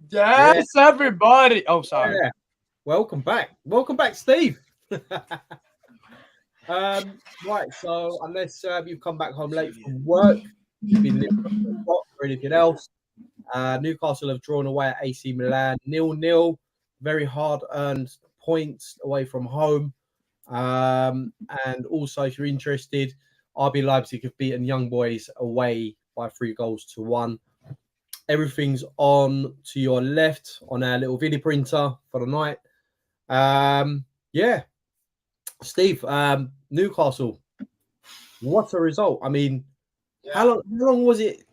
Yes, everybody. Oh, sorry. Yeah. Welcome back, Steve. Right, so unless you've come back home late from work, you've been living on the clock or anything else, Newcastle have drawn away at AC Milan 0-0. Very hard-earned points away from home. And also, if you're interested, RB Leipzig have beaten Young Boys away by 3-1. Everything's on to your left on our little video printer for the night. Yeah, Steve, Newcastle, what a result. I mean, how long was it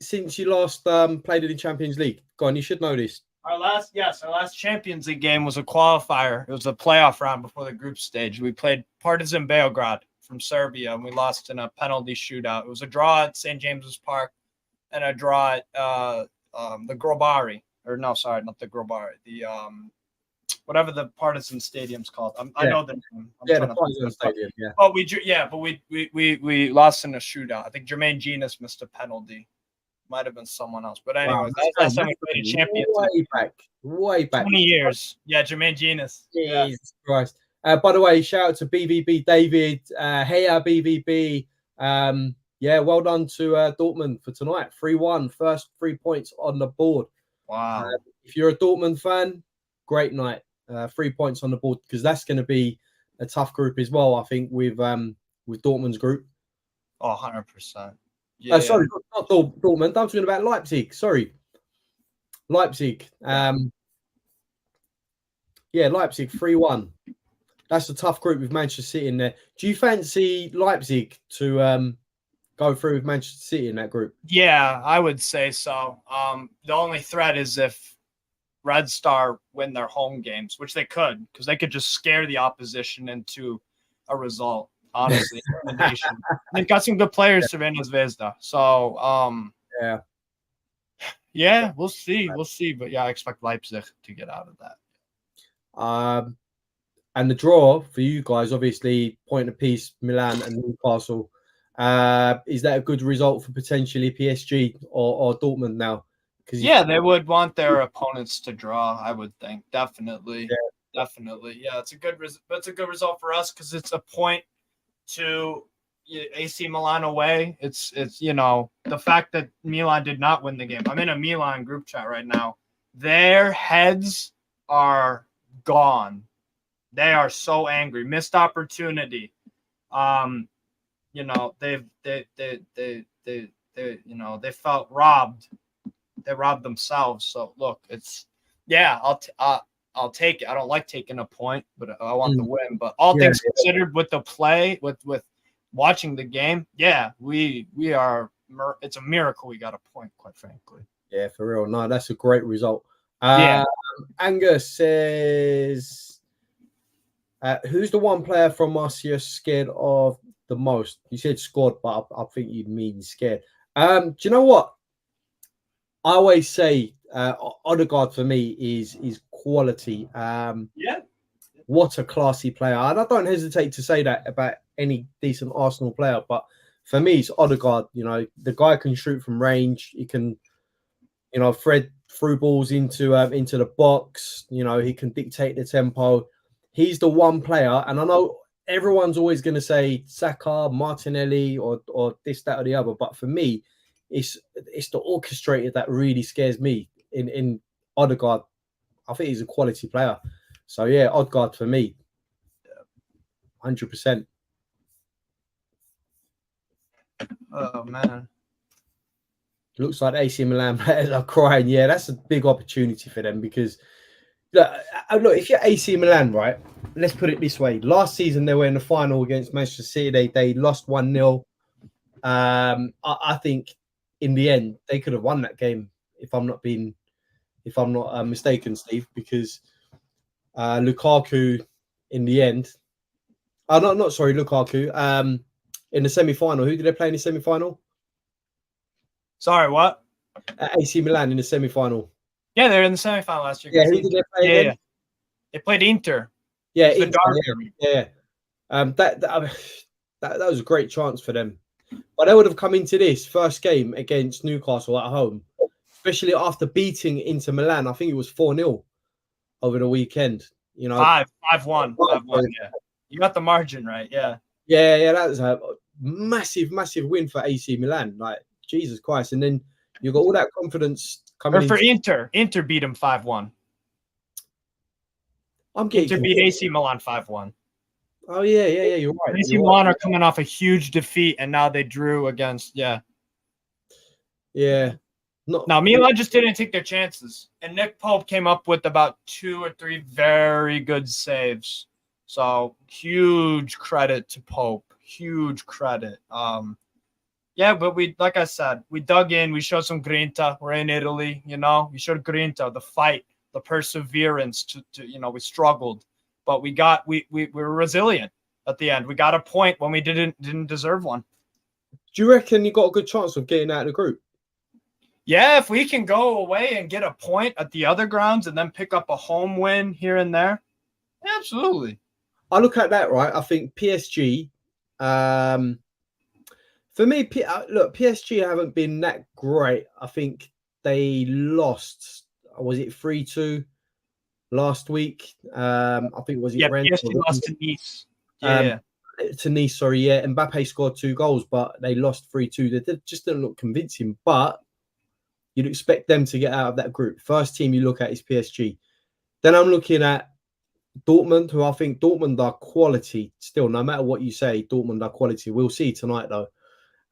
since you last played in the Champions League? Go on, you should know this. Our last Champions League game was a qualifier. It was a playoff round before the group stage. We played Partizan Belgrade from Serbia, and we lost in a penalty shootout. It was a draw at St. James's Park and a draw at the Grobari. Or no, sorry, not the Grobari. The whatever the Partizan Stadium's called. I know the name. The Partizan Stadium. Yeah. But we lost in a shootout. I think Jermaine Genius missed a penalty. Might have been someone else. But anyways, that's last time we played a Champions League. Way back. 20 years. Yeah, Jermaine Genius. Jesus Christ. By the way, shout out to BVB David. Hey, BVB. Yeah, well done to Dortmund for tonight. 3-1. First 3 points on the board. Wow. If you're a Dortmund fan, great night. 3 points on the board, because that's going to be a tough group as well, I think, with Dortmund's group. Oh, 100%. Yeah, sorry, not Dortmund. I'm talking about Leipzig. Sorry. Leipzig. Leipzig 3-1. That's a tough group with Manchester City in there. Do you fancy Leipzig to go through with Manchester City in that group? Yeah, I would say so. The only threat is if Red Star win their home games, which they could, because they could just scare the opposition into a result. Honestly, they've got some good players to win Zvezda. So, we'll see. But yeah, I expect Leipzig to get out of that. And the draw for you guys, obviously, point apiece, Milan and Newcastle. Is that a good result for potentially PSG or Dortmund now? Yeah, they would want their opponents to draw. I would think definitely. Yeah, it's a good result for us because it's a point to AC Milan away. It's the fact that Milan did not win the game. I'm in a Milan group chat right now. Their heads are gone. They are so angry. Missed opportunity. They felt robbed. They robbed themselves. So look, I'll take it. I don't like taking a point, but I want the win. But all things considered, with the play, with watching the game, we are. It's a miracle we got a point, quite frankly. Yeah, for real. No, that's a great result. Angus says, "Who's the one player from us you're scared of the most?" You said squad, but I think you mean scared. Do you know what? I always say Odegaard for me is quality. What a classy player. And I don't hesitate to say that about any decent Arsenal player, but for me, it's Odegaard. The guy can shoot from range. He can, thread through balls into the box. He can dictate the tempo. He's the one player, and I know everyone's always going to say Saka, Martinelli, or this, that, or the other, but for me, it's the orchestrated that really scares me in Odegaard. I think he's a quality player. So yeah, Odegaard for me, 100%. Oh man, looks like AC Milan players are crying. Yeah, that's a big opportunity for them because look, if you're AC Milan, right? Let's put it this way: last season they were in the final against Manchester City. They lost 1-0. I think in the end they could have won that game if I'm not mistaken, Steve, because Lukaku in the end. Lukaku. In the semi-final, who did they play in the semi-final? Sorry, what? AC Milan in the semi-final. Yeah, they're in the semi-final last year. Yeah, who did they play again? They played Inter. Yeah, Inter. Yeah. That was a great chance for them. But they would have come into this first game against Newcastle at home especially after beating Inter Milan. I think it was 4-0 over the weekend. You know, 5-1. Yeah, you got the margin right. Yeah. That was a massive win for AC Milan. Like Jesus Christ, and then you got all that confidence coming. Or for Inter beat him 5-1. Inter beat AC Milan 5-1. Oh yeah, you're right. AC Milan are coming off a huge defeat, and now they drew against Now Milan just didn't take their chances, and Nick Pope came up with about 2 or 3 very good saves. So huge credit to Pope. Huge credit. But like I said, we dug in. We showed some grinta. We're in Italy, We showed grinta, the fight, the perseverance. We struggled, but we were resilient at the end. We got a point when we didn't deserve one. Do you reckon you got a good chance of getting out of the group? Yeah, if we can go away and get a point at the other grounds and then pick up a home win here and there, absolutely. I look at that, right? I think PSG, for me, PSG haven't been that great. I think they lost, was it 3-2 last week? I think PSG lost to Nice. To Nice, sorry. Yeah, Mbappe scored 2 goals, but they lost 3-2. They just didn't look convincing, but you'd expect them to get out of that group. First team you look at is PSG. Then I'm looking at Dortmund, who I think Dortmund are quality still. No matter what you say, Dortmund are quality. We'll see tonight, though.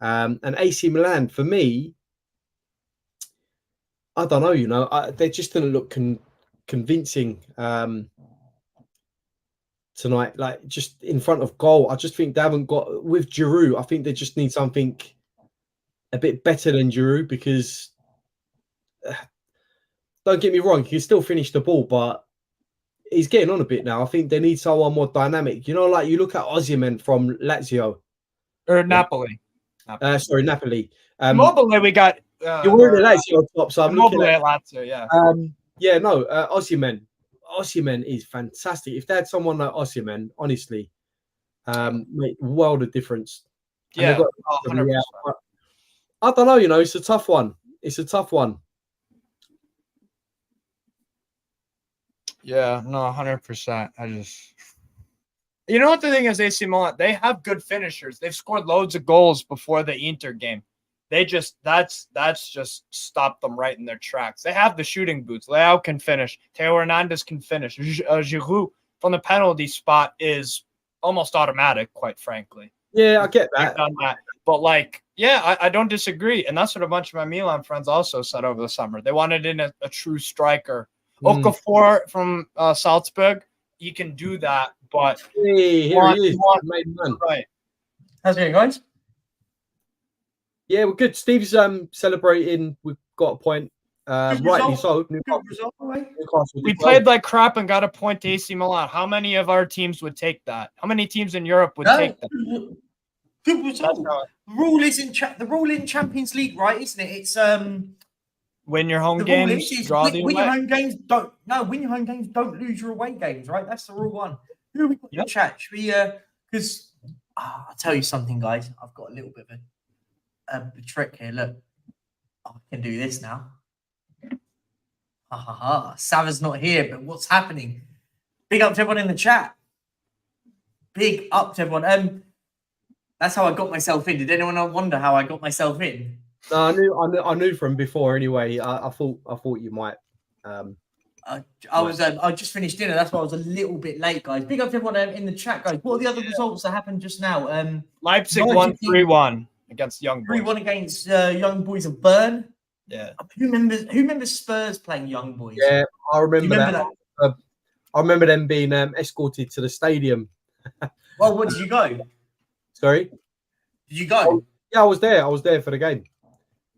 And AC Milan, for me, I don't know. They just didn't look convincing tonight. Like, just in front of goal, I just think they haven't got... With Giroud, I think they just need something a bit better than Giroud, because... don't get me wrong, he can still finish the ball, but he's getting on a bit now. I think they need someone more dynamic. Like you look at Osimhen from Lazio. Or Napoli. Napoli. Mobile, we got... you're wearing the Lazio top, so I'm looking at Lazio, yeah. Osimhen. Osimhen is fantastic. If they had someone like Osimhen, honestly, make a world of difference. Yeah, 100%. I don't know, it's a tough one. Yeah, no, 100%. You know what the thing is, AC Milan, they have good finishers. They've scored loads of goals before the Inter game. That's just stopped them right in their tracks. They have the shooting boots. Leao can finish. Theo Hernandez can finish. Giroud from the penalty spot is almost automatic, quite frankly. Yeah, I get that. But I don't disagree. And that's what a bunch of my Milan friends also said over the summer. They wanted in a true striker. Okafor from Salzburg, he can do that, but here he is. Right. How's it going, guys? Yeah, we're good. Steve's celebrating. We've got a point. Rightly so. We played like crap and got a point to AC Milan. How many of our teams would take that? How many teams in Europe would take that? Good result. The rule in Champions League, right? Isn't it? It's win your home games, draw the away. Win your home games. Win your home games. Don't lose your away games. Right? That's the rule one. Who are we got in chat? Should we? Because I'll tell you something, guys. I've got a little bit of a trick here. Look, I can do this now. Savva's not here, but what's happening? Big up to everyone in the chat. Big up to everyone. That's how I got myself in. Did anyone wonder how I got myself in? No, I knew from before anyway. I thought you might. I just finished dinner. That's why I was a little bit late, guys. Big up to everyone in the chat, guys. What are the other results that happened just now? Leipzig won 3-1 against Young Boys. 3-1 against Young Boys of Bern. Yeah. Who remembers Spurs playing Young Boys? Yeah, I remember that. I remember them being escorted to the stadium. Well, what did you go? Sorry? Did you go? Yeah, I was there. I was there for the game.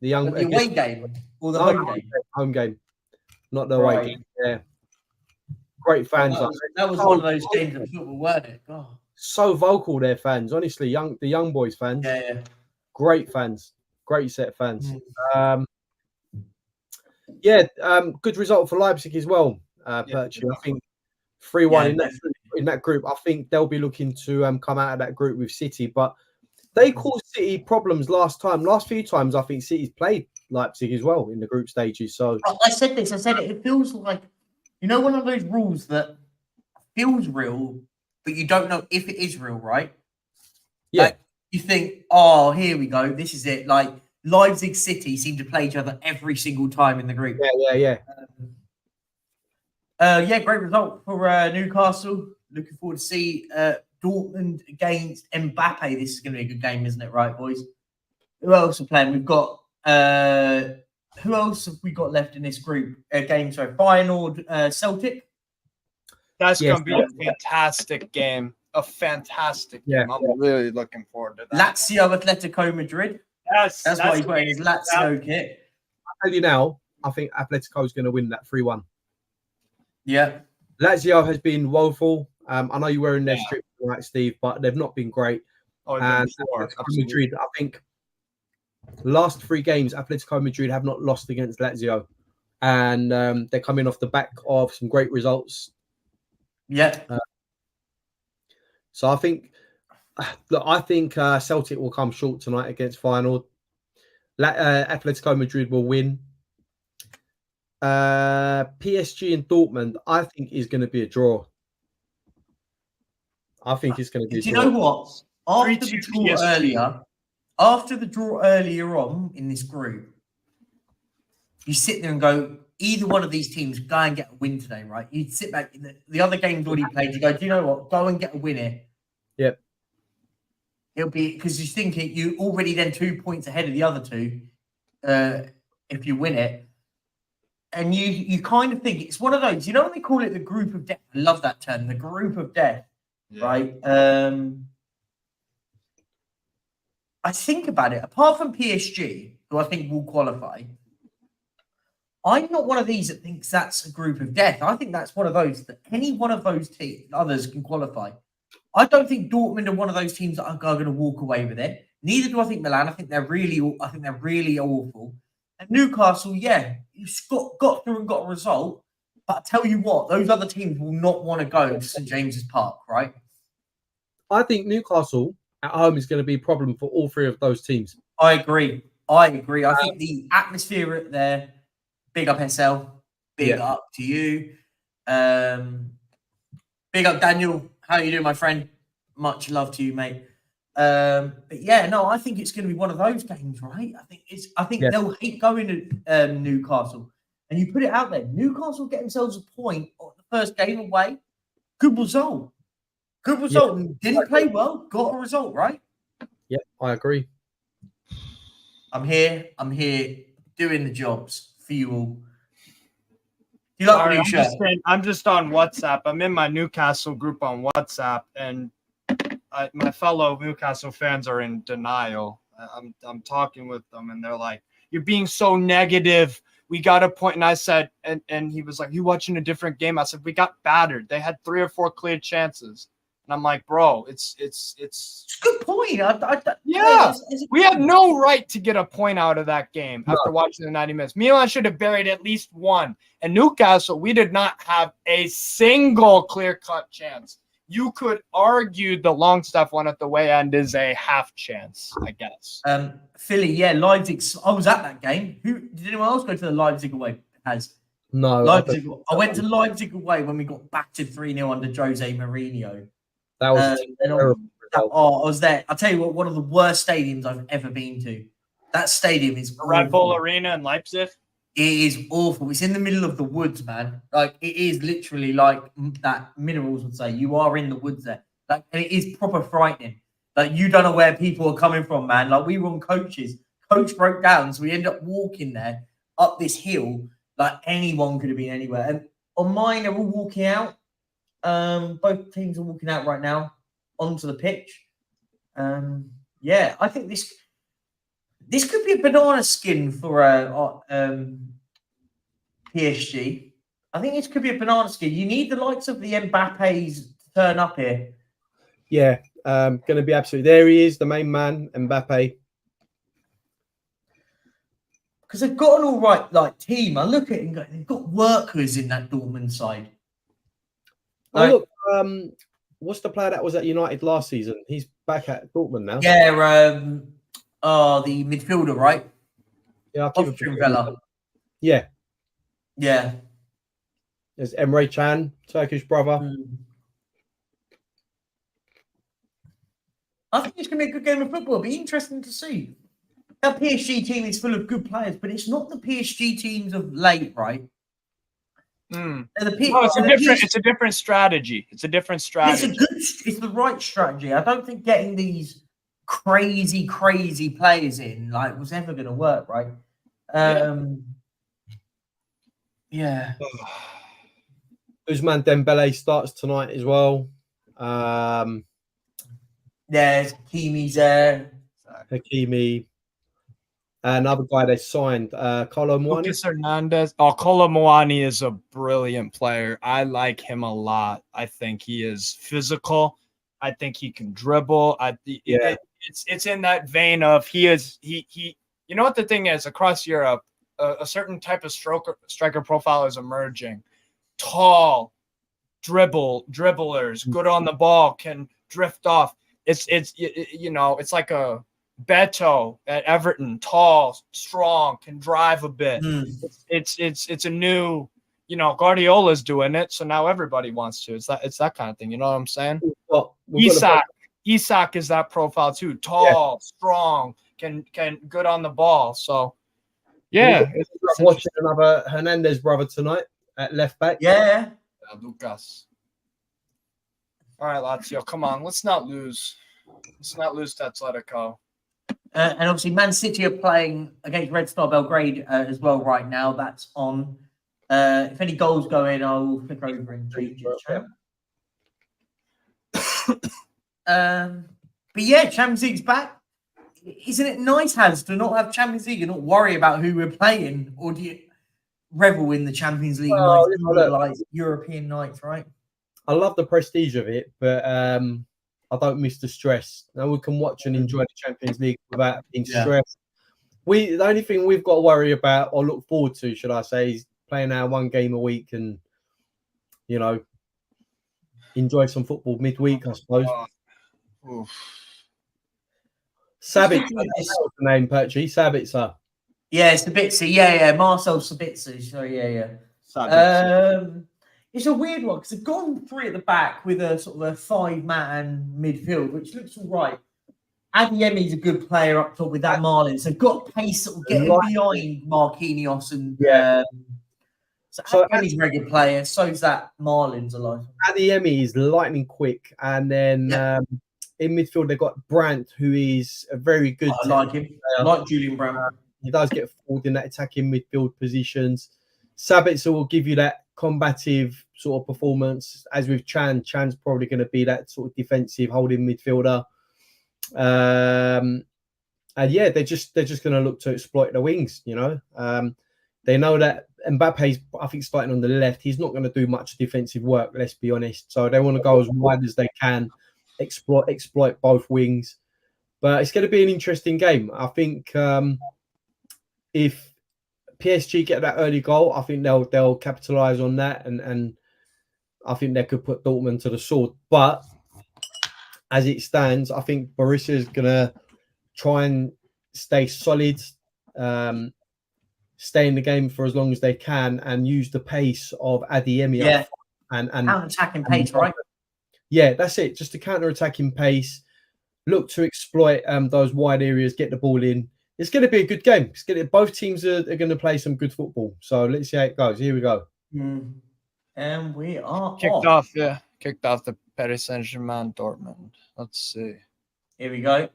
The away game or the home game? Home game. Not the away game. Yeah. Great fans. That was one of those games of football, weren't it? God. So vocal, their fans. Honestly, the young boys fans. Yeah. Great fans. Great set of fans. Good result for Leipzig as well. Virtually, I think 3-1 in that group. I think they'll be looking to come out of that group with City, but they caused City problems last few times. I think City's played Leipzig as well in the group stages. So I said this. I said it. It feels like one of those rules that feels real, but you don't know if it is real, right? Yeah. Like, you think, oh, here we go. This is it. Like Leipzig City seem to play each other every single time in the group. Yeah. Great result for Newcastle. Looking forward to see Dortmund against Mbappe. This is going to be a good game, isn't it? Right, boys? Who else are playing? We've got who else have we got left in this group game? Sorry, Feyenoord, Celtic. That's going to be a fantastic game. A fantastic game. I'm really looking forward to that. Lazio, Atletico Madrid. Yes, that's why he's wearing his Lazio kit. I'll tell you now, I think Atletico is going to win that 3-1. Yeah. Lazio has been woeful. I know you're wearing their strip tonight, Steve, but they've not been great. And Atletico Madrid, I think, last 3 games, Atletico Madrid have not lost against Lazio. And they're coming off the back of some great results. Yeah. So I think Celtic will come short tonight against Feyenoord. Atletico Madrid will win. PSG and Dortmund, I think, is going to be a draw. I think it's going to be a draw. Do you know what? After the draw earlier on in this group, you sit there and go, either one of these teams go and get a win today, right? You'd sit back, the other game's already played. You go, do you know what? Go and get a win here. Yep. It'll be because you think you already then 2 points ahead of the other two if you win it. And you kind of think it's one of those, when they call it the group of death. I love that term, the group of death, right? I think about it, apart from PSG, who I think will qualify, I'm not one of these that thinks that's a group of death. I think that's one of those that any one of those others can qualify. I don't think Dortmund are one of those teams that are going to walk away with it. Neither do I think Milan. I think they're really awful. And Newcastle, you've got through and got a result. But I tell you what, those other teams will not want to go to St James's Park, right? I think Newcastle at home is going to be a problem for all 3 of those teams. I agree. I think the atmosphere there, big up SL, big up to you. Big up Daniel. How you doing, my friend? Much love to you, mate. I think it's going to be one of those games, right? I think they'll hate going to Newcastle. And you put it out there, Newcastle get themselves a point on the first game away. Good result. Didn't play well, got a result, right? Yep, I agree. I'm here doing the jobs for you all. You like the new shirt? I'm just on WhatsApp. I'm in my Newcastle group on WhatsApp, and my fellow Newcastle fans are in denial. I'm talking with them, and they're like, "You're being so negative. We got a point." And I said, and he was like, "You watching a different game?" I said, "We got battered. They had 3 or 4 clear chances." And I'm like, "Bro, it's a good point." We had no right to get a point out of that game after watching the 90 minutes. Milan should have buried at least 1. And Newcastle, we did not have a single clear-cut chance. You could argue the long stuff one at the way end is a half chance, I guess. Philly, Leipzig. I was at that game. Did anyone else go to the Leipzig away? No. Leipzig. I went to Leipzig away when we got battered 3-0 under Jose Mourinho. That was terrible. I was there. I'll tell you what, one of the worst stadiums I've ever been to. That stadium is Red Bull Arena in Leipzig. It is awful. It's in the middle of the woods, man. Like, it is literally like that Minerals would say. You are in the woods there. Like, and it is proper frightening. Like, you don't know where people are coming from, man. Like, we were on coaches. Coach broke down, so we ended up walking there up this hill. Like, anyone could have been anywhere. And on mine, they're all walking out. Both teams are walking out right now onto the pitch. I think this could be a banana skin for PSG. I think this could be a banana skin. You need the likes of the Mbappes to turn up here. Yeah, going to be absolutely. There he is, the main man, Mbappe. Because they've got an all right team. I look at it and go, they've got workers in that Dortmund side. Look, what's the player that was at United last season? He's back at Dortmund now. Yeah, the midfielder, right? Yeah, I'll keep Austrian fella. Yeah. Yeah. There's Emre Can, Turkish brother. I think it's going to be a good game of football. It'll be interesting to see. That PSG team is full of good players, but it's not the PSG teams of late, right? It's a different strategy. It's a different strategy. It's the right strategy. I don't think getting these crazy players in was ever going to work, right? Yeah. Ousmane Dembele starts tonight as well. There's Hakimi's there. Hakimi. Another guy they signed, Kolo Muani. Lucas Hernandez. Oh, Kolo Muani is a brilliant player. I like him a lot. I think he is physical. I think he can dribble. It's in that vein of he. You know what the thing is across Europe, a certain type of striker profile is emerging. Tall, dribblers, good on the ball, can drift off. It's like a Beto at Everton, tall, strong, can drive a bit. It's a new, Guardiola's doing it, so now everybody wants to. It's that kind of thing. You know what I'm saying? Isak is that profile too. Tall, strong, can good on the ball. So yeah, I'm watching another Hernandez brother tonight at left back. Yeah, Lucas. All right, Lazio, come on, let's not lose. Let's not lose to Atletico. And obviously, Man City are playing against Red Star Belgrade as well right now. That's on. If any goals go in, I'll flick over and change it. But yeah, Champions League's back. Isn't it nice, Hans, to not have Champions League and not worry about who we're playing? Or do you revel in the Champions League nights, European nights, right? I love the prestige of it, but I don't miss the stress. Now we can watch and enjoy the Champions League without being stressed. The only thing we've got to worry about or look forward to, should I say, is playing our one game a week and, enjoy some football midweek, I suppose. Sabitzer, that's the name, Perchy. Sabitzer. Yeah, Sabitzer. Yeah. Marcel Sabitzer. So, yeah. It's a weird one because they've gone 3 at the back with a sort of a 5-man midfield, which looks all right. Adeyemi's a good player up top with that Marlins. They've got pace that will get him behind Marquinhos and so Adeyemi's a very good player. So is that Marlins alive. Adeyemi is lightning quick, and then in midfield they've got Brandt, who is a very good. I like him. I like Julian Brandt. He does get forward in that attacking midfield positions. Sabitzer will give you that combative sort of performance, as with Chan's probably going to be that sort of defensive holding midfielder. And yeah, they're just going to look to exploit the wings. They know that Mbappe's, I think, starting on the left. He's not going to do much defensive work, let's be honest. So they want to go as wide as they can, exploit both wings. But it's going to be an interesting game. I think if PSG get that early goal, I think they'll capitalise on that, and I think they could put Dortmund to the sword. But as it stands, I think Borussia is going to try and stay solid, stay in the game for as long as they can, and use the pace of Adeyemi and counter-attacking pace, right? Yeah, that's it. Just a counter-attacking pace. Look to exploit those wide areas, get the ball in. It's going to be a good game. Both teams are going to play some good football. So let's see how it goes. Here we go. And we are kicked off the Paris Saint-Germain Dortmund. Let's see. Here we go.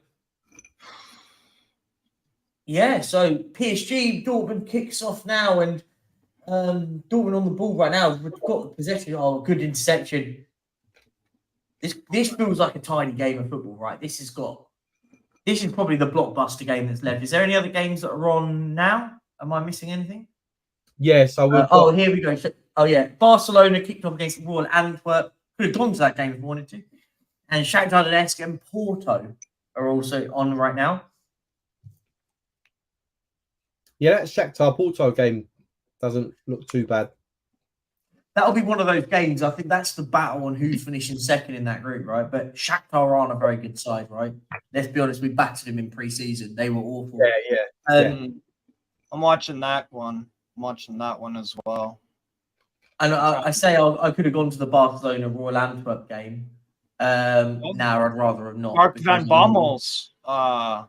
Yeah, so PSG Dortmund kicks off now, and Dortmund on the ball right now. We've got the possession. Oh, good interception. This feels like a tiny game of football, right? This is probably the blockbuster game that's left. Is there any other games that are on now? Am I missing anything? Yes, I will. Here we go. Barcelona kicked off against Royal Antwerp. Could have gone to that game if we wanted to. And Shakhtar Donetsk and Porto are also on right now. Yeah, that Shakhtar Porto game doesn't look too bad. That'll be one of those games. I think that's the battle on who's finishing second in that group, right? But Shakhtar aren't a very good side, right? Let's be honest, we battered them in pre-season. They were awful. Yeah. I'm watching that one. I'm watching that one as well. And I say I could have gone to the Barcelona Royal Antwerp game. Now I'd rather have not. Mark van Bommel's Royal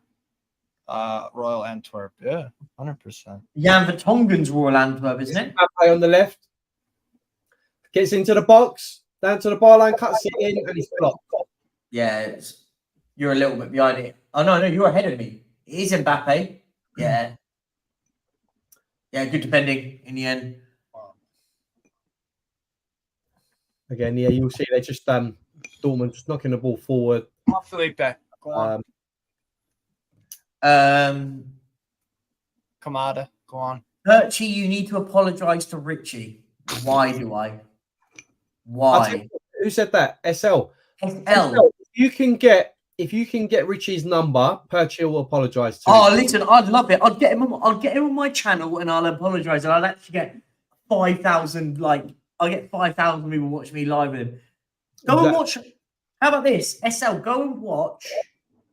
Antwerp. Yeah, 100%. Jan Vertonghen's Royal Antwerp, isn't it? Mbappe on the left. Gets into the box, down to the bar line, cuts it in, and he's blocked. Yeah, you're a little bit behind it. Oh, no, you're ahead of me. It is Mbappe. Yeah. Yeah, good defending in the end. Again, yeah, you'll see they just Dortmund just knocking the ball forward. Come on, Felipe. Go on. Kamada, go on. Perchy, you need to apologise to Richie. Why do I? Why? Who said that? SL. SL. If you can get Richie's number, Perchy will apologise to Oh, him. listen, I'd love it. I'll get him on my channel and I'll apologise. And I'll actually get 5,000 I'll get 5,000 people watching me live with him. Go and watch. How about this? SL, go and watch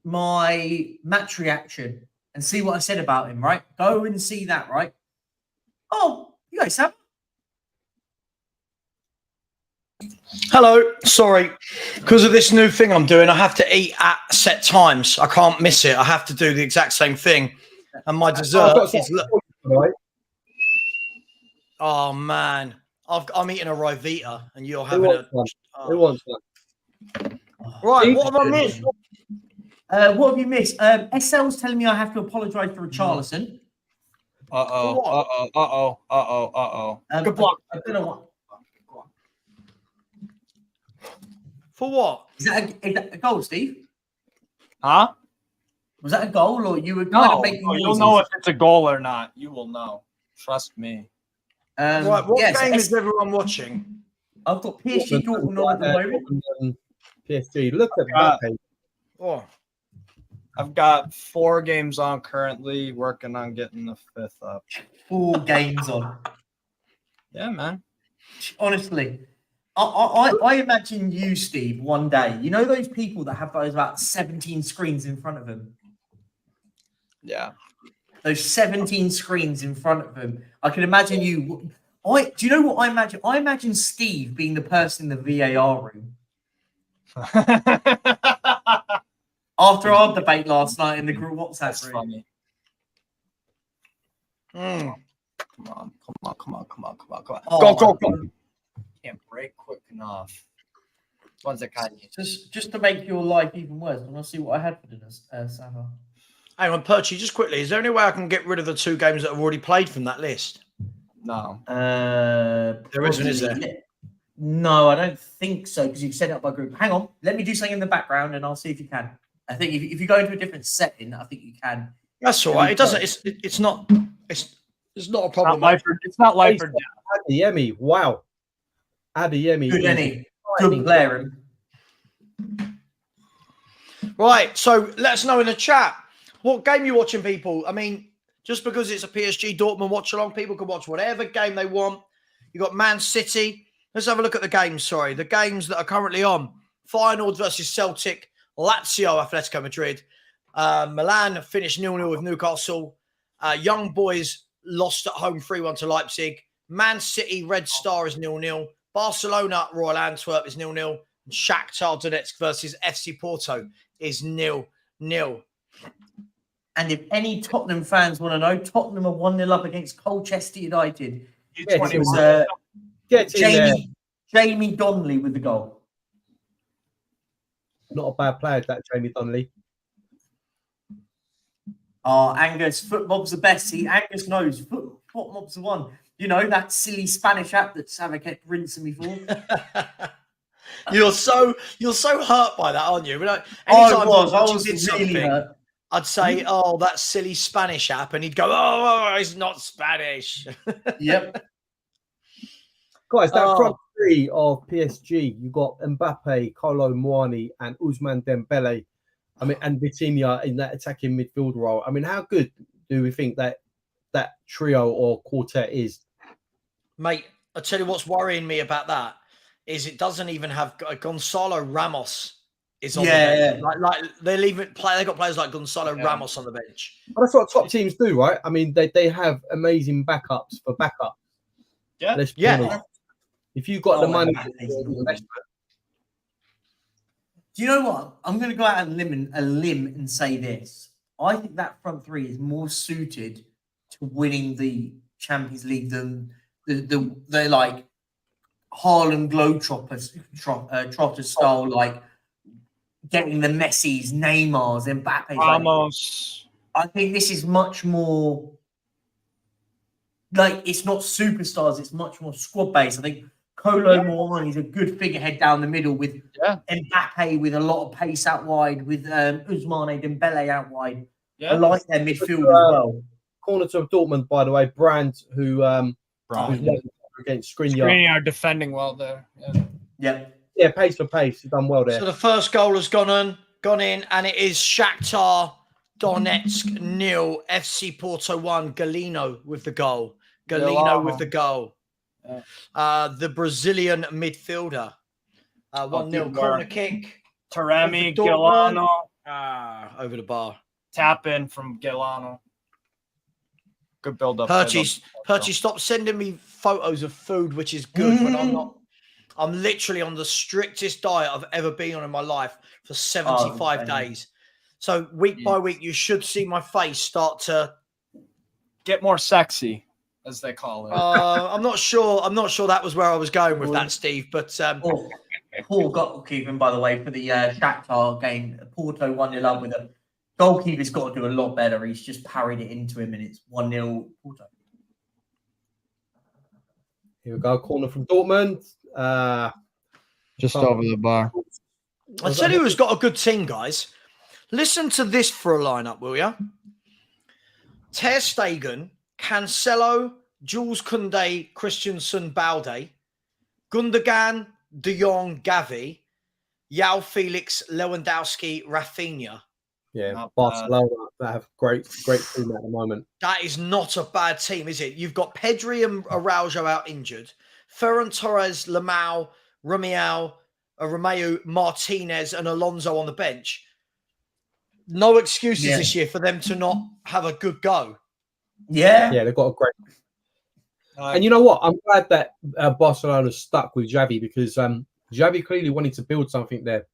my match reaction and see what I said about him, right? Go and see that, right? Oh, you guys have. Hello, sorry. Because of this new thing I'm doing, I have to eat at set times. I can't miss it. I have to do the exact same thing. And my dessert is... Oh, man. I'm eating a Rivita and you're having a... Who wants that? Right, what have I missed? What have you missed? SL's telling me I have to apologise for Richarlison. Good block. I don't know what. For what? Is that a goal, Steve? Huh? Was that a goal or you were kind of making noises? You'll know if it's a goal or not. You will know. Trust me. Right, what game is everyone watching? I've got PSG Dortmund on at the moment. PSG, look at that page. Oh. I've got 4 games on currently, working on getting the 5th up. 4 games on. Yeah, man. Honestly, I imagine you, Steve, one day. You know those people that have those about 17 screens in front of them? Yeah. Those 17 screens in front of them. I can imagine you. Do you know what I imagine? I imagine Steve being the person in the VAR room. After our debate last night in the group WhatsApp room. Funny. Mm. Come on. Oh, Go. Can't break quick enough. One's a Kanye. Just to make your life even worse, I want to see what I had for dinner, Savva. Hang on, Perchy, just quickly. Is there any way I can get rid of the 2 games that I've already played from that list? No. There isn't, is there? No, I don't think so, because you've set it up by group. Hang on. Let me do something in the background, and I'll see if you can. I think if you go into a different setting, I think you can. That's all right. It doesn't. It's not a problem. It's not life or death. Adeyemi, wow. Adeyemi. Good, any. Good player. Right. So let us know in the chat what game you're watching, people. I mean, just because it's a PSG Dortmund watch-along, people can watch whatever game they want. You got Man City. Let's have a look at the games. Sorry, the games that are currently on: Feyenoord versus Celtic, Lazio, Atletico Madrid, Milan finished 0-0 with Newcastle. Young Boys lost at home 3-1 to Leipzig. Man City, Red Star is 0-0. Barcelona, Royal Antwerp is 0-0. Shakhtar Donetsk versus FC Porto is 0-0. And if any Tottenham fans want to know, Tottenham are 1-0 up against Colchester United. It was Jamie Donnelly with the goal. Not a bad player, that Jamie Donnelly. Oh, Angus, foot mob's the best. See, Angus knows foot mob's the one. You know, that silly Spanish app that Savva kept rinsing me for. You're so hurt by that, aren't you? Anytime I was really hurt. I'd say, "Oh, that silly Spanish app," and he'd go, "Oh, it's not Spanish." Yep. Guys, that front 3 of PSG, you got Mbappe, Kolo Muani, and Ousmane Dembele. I mean, and Vitinha in that attacking midfield role. I mean, how good do we think that trio or quartet is? Mate, I'll tell you what's worrying me about that is it doesn't even have Gonzalo Ramos is on the bench. Like they're leaving play. They got players like Gonzalo Ramos on the bench. Well, that's what top teams do, right? I mean, they have amazing backups for backup. Yeah. If you've got the money, do you know what? I'm going to go out on a limb and say this. I think that front three is more suited to winning the Champions League than the like Harlem Globetrotters trotters style, like getting the Messis, Neymars, Mbappe. Ramos. I think this is much more like it's not superstars, it's much more squad based. I think Kolo Muani is a good figurehead down the middle with Mbappe with a lot of pace out wide, with Ousmane Dembele out wide. Yeah. I like their midfield as well. Corner to Dortmund, by the way, Brandt, who's against Skriniar. Skriniar defending well there. Yeah, pace for pace. He's done well there. So the first goal has gone in, and it is Shakhtar Donetsk 0, FC Porto 1. Galeno with the goal. With the goal. The Brazilian midfielder. 1-0 corner kick. Taremi, Galeno. Over the bar. Tap in from Galeno. Good build up. Perchy, stop sending me photos of food, which is good when I'm not. I'm literally on the strictest diet I've ever been on in my life for 75 days. So week by week, you should see my face start to get more sexy, as they call it. Uh, I'm not sure that was where I was going with that, Steve. But Paul goalkeeping, by the way, for the Shakhtar game. Porto 1-0 up with a goalkeeper's got to do a lot better. He's just parried it into him, and it's 1-0 Porto. Here we go, corner from Dortmund. Just over the bar. I tell you who's got a good team, guys. Listen to this for a lineup, will you? Ter Stegen, Cancelo, Jules Koundé, Christensen, Balde, Gundogan, De Jong, Gavi, João Felix, Lewandowski, Rafinha. Yeah, Barcelona that have great team at the moment. That is not a bad team, is it? You've got Pedri and Araujo out injured, Ferran Torres, Lamau, Romeu, Martinez, and Alonso on the bench. No excuses this year for them to not have a good go. Yeah, they've got a great. And you know what? I'm glad that Barcelona stuck with Xavi because Xavi clearly wanted to build something there.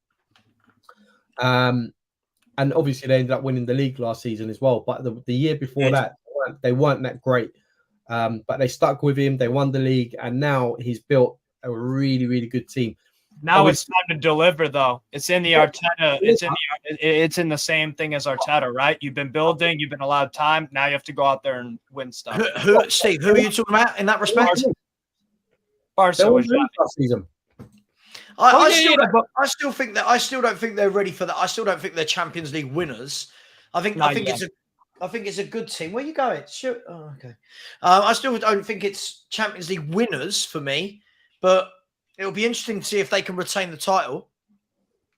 And obviously they ended up winning the league last season as well. But the year before that, they weren't that great. But they stuck with him. They won the league, and now he's built a really, really good team. Now it's time to deliver, though. It's in the Arteta. It's in the same thing as Arteta, right? You've been building. You've been allowed time. Now you have to go out there and win stuff. Steve, who are you talking about in that respect? Barca was last season. I still don't think they're ready for that. I still don't think they're Champions League winners. I think it's a good team. Where are you going? Sure. Oh, okay. I still don't think it's Champions League winners for me, but it'll be interesting to see if they can retain the title.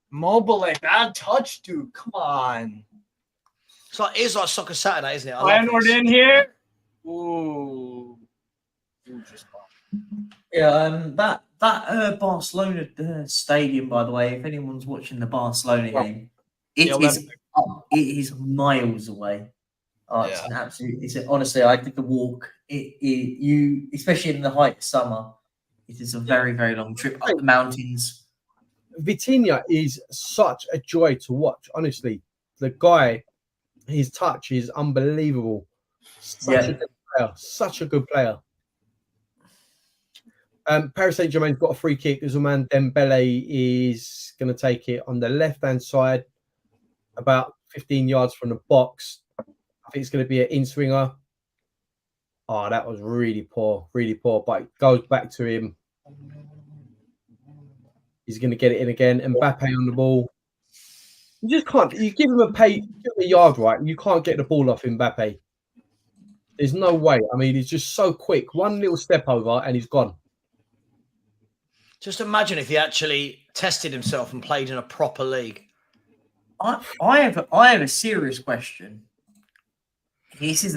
Mobile, bad touch, dude. Come on. It's like Soccer Saturday, isn't it? Landward in here. Ooh. Yeah, that Barcelona stadium, by the way, if anyone's watching the Barcelona game, it is miles away. It's an absolute. Honestly, I did the walk. You especially in the height of summer, it is a very, very long trip up the mountains. Vitinha is such a joy to watch. Honestly, the guy, his touch is unbelievable. Such a good player. Paris Saint-Germain's got a free kick. Ousmane Dembele is going to take it on the left-hand side, about 15 yards from the box. I think it's going to be an in-swinger. Oh, that was really poor, but it goes back to him. He's going to get it in again. Mbappe on the ball. You just can't. You give him a yard right, you can't get the ball off Mbappe. There's no way. I mean, he's just so quick. One little step over and he's gone. Just imagine if he actually tested himself and played in a proper league. I have a serious question.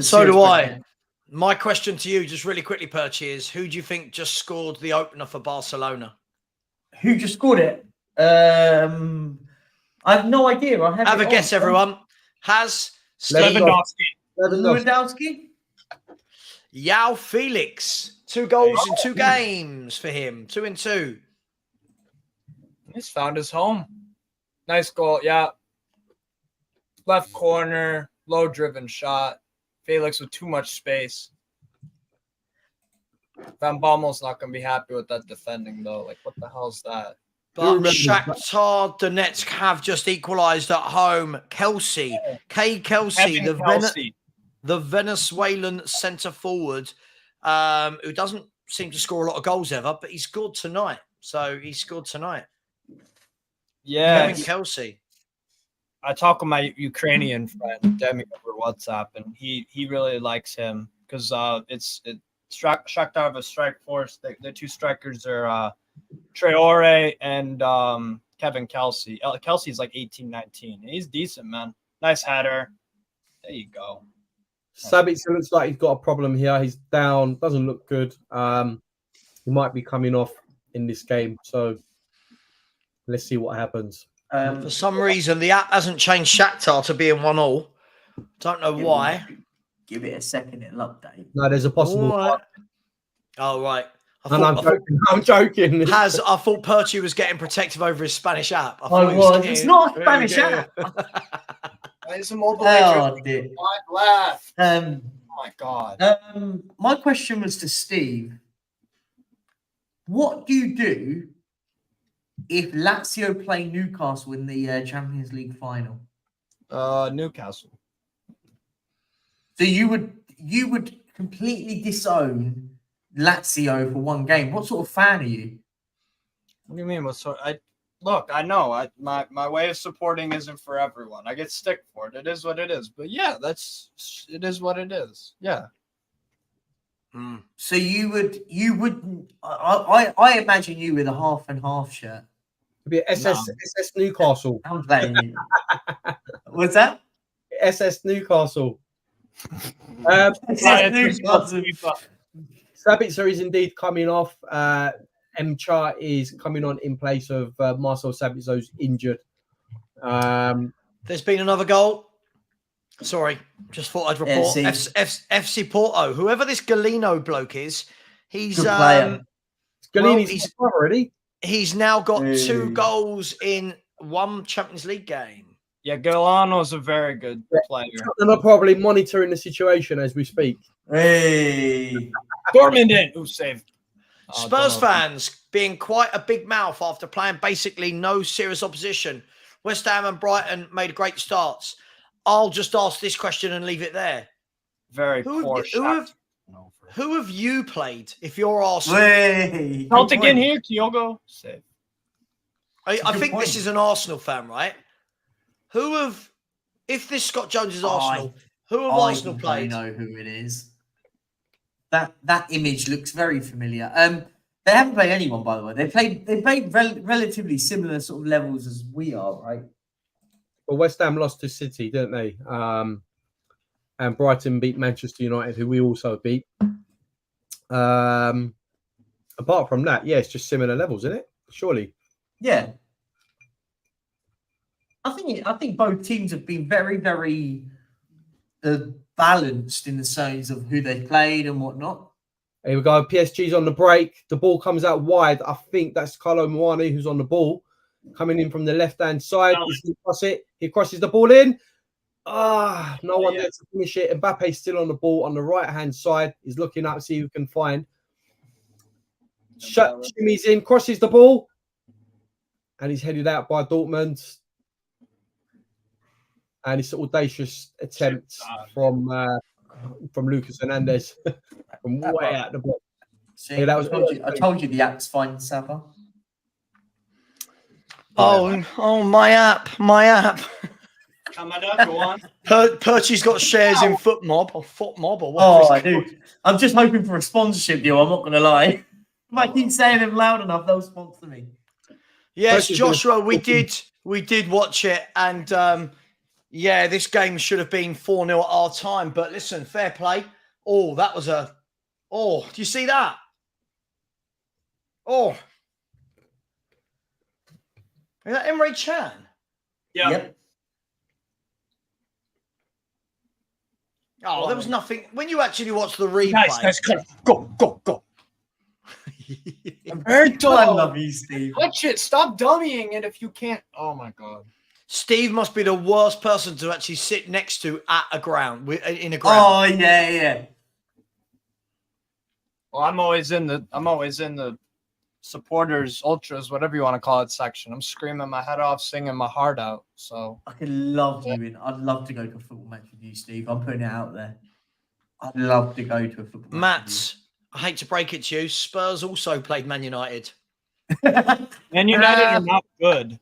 So do I. My question to you, just really quickly, Perchy, is who do you think just scored the opener for Barcelona? Who just scored it? I have no idea. I Have a guess, everyone. Has Steve Lewandowski? Yao Felix 2 goals in 2 games for him. 2 and 2. He's found his home. Nice goal. Yeah. Left corner, low driven shot. Felix with too much space. Van Bommel's not going to be happy with that defending, though. Like, what the hell's that? But Shakhtar Donetsk have just equalised at home. Kelsey, the Venezuelan centre forward, who doesn't seem to score a lot of goals ever, but he scored tonight. So he scored tonight. Yeah. Kevin Kelsey. I talk with my Ukrainian friend Demi over WhatsApp, and he really likes him because Shakhtar have a strike force. The 2 strikers are Traore and Kevin Kelsey. Kelsey's like 18, 19. He's decent, man. Nice header. There you go. Sabitzer looks like he's got a problem here. He's down. Doesn't look good. He might be coming off in this game. So let's see what happens. For some reason, the app hasn't changed Shakhtar to being 1-1. Don't know why. Give it a second, it'll update. No, there's a possible. Oh, right. I'm joking. I thought Perchi was getting protective over his Spanish app. It's not a Spanish app. It's a mobile dear. Laugh. Oh my God. My question was to Steve. What do you do if Lazio play Newcastle in the Champions League final? Newcastle. So you would completely disown Lazio for one game. What sort of fan are you? What do you mean? I know. My way of supporting isn't for everyone. I get stick for it. It is what it is. But yeah, it is what it is. Yeah. So you wouldn't. I imagine you with a half and half shirt. It'd be SS Newcastle. I'm playing you. What's that? SS Newcastle. Sabitzer is indeed coming off. Mchar is coming on in place of Marcel Sabitzer, who's injured. There's been another goal. Sorry, just thought I'd report. FC Porto, whoever this Galeno bloke is, he's Galeno's already. He's now got 2 goals in 1 Champions League game. Yeah, Galeno's a very good player. They're probably monitoring the situation as we speak. Hey, Dortmund in. Who saved? Spurs fans being quite a big mouth after playing basically no serious opposition. West Ham and Brighton made great starts. I'll just ask this question and leave it there. Very poor. Who have you played if you're Arsenal? Celtic in here, Kyogo. Save. I think this is an Arsenal fan, right? If this Scott Jones is Arsenal, who have Arsenal played? I know who it is. That image looks very familiar. They haven't played anyone, by the way. They played relatively similar sort of levels as we are, right? Well, West Ham lost to City, didn't they? And Brighton beat Manchester United, who we also beat. Apart from that, yeah, it's just similar levels, isn't it? Surely. Yeah. I think both teams have been very, very balanced in the sense of who they played and whatnot. Here we go. PSG's on the break. The ball comes out wide. I think that's Carlo Muani who's on the ball, coming in from the left-hand side. He's going to cross it. He crosses the ball in. No one there to finish it. Mbappe's still on the ball on the right-hand side. He's looking up to see who can find. Shimmies in, crosses the ball. And he's headed out by Dortmund. And it's an audacious attempt from Lucas Hernandez from way out the box. See, that was I told you the app's fine, Savva. Oh, my app. Come on, go on. Perchy's got shares in FootMob or what? Oh, I do. I'm just hoping for a sponsorship deal. I'm not going to lie. If I keep saying them loud enough, they'll sponsor me. Yes, Joshua, we did watch it, and yeah, this game should have been 4-0 at our time. But listen, fair play. Oh, that was do you see that? Oh, is that Emre Can? Yeah. Yep. Oh, there was nothing. When you actually watch the replay. Guys, go. I love you, Steve. Touch it. Stop dummying it if you can't. Oh my god. Steve must be the worst person to actually sit next to at a ground in a ground. Oh yeah. Well, I'm always in the supporters, ultras, whatever you want to call it section. I'm screaming my head off, singing my heart out. So I could love you in. I'd love to go to a football match with you, Steve. I'm putting it out there. I'd love to go to a football match. Matt, I hate to break it to you, Spurs also played Man United. Man United are not good.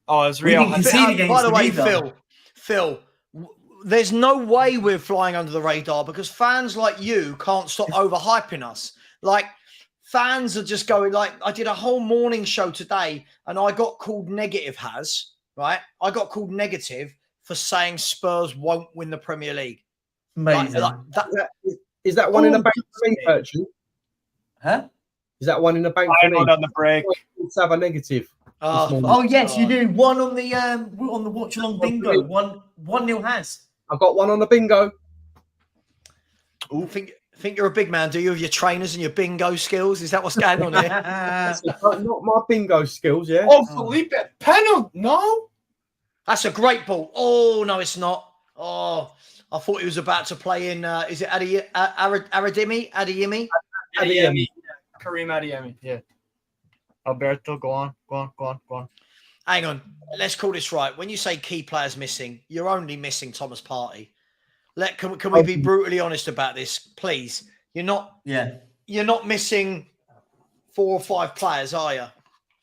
Oh, it's real. didn't concede against By the them way, either. Phil, there's no way we're flying under the radar because fans like you can't stop overhyping us. Like, fans are just going, like, I did a whole morning show today and I got called negative, right? I got called negative for saying Spurs won't win the Premier League. Amazing. Is that one in the bank for me, Perchu? Huh? Is that one in the bank I for me? on the break. Let's have a negative. Oh yes, you do. One on the Watchalong bingo. 1-0 has. I've got one on the bingo. Ooh, think you're a big man, do you? With your trainers and your bingo skills? Is that what's going on here? Not my bingo skills, yeah. Oh, Felipe, penalty? No. That's a great ball. Oh no, it's not. Oh, I thought he was about to play in. Is it Adeyemi? Adeyemi. Kareem Adeyemi. Yeah. Alberto, go on. Hang on. Let's call this right. When you say key players missing, you're only missing Thomas Partey. Can we be brutally honest about this, please? You're not. Yeah. You're not missing 4 or 5 players, are you?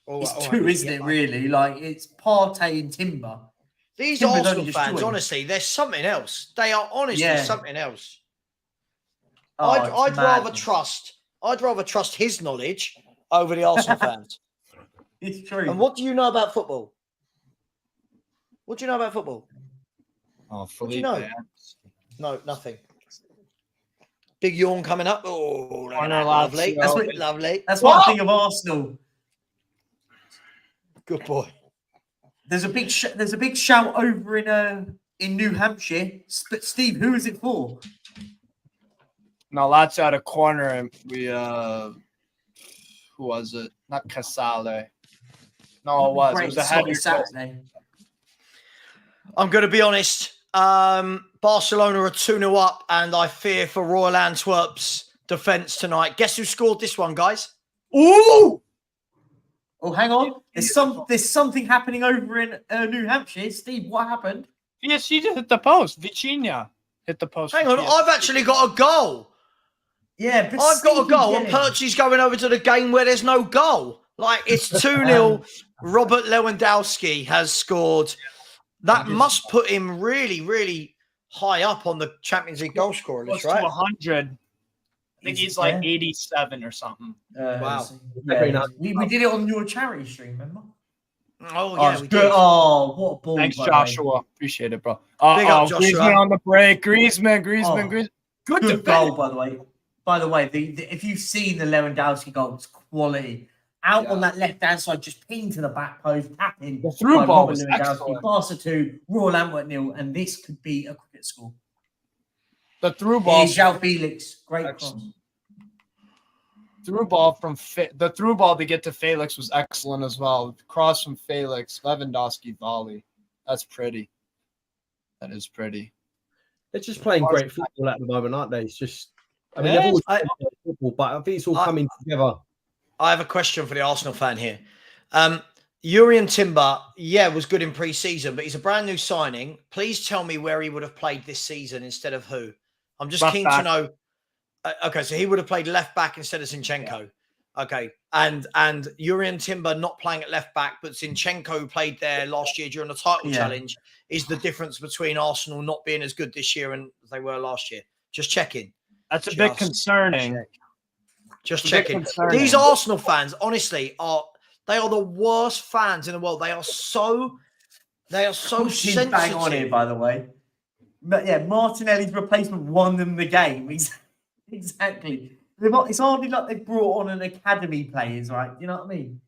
It's two, isn't it? Really, like it's Partey and Timber. These Timber's Arsenal only fans, destroyed. honestly, they're something else. They are honestly something else. Oh, I'd it's rather madness. trust his knowledge over the Arsenal fans. It's true. And what do you know about football? What do you know about football? Oh, What do Felipe. you know? No, nothing. Big yawn coming up. Oh, lovely. That's what- Lovely. That's what I think of Arsenal. Good boy. There's a big shout over in New Hampshire. But Steve, who is it for? No, that's out of corner, and we who was it? Not Casale. No, it was. Great It was a sort header. of Saturday. I'm going to be honest. Barcelona are 2-0 up, and I fear for Royal Antwerp's defence tonight. Guess who scored this one, guys? Ooh! Oh, hang on. There's something happening over in New Hampshire. Steve, what happened? PSG just hit the post. Vitinha hit the post. Hang on, I've actually got a goal. Yeah, but I've got a goal, and yeah. Perchy's going over to the game where there's no goal. Like, it's 2-0. Robert Lewandowski has scored. That must put him really, really high up on the Champions League goal scorer list, Close right? to 100. I think he's like 87 or something. Wow. Yeah. We did it on your charity stream, remember? Oh, yeah, it's we good. did. Oh, what a ball. Thanks, by the way. Joshua. Appreciate it, bro. Big up, Joshua. Griezmann on the break. Griezmann. Good Good defense. goal, by the way. By the way, if you've seen the Lewandowski goal, it's quality. Out on that left-hand side, just pinned to the back post, tapping. The through by ball Robert was Lewandowski. excellent. Barca 2, Royal Antwerp 0, and this could be a cricket score. The through ball. João Felix, great cross. Through ball the through ball to get to Felix was excellent as well. Cross from Felix, Lewandowski volley. That's pretty. That is pretty. They're just playing great football at the moment, aren't they? It's just, I mean, Yeah, they've always played football, but I think it's all coming together. I have a question for the Arsenal fan here. Urian Timber, was good in pre-season, but he's a brand new signing. Please tell me where he would have played this season instead of who. I'm just keen to know. Okay, so he would have played left back instead of Zinchenko. Yeah. Okay, and Urian Timber not playing at left back, but Zinchenko played there last year during the title challenge. Is the difference between Arsenal not being as good this year and as they were last year? Just checking. That's a bit concerning. Just checking. These Arsenal fans, honestly, are the worst fans in the world. They are so sensitive. Bang on here, by the way. But yeah, Martinelli's replacement won them the game. Exactly. It's hardly like they've brought on an academy players, right? You know what I mean?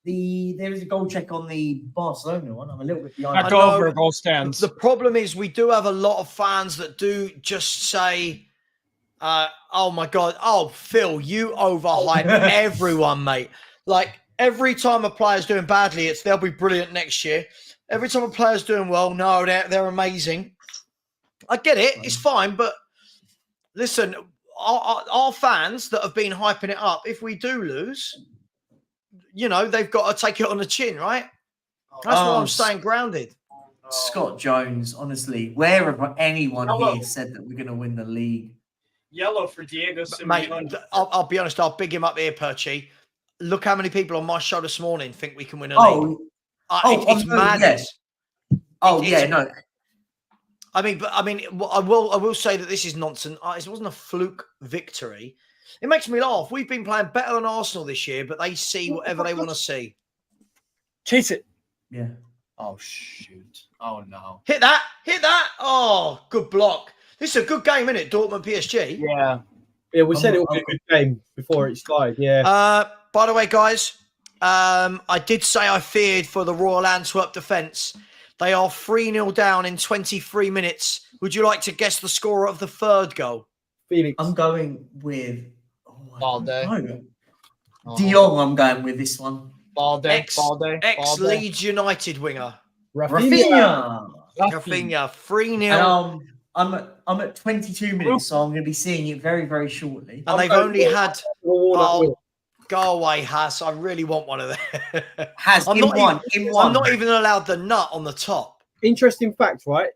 there is a goal check on the Barcelona one. I'm a little bit behind. Back over goal stands. The problem is we do have a lot of fans that do just say, oh my God, oh, Phil, you overhype everyone, mate. Like every time a player's doing badly, they'll be brilliant next year. Every time a player's doing well, no, they're amazing. I get it. It's fine. But listen, our fans that have been hyping it up, if we do lose, they've got to take it on the chin, right? That's why I'm staying grounded. Scott Jones, honestly, where have anyone here said that we're going to win the league? Yellow for Diego Simeone. Mate, I'll be honest. I'll big him up here, Perchy. Look how many people on my show this morning think we can win a league. It's madness. Yeah. No. I will say that this is nonsense. It wasn't a fluke victory. It makes me laugh. We've been playing better than Arsenal this year, but they see whatever they want to see. Chase it. Yeah. Oh, shoot. Oh, no. Hit that. Oh, good block. This is a good game, isn't it? Dortmund PSG. Yeah. Yeah, we said it would be a good game before it started. Yeah. By the way, guys, I did say I feared for the Royal Antwerp defence. They are 3-0 down in 23 minutes. Would you like to guess the scorer of the third goal? Felix. I'm going with Balde. De Jong. I'm going with this one. Balde. Ex-Leeds United winger. Rafinha. 3-0. I'm at 22 minutes, so I'm going to be seeing it very, very shortly. And they've only had... Go away, Haas. I really want one of them. Has I'm not even allowed the nut on the top. Interesting fact, right?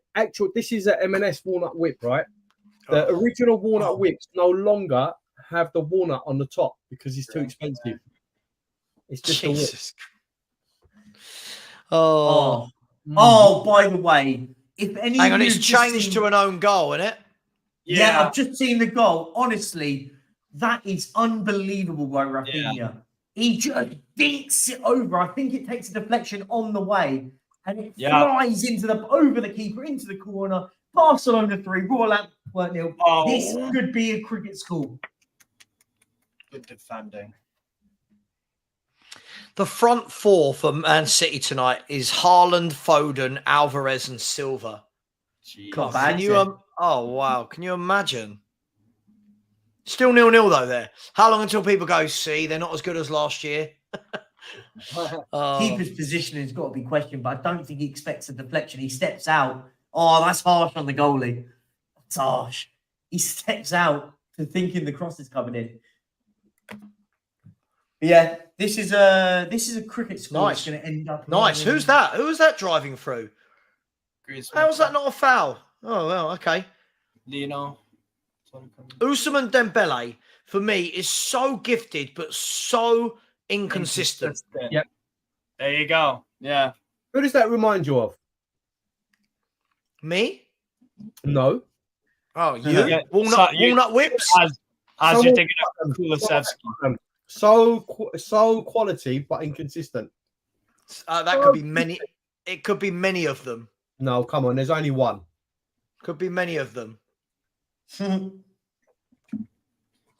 This is a M&S walnut whip, right? The original walnut whips no longer have the walnut on the top because it's too expensive. It's just a whip. By the way, if any, hang on, it's changed to an own goal, isn't it? Yeah, I've just seen the goal. Honestly, that is unbelievable by Rafinha. Yeah. He just dinks it over. I think it takes a deflection on the way, and it flies over the keeper into the corner. Barcelona 3, Royal Antwerp 0. This could be a cricket score. Good defending. The front four for Man City tonight is Haaland, Foden, Alvarez, and Silva. Oh wow! Can you imagine? Still 0-0 though. There. How long until people go? See, they're not as good as last year. Keeper's positioning has got to be questioned, but I don't think he expects a deflection. He steps out. Oh, that's harsh on the goalie. That's harsh. He steps out to thinking the cross is coming in. But yeah, this is a cricket score. Nice. That's going to end up. Nice. Who's that? Who was that driving through? How was that not a foul? Oh well, okay. Lino. Ousmane Dembele for me is so gifted but so inconsistent. Yep. There you go. Yeah. Who does that remind you of? Me? No. Oh, you? Yeah. Walnut whips? As you're thinking of Kulusevski. So quality but inconsistent. That could be many. It could be many of them. No, come on. There's only one. Could be many of them.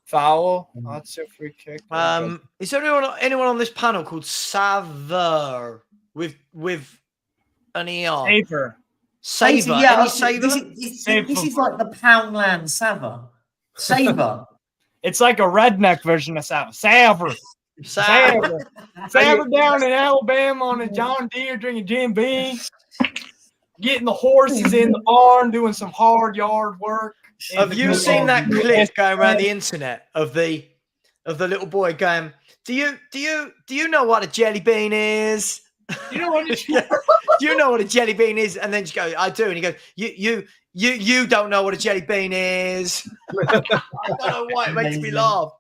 Foul. That's a free kick. Is there anyone on this panel called Savva with an ER? Savva. Yeah, Any Savva? This is like the Poundland Savva. Savva. It's like a redneck version of Savva. Savva down in Alabama on a John Deere drinking Jim Beam, getting the horses in the barn, doing some hard yard work. Have you seen that clip going around the internet of the little boy going, Do you know what a jelly bean is? You know what? Do you know what a jelly bean is? And then you go, I do. And he goes, you don't know what a jelly bean is. I don't know why it makes me laugh.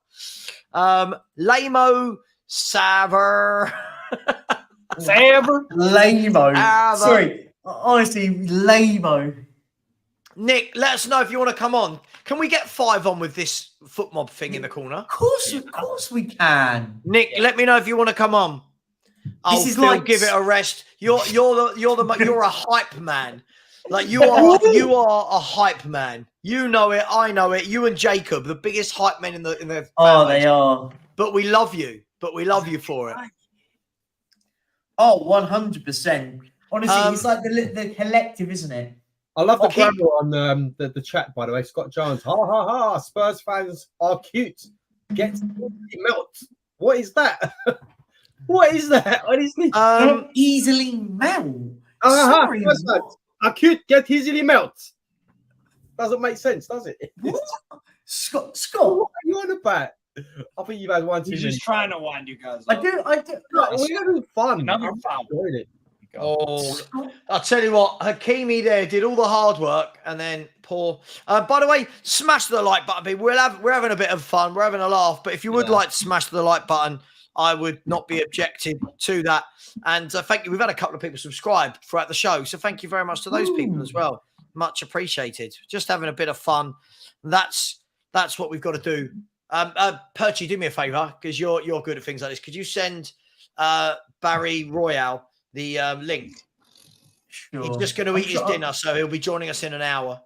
Lamo Savva. Lamo. Sorry, honestly, Lamo. Nick, let us know if you want to come on. Can we get 5 on with this foot mob thing in the corner? Of course we can. Nick, let me know if you want to come on. Give it a rest. You're a hype man. Like you are a hype man. You know it. I know it. You and Jacob, the biggest hype men in the. Oh, they are. But we love you. For it. Oh, 100%. Honestly, it's like the collective, isn't it? I love the Okay. grammar on the chat, by the way. Scott Jones. Ha ha ha. Spurs fans are cute. Get melt. What is that? What is that? Honestly. Don't easily melt. Sorry, Spurs fans are cute. Get easily melt. Doesn't make sense, does it? what? Scott. What are you on about? I think you guys won too He's many. just trying to wind you guys I up. do. No, we're having fun. Another I'm foul. enjoying it. Oh, I'll tell you what, Hakimi there did all the hard work and then poor. By the way, smash the like button, people. We're having a bit of fun. We're having a laugh. But if you would like to smash the like button, I would not be objective to that. And thank you. We've had a couple of people subscribe throughout the show. So thank you very much to those people as well. Much appreciated. Just having a bit of fun. That's what we've got to do. Perchy, do me a favour because you're good at things like this. Could you send Barry Royale the link? Sure. He's just going to eat his dinner, so he'll be joining us in an hour.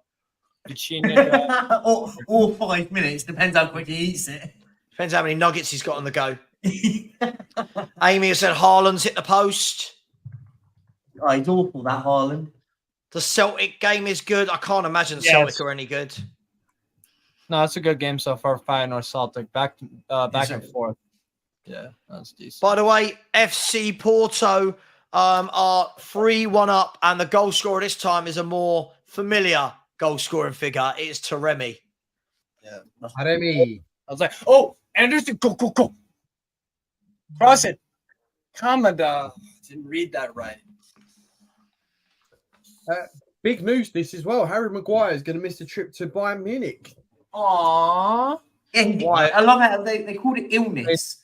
or 5 minutes, depends how quick he eats it. Depends how many nuggets he's got on the go. Amy has said Haaland's hit the post. Oh, he's awful, that Haaland. The Celtic game is good. I can't imagine Celtic are any good. No, it's a good game so far. Feyenoord Celtic back and forth. Yeah, that's decent. By the way, FC Porto are 3-1 up, and the goal scorer this time is a more familiar goal scoring figure. It is Taremi. Yeah, Taremi. I was like, oh, Anderson, go. Cross it. Kamada. Didn't read that right. Big news this as well. Harry Maguire is going to miss the trip to Bayern Munich. Aww. I love how they called it illness.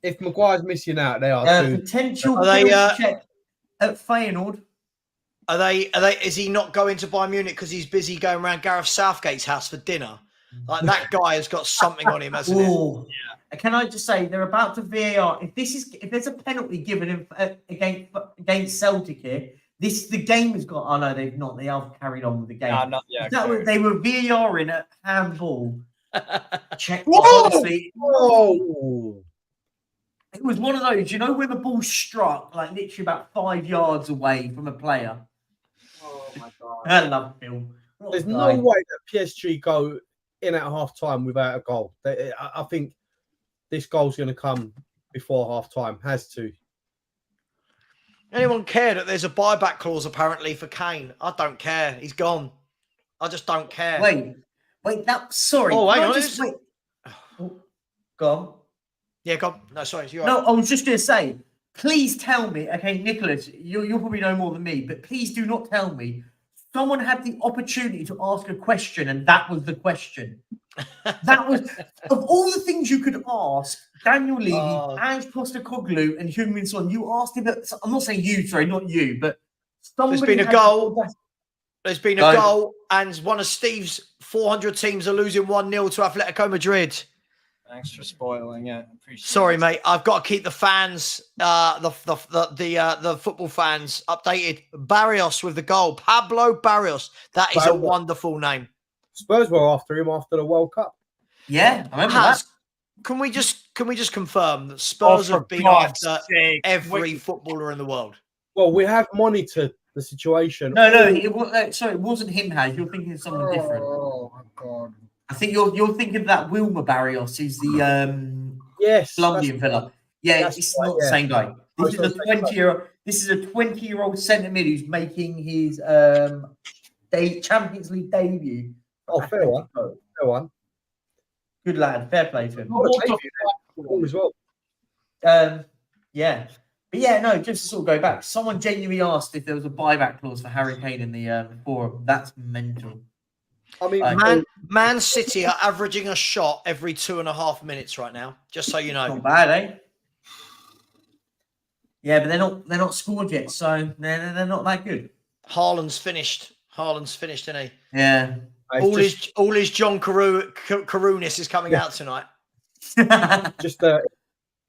If Maguire's missing out, they are too. Potential check at Feyenoord. Are they? Is he not going to Bayern Munich because he's busy going around Gareth Southgate's house for dinner? Like that guy has got something on him, hasn't it? Yeah. Can I just say they're about to VAR? If there's a penalty given against Celtic here, the game has got. Oh no, they've not. They have carried on with the game. Not yet. They were VARing at handball. Check. Whoa! It was one of those, you know, when the ball struck like literally about 5 yards away from a player. Oh my god! I love Phil. There's no way that PSG go in at half time without a goal. I think this goal's going to come before half time. Has to. Anyone care that there's a buyback clause apparently for Kane? I don't care. He's gone. I just don't care. Wait. Sorry. Oh, hang on. Wait. Go on. Yeah, go on. No, sorry. You're No, right. I was just going to say, please tell me, okay, Nicholas, you'll probably know more than me, but please do not tell me someone had the opportunity to ask a question and that was the question. That was, of all the things you could ask, Daniel Levy, Ange Postecoglou, and Heung-min Son, you asked him, I'm not saying you, sorry, not you, but There's been a goal. There's been a goal, and one of Steve's 400 teams are losing 1-0 to Atletico Madrid. Thanks for spoiling it. Sorry, mate. I've got to keep the fans, the football fans, updated. Barrios with the goal. Pablo Barrios. That is a wonderful name. Spurs were after him after the World Cup. Yeah, I remember that. Can we just confirm that Spurs have been after every footballer in the world? Well, we have monitored the situation. No, it wasn't him, Haz. You're thinking of someone different. Oh my god. I think you're thinking of that Wilmer Barrios, who's the Colombian fella. Yeah, it's not the same guy. This is a 20-year-old. This is a 20-year-old centre mid who's making his Champions League debut. Oh, fair one. Good lad. Fair play to him. As well. Yeah. But yeah, no, just to sort of go back, someone genuinely asked if there was a buyback clause for Harry Kane in the forum. That's mental. I mean, Man City are averaging a shot every 2.5 minutes right now, just so you know. Not bad, eh? Yeah, but they're not scored yet, so they're not that good. Haaland's finished, isn't he? Yeah. All his John Carunis is coming out tonight.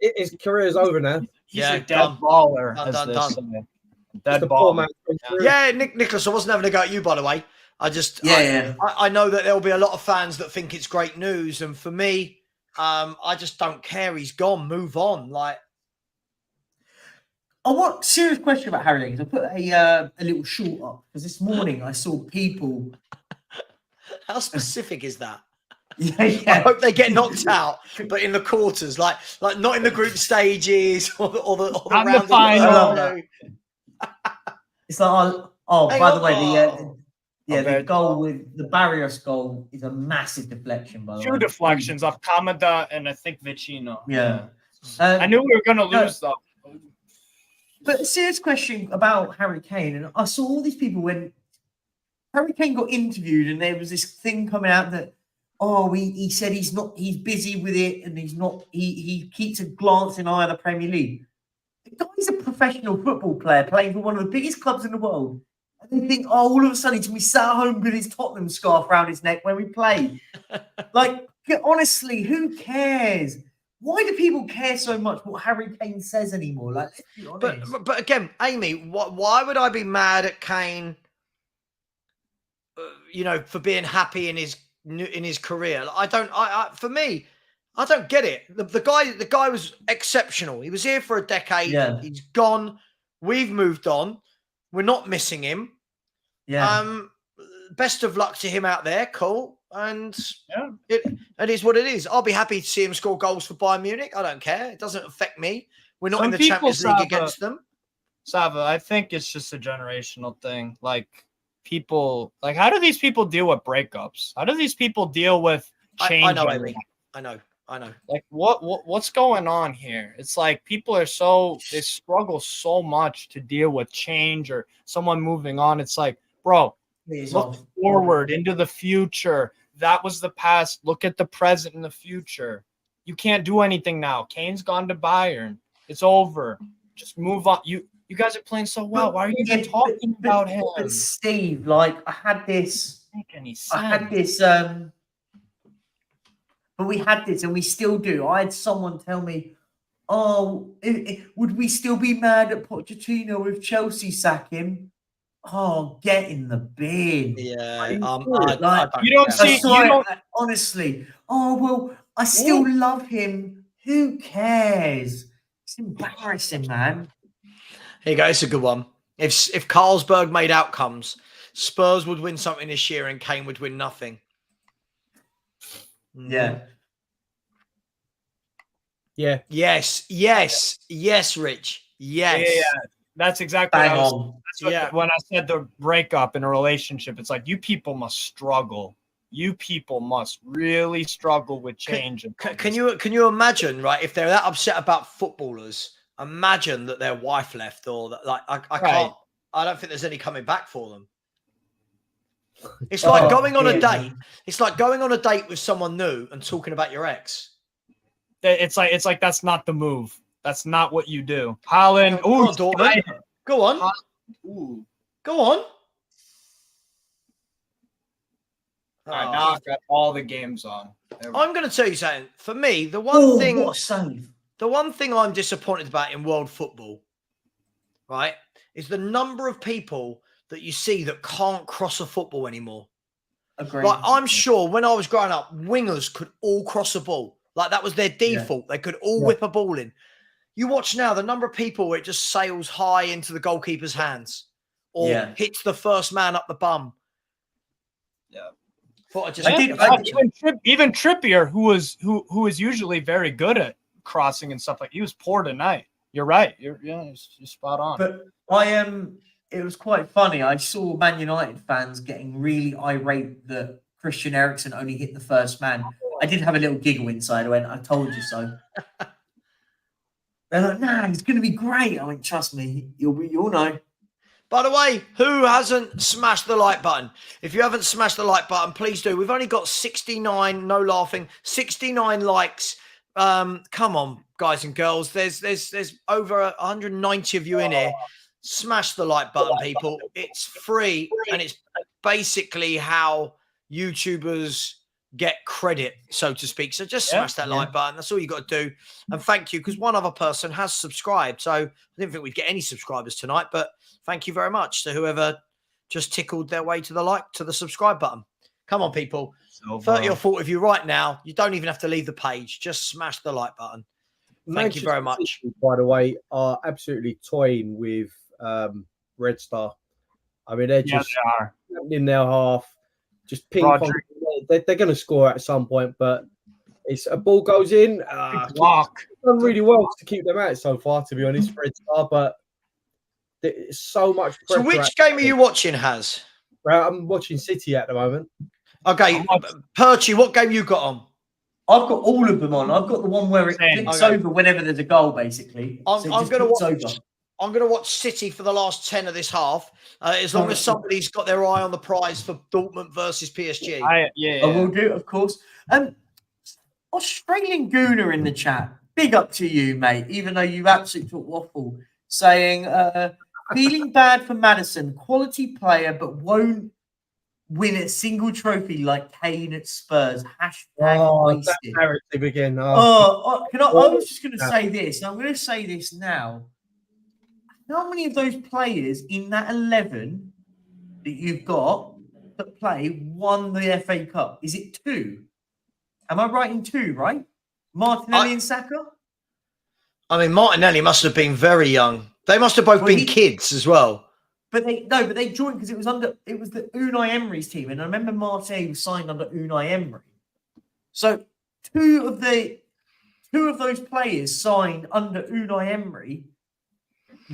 His career is over now. He's a dead baller. Done. Dead baller. Yeah, Nicholas, I wasn't having a go at you, by the way. I know that there'll be a lot of fans that think it's great news, and for me, I just don't care. He's gone. Move on. I want serious question about Harry Kane. I put a little short up because this morning I saw people. How specific is that? Yeah, I hope they get knocked out, but in the quarters, like not in the group stages or the On the round of final. It's like, Hang by on. the way, the bet. goal with the Barrios goal is a massive deflection. By the way, Two deflections off Kamada and I think Vicino. Yeah. I knew we were going to lose though. But a serious question about Harry Kane, and I saw all these people when Harry Kane got interviewed, and there was this thing coming out that, he said he's busy with it, and he keeps a glancing eye on the Premier League. The guy's a professional football player playing for one of the biggest clubs in the world. And they think, all of a sudden he's going to be sat at home with his Tottenham scarf around his neck when we play. Like, honestly, who cares? Why do people care so much what Harry Kane says anymore? Like, let's be honest. But again, Amy, why would I be mad at Kane? For being happy in his career. For me, I don't get it. The guy was exceptional. He was here for a decade. Yeah. He's gone. We've moved on. We're not missing him. Yeah. Best of luck to him out there. Cool. And it is what it is. I'll be happy to see him score goals for Bayern Munich. I don't care. It doesn't affect me. We're not in the Champions League against them. Savva, I think it's just a generational thing. Like, people, how do these people deal with breakups? How do these people deal with change? I know, Amy. I know. Like, what's going on here? It's like people they struggle so much to deal with change or someone moving on. It's like, bro, look forward into the future. That was the past. Look at the present and the future. You can't do anything now. Kane's gone to Bayern. It's over. Just move on. You guys are playing so well. Why are you even talking about him? But Steve, I had this. But we had this, and we still do. I had someone tell me, would we still be mad at Pochettino if Chelsea sack him? Get in the bin. Yeah. Honestly. I still love him. Who cares? It's embarrassing, man. Here you go. It's a good one. If Carlsberg made outcomes, Spurs would win something this year and Kane would win nothing. Yeah. Yeah. Yes, Rich. Yes. Yeah. That's exactly Bang on. When I said the breakup in a relationship, it's like, you people must struggle. You people must really struggle with change. Can you imagine, right? If they're that upset about footballers, imagine that their wife left, or that, I can't. I don't think there's any coming back for them. It's like going on a date. It's like going on a date with someone new and talking about your ex. It's like that's not the move. That's not what you do. Haaland. Go on, Dortmund. Go on. Go on. All right, now I've got all the games on. I'm going to tell you something. For me, the one thing I'm disappointed about in world football, right, is the number of people that you see that can't cross a football anymore. Agreed. Like, I'm sure when I was growing up, wingers could all cross a ball. Like, that was their default. Yeah. They could all whip a ball in. You watch now, the number of people where it just sails high into the goalkeeper's hands or hits the first man up the bum. Yeah. Even Trippier, who is usually very good at crossing and stuff, like, he was poor tonight. You're right. You're spot on. But it was quite funny. I saw Man United fans getting really irate that Christian Eriksen only hit the first man. I did have a little giggle inside. I went, I told you so. They're like, nah, it's going to be great. I went, trust me, you'll know. By the way, who hasn't smashed the like button? If you haven't smashed the like button, please do. We've only got 69, no laughing, 69 likes. Come on, guys and girls. There's over 190 of you in here. Smash the like button, people. It's free, and it's basically how YouTubers get credit, so to speak. So just smash that like button. That's all you got to do. And thank you, because one other person has subscribed. So I didn't think we'd get any subscribers tonight, but thank you very much to whoever just tickled their way to the subscribe button. Come on, people. 30 or 40 of you right now. You don't even have to leave the page. Just smash the like button. Thank you very much. City, by the way, are absolutely toying with Red Star. I mean, they're just in their half, just ping pong. They're going to score at some point, but it's a ball goes in. Done really well to keep them out so far, to be honest, Red Star. But there's so much pressure. So, which game are you watching, Haz? I'm watching City at the moment. Okay, Perchy, what game you got on? I've got all of them on. I've got the one where it flips over whenever there's a goal, basically. I'm going to watch City for the last 10 of this half, as long as somebody's got their eye on the prize for Dortmund versus PSG. I will do, of course. Australian Gooner in the chat. Big up to you, mate, even though you absolutely talk waffle. Saying, feeling bad for Maddison. Quality player, but won't win a single trophy like Kane at Spurs. Wasted. That narrative again. I was just going to say this. I'm going to say this now. How many of those players in that 11 that you've got that play won the FA Cup? Is it 2? Am I right in 2, right? Martinelli and Saka? I mean, Martinelli must have been very young. They must have both been kids as well. But they joined because it was the Unai Emery's team, and I remember Martinelli was signed under Unai Emery. So two of those players signed under Unai Emery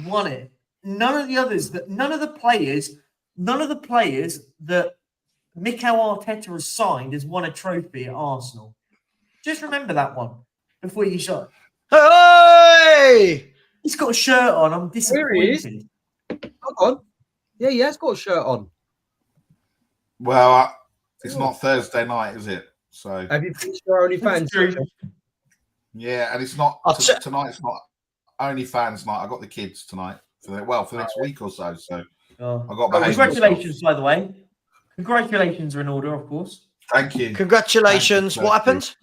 won it. None of the players that Mikel Arteta has signed has won a trophy at Arsenal. Just remember that one before you shot. Hey! He's got a shirt on. I'm disappointed. Hold on. Yeah, he has got a shirt on. Well, it's not Thursday night, is it? So have you finished your OnlyFans? Yeah, and it's not tonight. It's not OnlyFans night. I got the kids tonight for the next week or so. So I got. Congratulations, by the way. Congratulations are in order, of course. Thank you. Congratulations. What happened?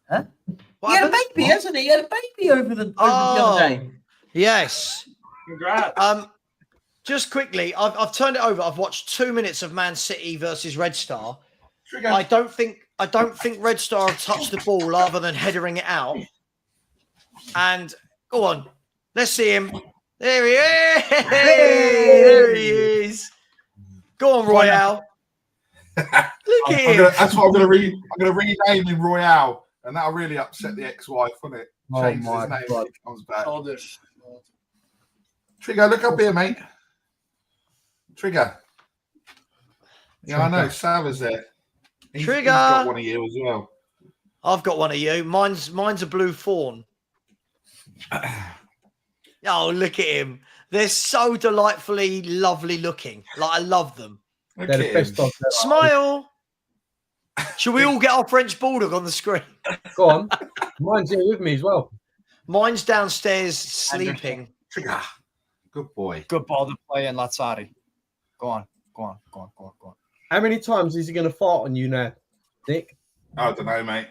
Huh? He had a baby, hasn't he? He had a baby over the other day. Yes. Congrats. Just quickly, I've turned it over. I've watched 2 minutes of Man City versus Red Star. I don't think Red Star have touched the ball other than headering it out. And go on, let's see him. There he is. Hey! There he is. Go on, Royale. Look at him. That's what I'm going to rename him Royale, and that'll really upset the ex-wife, won't it? Change his name if he comes back. Trigger, look up here, mate. Trigger. Yeah, I know. Savva's there. He's got one of you as well. I've got one of you. Mine's a blue fawn. Oh, look at him. They're so delightfully lovely looking. Like, I love them. They're the best dogs ever. Smile. Should we all get our French Bulldog on the screen? Go on. Mine's here with me as well. Mine's downstairs sleeping. Trigger. Good boy. Good ball to play in Lazzari. Go on. How many times is he going to fart on you now, Nick? I don't know, mate.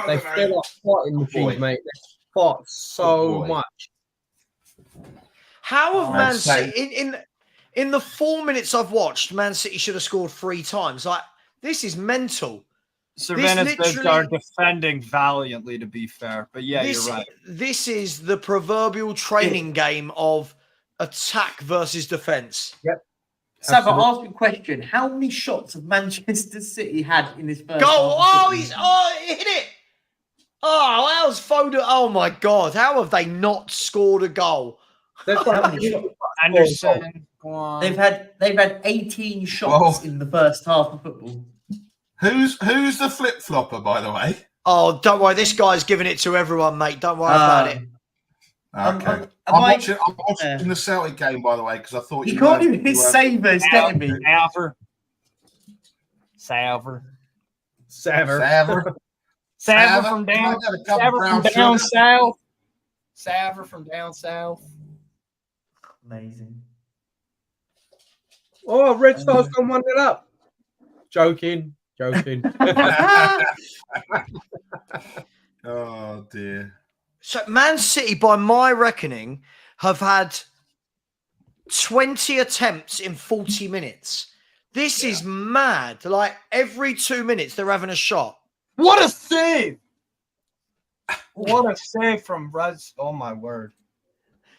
They feel like farting machines, mate. They fart so much. How have Man City in the 4 minutes I've watched, Man City should have scored 3 times. Like, this is mental. Savannah's are defending valiantly, to be fair. But yeah, you're right. This is the proverbial training game of attack versus defense. Yep. Savva, ask a question. How many shots have Manchester City had in this first goal? half? He hit it. Oh, how's Foden? Oh my God. How have they not scored a goal? Anderson. They've had 18 shots in the first half of football. Who's the flip flopper, by the way? Oh, don't worry. This guy's giving it to everyone, mate. Don't worry about it. Okay. I'm watching the Celtic game, by the way, because I thought you can't even his savers getting me. Salver from down south. Savva from down south. Amazing. Oh, Red Star's gone 1-0 up. Joking. Oh dear. So Man City, by my reckoning, have had 20 attempts in 40 minutes. This is mad. Like, every 2 minutes, they're having a shot. What a save! What a save from Reds. Oh, my word.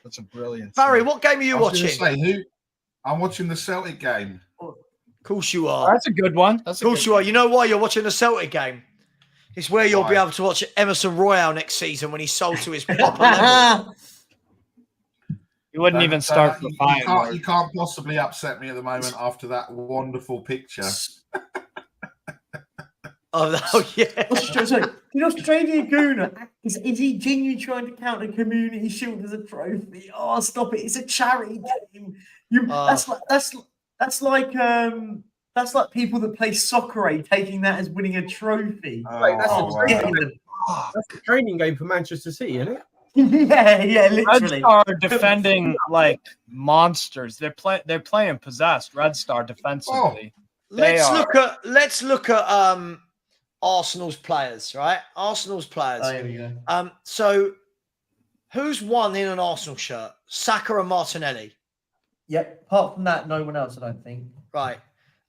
That's a brilliant Barry, save. what game are you watching? I'm watching the Celtic game. Of course you are. That's a good one. Of course you are. You know why you're watching the Celtic game? It's where you'll be able to watch Emerson Royale next season when he's sold to his proper level. You wouldn't even start the fight. You can't possibly upset me at the moment after that wonderful picture. Oh yeah. You know, Australian Gooner, is he genuinely trying to count the Community Shield as a trophy? Oh, stop it! It's a charity game. That's like people that play soccer taking that as winning a trophy. That's a training game for Manchester City, isn't it? yeah, literally. Red Star defending like monsters. They're playing possessed. Red Star defensively. Let's look at Arsenal's players, right? Arsenal's players. Oh, here we go. So who's won in an Arsenal shirt? Saka and Martinelli. Yep. Apart from that, no one else, I don't think. Right.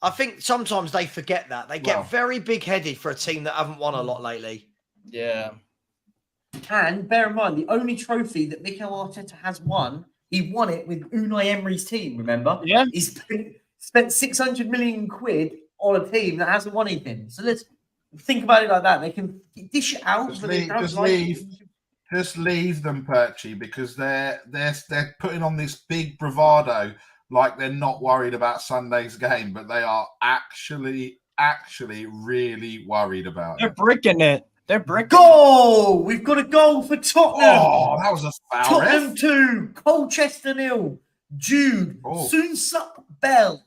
I think sometimes they forget that. They get very big-headed for a team that haven't won a lot lately. Yeah. And bear in mind, the only trophy that Mikel Arteta has won, he won it with Unai Emery's team, remember? Yeah. He's spent 600 million quid on a team that hasn't won anything. So let's think about it like that. They can dish it out. Just leave them, Perchy, because they're putting on this big bravado like they're not worried about Sunday's game, but they are actually really worried about it. They're bricking it. They're bricking. Goal! We've got a goal for Tottenham. Oh, that was a foul. Tottenham 2, Colchester 0. Jude, Sunsup Bell.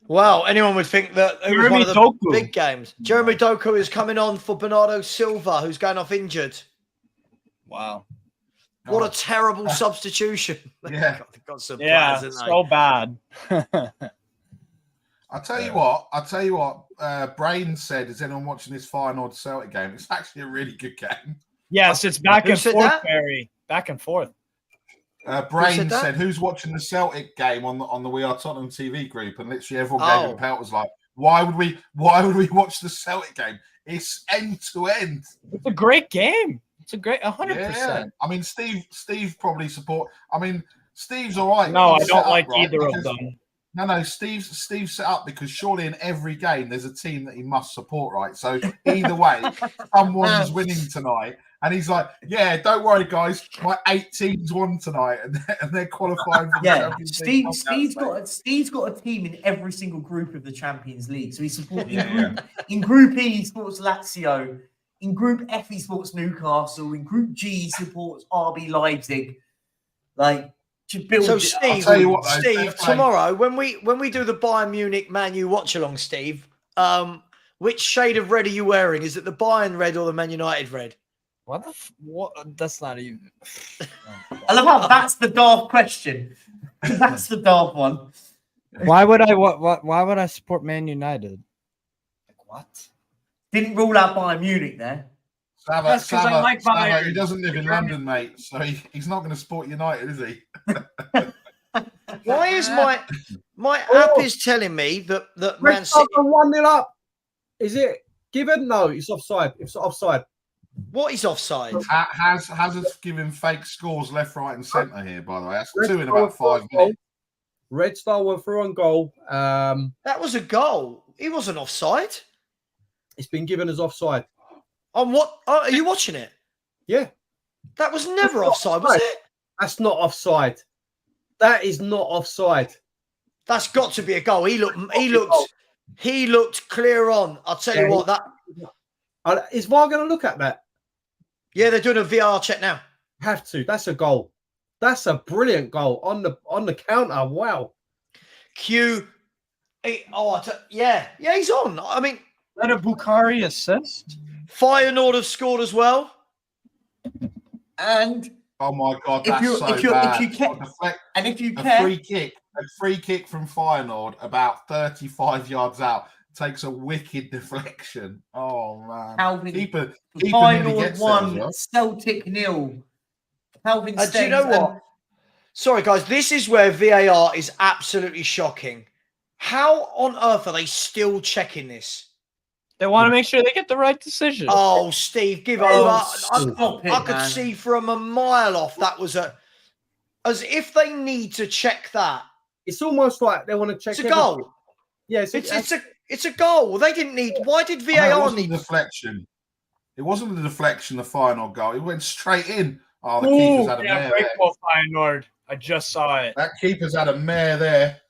Wow, anyone would think that it was one of the Doku. big games. Jeremy Doku is coming on for Bernardo Silva, who's going off injured. Wow. What a terrible substitution. Yeah. They've got some Yeah, players, so bad. I'll tell you what. Brain said, is anyone watching this Feyenoord Celtic game? It's actually a really good game. Yes, it's back Who and said forth, that? Barry. Back and forth. Brain said, who's watching the Celtic game on the We Are Tottenham TV group? And literally everyone gave him a pelt, was like, why would we watch the Celtic game? It's end to end. It's a great game. It's a great 100%. Yeah. I mean, Steve probably support. I mean, Steve's all right. No, I He's don't set like up, right? either Because, of them. No, Steve's set up because surely in every game there's a team that he must support, right? So either way, someone's winning tonight. And he's like, yeah, don't worry, guys. My 8 teams won tonight, and they're qualifying for the Champions League. Steve's got a team in every single group of the Champions League. So he supports in Group E, he supports Lazio. In Group F, he supports Newcastle. In Group G, he supports RB Leipzig. Like, to build. So Steve, tomorrow when we do the Bayern Munich Man U watch along, Steve, which shade of red are you wearing? Is it the Bayern red or the Man United red? What? That's not even. I love how that's the daft question. That's the daft one. Why would I support Man United? Like what? Didn't rule out Bayern Munich there. Savva, I like Bayern. he doesn't live in London, mate, so he's not going to support United, is he? Why is my app is telling me that Man City 1-0 up? Is it given? No, it's offside. It's offside. What is offside? Has us giving fake scores left, right, and centre here, by the way. That's 2 in about 5 minutes. Red Star went through on goal. That was a goal. He wasn't offside. It's been given as offside. On what? Oh, are you watching it? Yeah. That was never offside, was it? That's not offside. That is not offside. That's got to be a goal. He looked clear on. I'll tell you what, that is VAR going to look at that? Yeah, they're doing a VR check now. Have to. That's a goal. That's a brilliant goal on the counter. Wow. Yeah, he's on. I mean, Let a Bukhari assist. Feyenoord have scored as well. And oh my god, if you a free kick from Feyenoord about 35 yards out takes a wicked deflection. Oh man, keeper Feyenoord 1, Celtic 0. Calvin do you know what? Sorry guys, this is where VAR is absolutely shocking. How on earth are they still checking this? They want to make sure they get the right decision. Oh, Steve, give Oh, over. stop it, I could man. see from a mile off that was as if they need to check that. It's almost like they want to check. It's a goal. Yeah, it's a goal. They didn't need. Why did Oh, no, it VAR wasn't need? a deflection. It wasn't a deflection. The final goal. It went straight in. Oh, the keeper's had a mare great there. ball, Feyenoord. I just saw it. That keeper's had a mare there.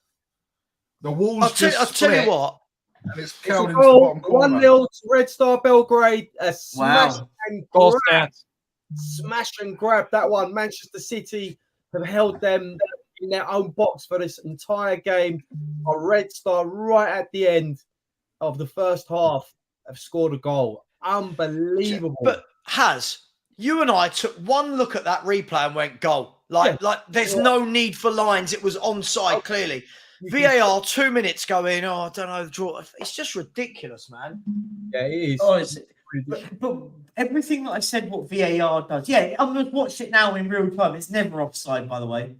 The walls I'll tell you what. And it's It's a curled into the goal. bottom corner. 1-0 to Red Star Belgrade. A smash and Goal grab. stance. Smash and grab that one. Manchester City have held them in their own box for this entire game. A Red Star right at the end of the first half have scored a goal. Unbelievable. But you and I took one look at that replay and went goal. Like there's no need for lines. It was onside clearly. VAR 2 minutes going. Oh, I don't know the draw. It's just ridiculous, man. Yeah, it is. Oh, but everything that I said, what VAR does, yeah, I'm gonna watch it now in real time. It's never offside, by the way.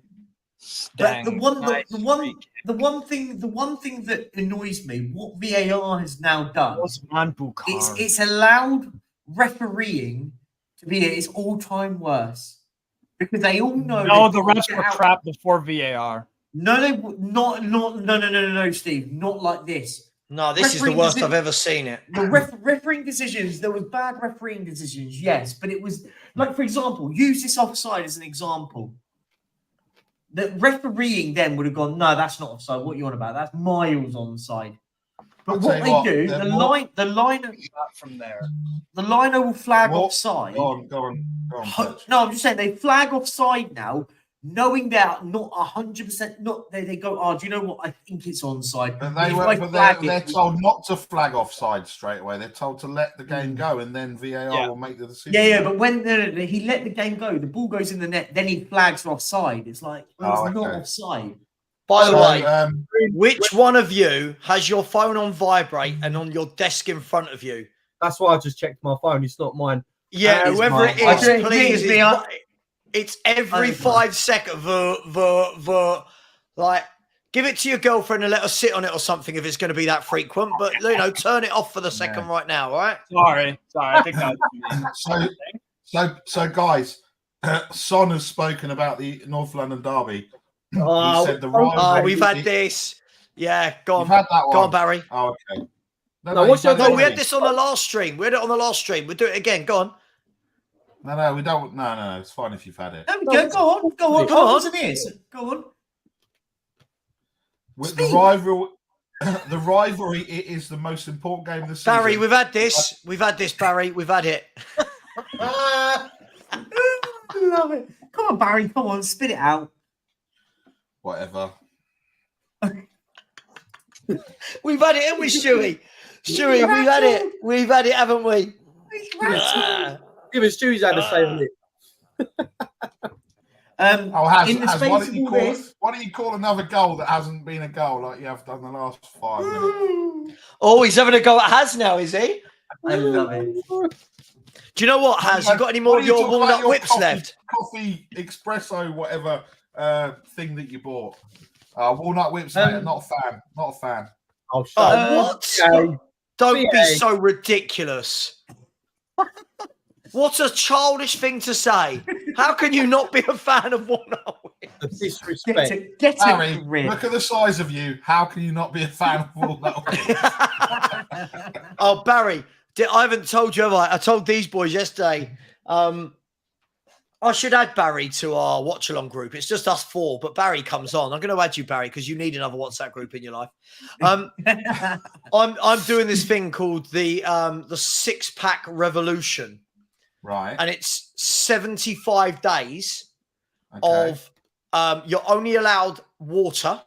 But the one thing that annoys me, what VAR has now done, it's allowed refereeing to be at its all-time worst because they all know. No, the refs were crap before VAR. No, they no, Steve, not like this. No, this is the worst I've ever seen it. The refereeing decisions, there was bad refereeing decisions, yes, but it was like, for example, use this offside as an example. The refereeing then would have gone, no, that's not offside. What are you on about? That's miles onside. But what they do, the liner from there, the liner will flag offside. Go on. No, I'm just saying they flag offside now, knowing that not 100%. Not they go. Oh, do you know what? I think it's onside. They're told not to flag offside straight away. They're told to let the game go, and then VAR will make the decision. Yeah. But when he let the game go, the ball goes in the net. Then he flags offside. It's like it's not offside. By the way, which one of you has your phone on vibrate and on your desk in front of you? That's why I just checked my phone. It's not mine. Yeah, whoever it is, please. It's every 5 seconds. Like, give it to your girlfriend and let her sit on it or something if it's going to be that frequent. But turn it off for the second right now. All right? Sorry. I think that was me. So guys, Son has spoken about the North London derby. Oh, he said the rivalry. We've had this. Yeah, go on. You've had that one. Go on, Barry. Oh, okay. No, we had this on the last stream. We had it on the last stream. We'll do it again. Go on. No, we don't. No. It's fine if you've had it. There we go. Go on. Go on. Go on. With the rivalry, it is the most important game of the season. Barry, we've had this. We've had this, Barry. We've had it. I love it. Come on, Barry. Come on. Spit it out. Whatever. We've had it, haven't we, Stewie? Stewie, we've had it. We've had it, haven't we? Even Stewie's had to say on it. Why don't you call another goal that hasn't been a goal like you have done the last 5 minutes? Oh, he's having a go at Haz now, is he? I love it. Do you know what, Haz? You got any more of your walnut whips left? Coffee espresso, whatever thing that you bought. Walnut whips, mate, not a fan. Oh, what? Don't be so ridiculous. What a childish thing to say. How can you not be a fan of walnut whips? Disrespect. Barry, look at the size of you. How can you not be a fan of walnut whips? Oh, Barry, I haven't told you, have I? I told these boys yesterday. I should add Barry to our Watchalong group. It's just us 4, but Barry comes on. I'm going to add you, Barry, because you need another WhatsApp group in your life. I'm doing this thing called the 6-pack revolution. Right. And it's 75 days of you're only allowed water.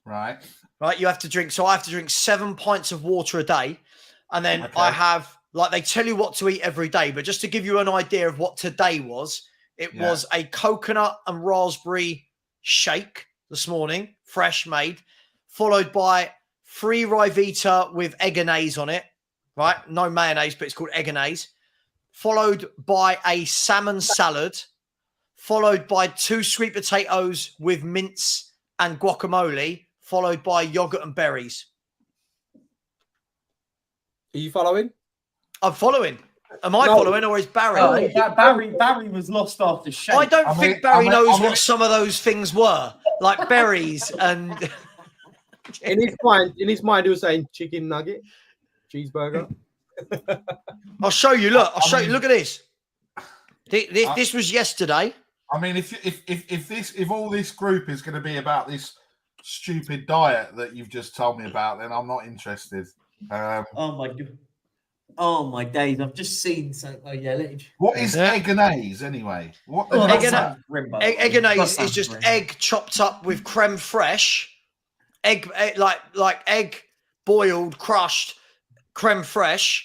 Right. Right. You have to drink. So I have to drink 7 pints of water a day. And then I have, they tell you what to eat every day. But just to give you an idea of what today was, it was a coconut and raspberry shake this morning, fresh made, followed by 3 Rivita with egg anise on it. Right. No mayonnaise, but it's called egg anise. Followed by a salmon salad, followed by 2 sweet potatoes with mince and guacamole, followed by yogurt and berries. Are you following? I'm following. Am I following, or is Barry? Barry was lost after shape. I don't think Barry knows what some of those things were, like berries and. In his mind, he was saying chicken nugget, cheeseburger. I'll show you. Look, I'll show you. Look at this. This was yesterday. I mean, if all this group is going to be about this stupid diet that you've just told me about, then I'm not interested. Oh my god. Oh my days! I've just seen something. Oh yeah, what is egg-and-a's anyway? What the egg-and-a'es is just egg chopped up with creme fraiche, egg boiled, crushed creme fraiche,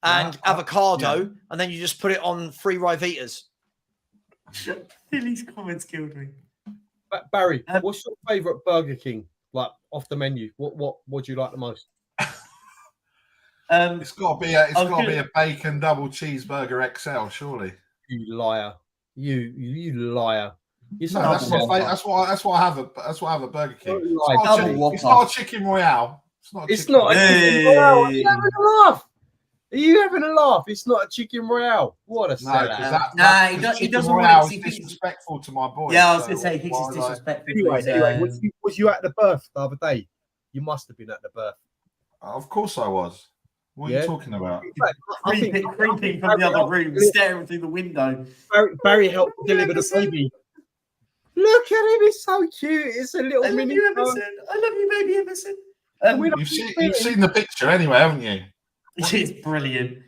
and avocado, and then you just put it on 3 Rivitas. Billy's comments killed me. Barry, what's your favourite Burger King? Like off the menu, what do you like the most? It's got to be a bacon double cheeseburger XL, surely. You liar! You liar! That's what I have at Burger King. It's not a chicken royale. It's not a chicken royale. Are you having a laugh? Are you having a laugh? It's not a chicken royale. What a sellout. He doesn't want it. It's disrespectful to my boy. Yeah, I was going to say he thinks it's disrespectful. Anyway, was you at the birth the other day? You must have been at the birth. Of course I was. What are you talking about? Creeping from the other room, staring through the window. Barry helped deliver the baby. Look at him, he's so cute. It's a little mini. I love you, baby Emerson. You've seen the picture anyway, haven't you? It's brilliant.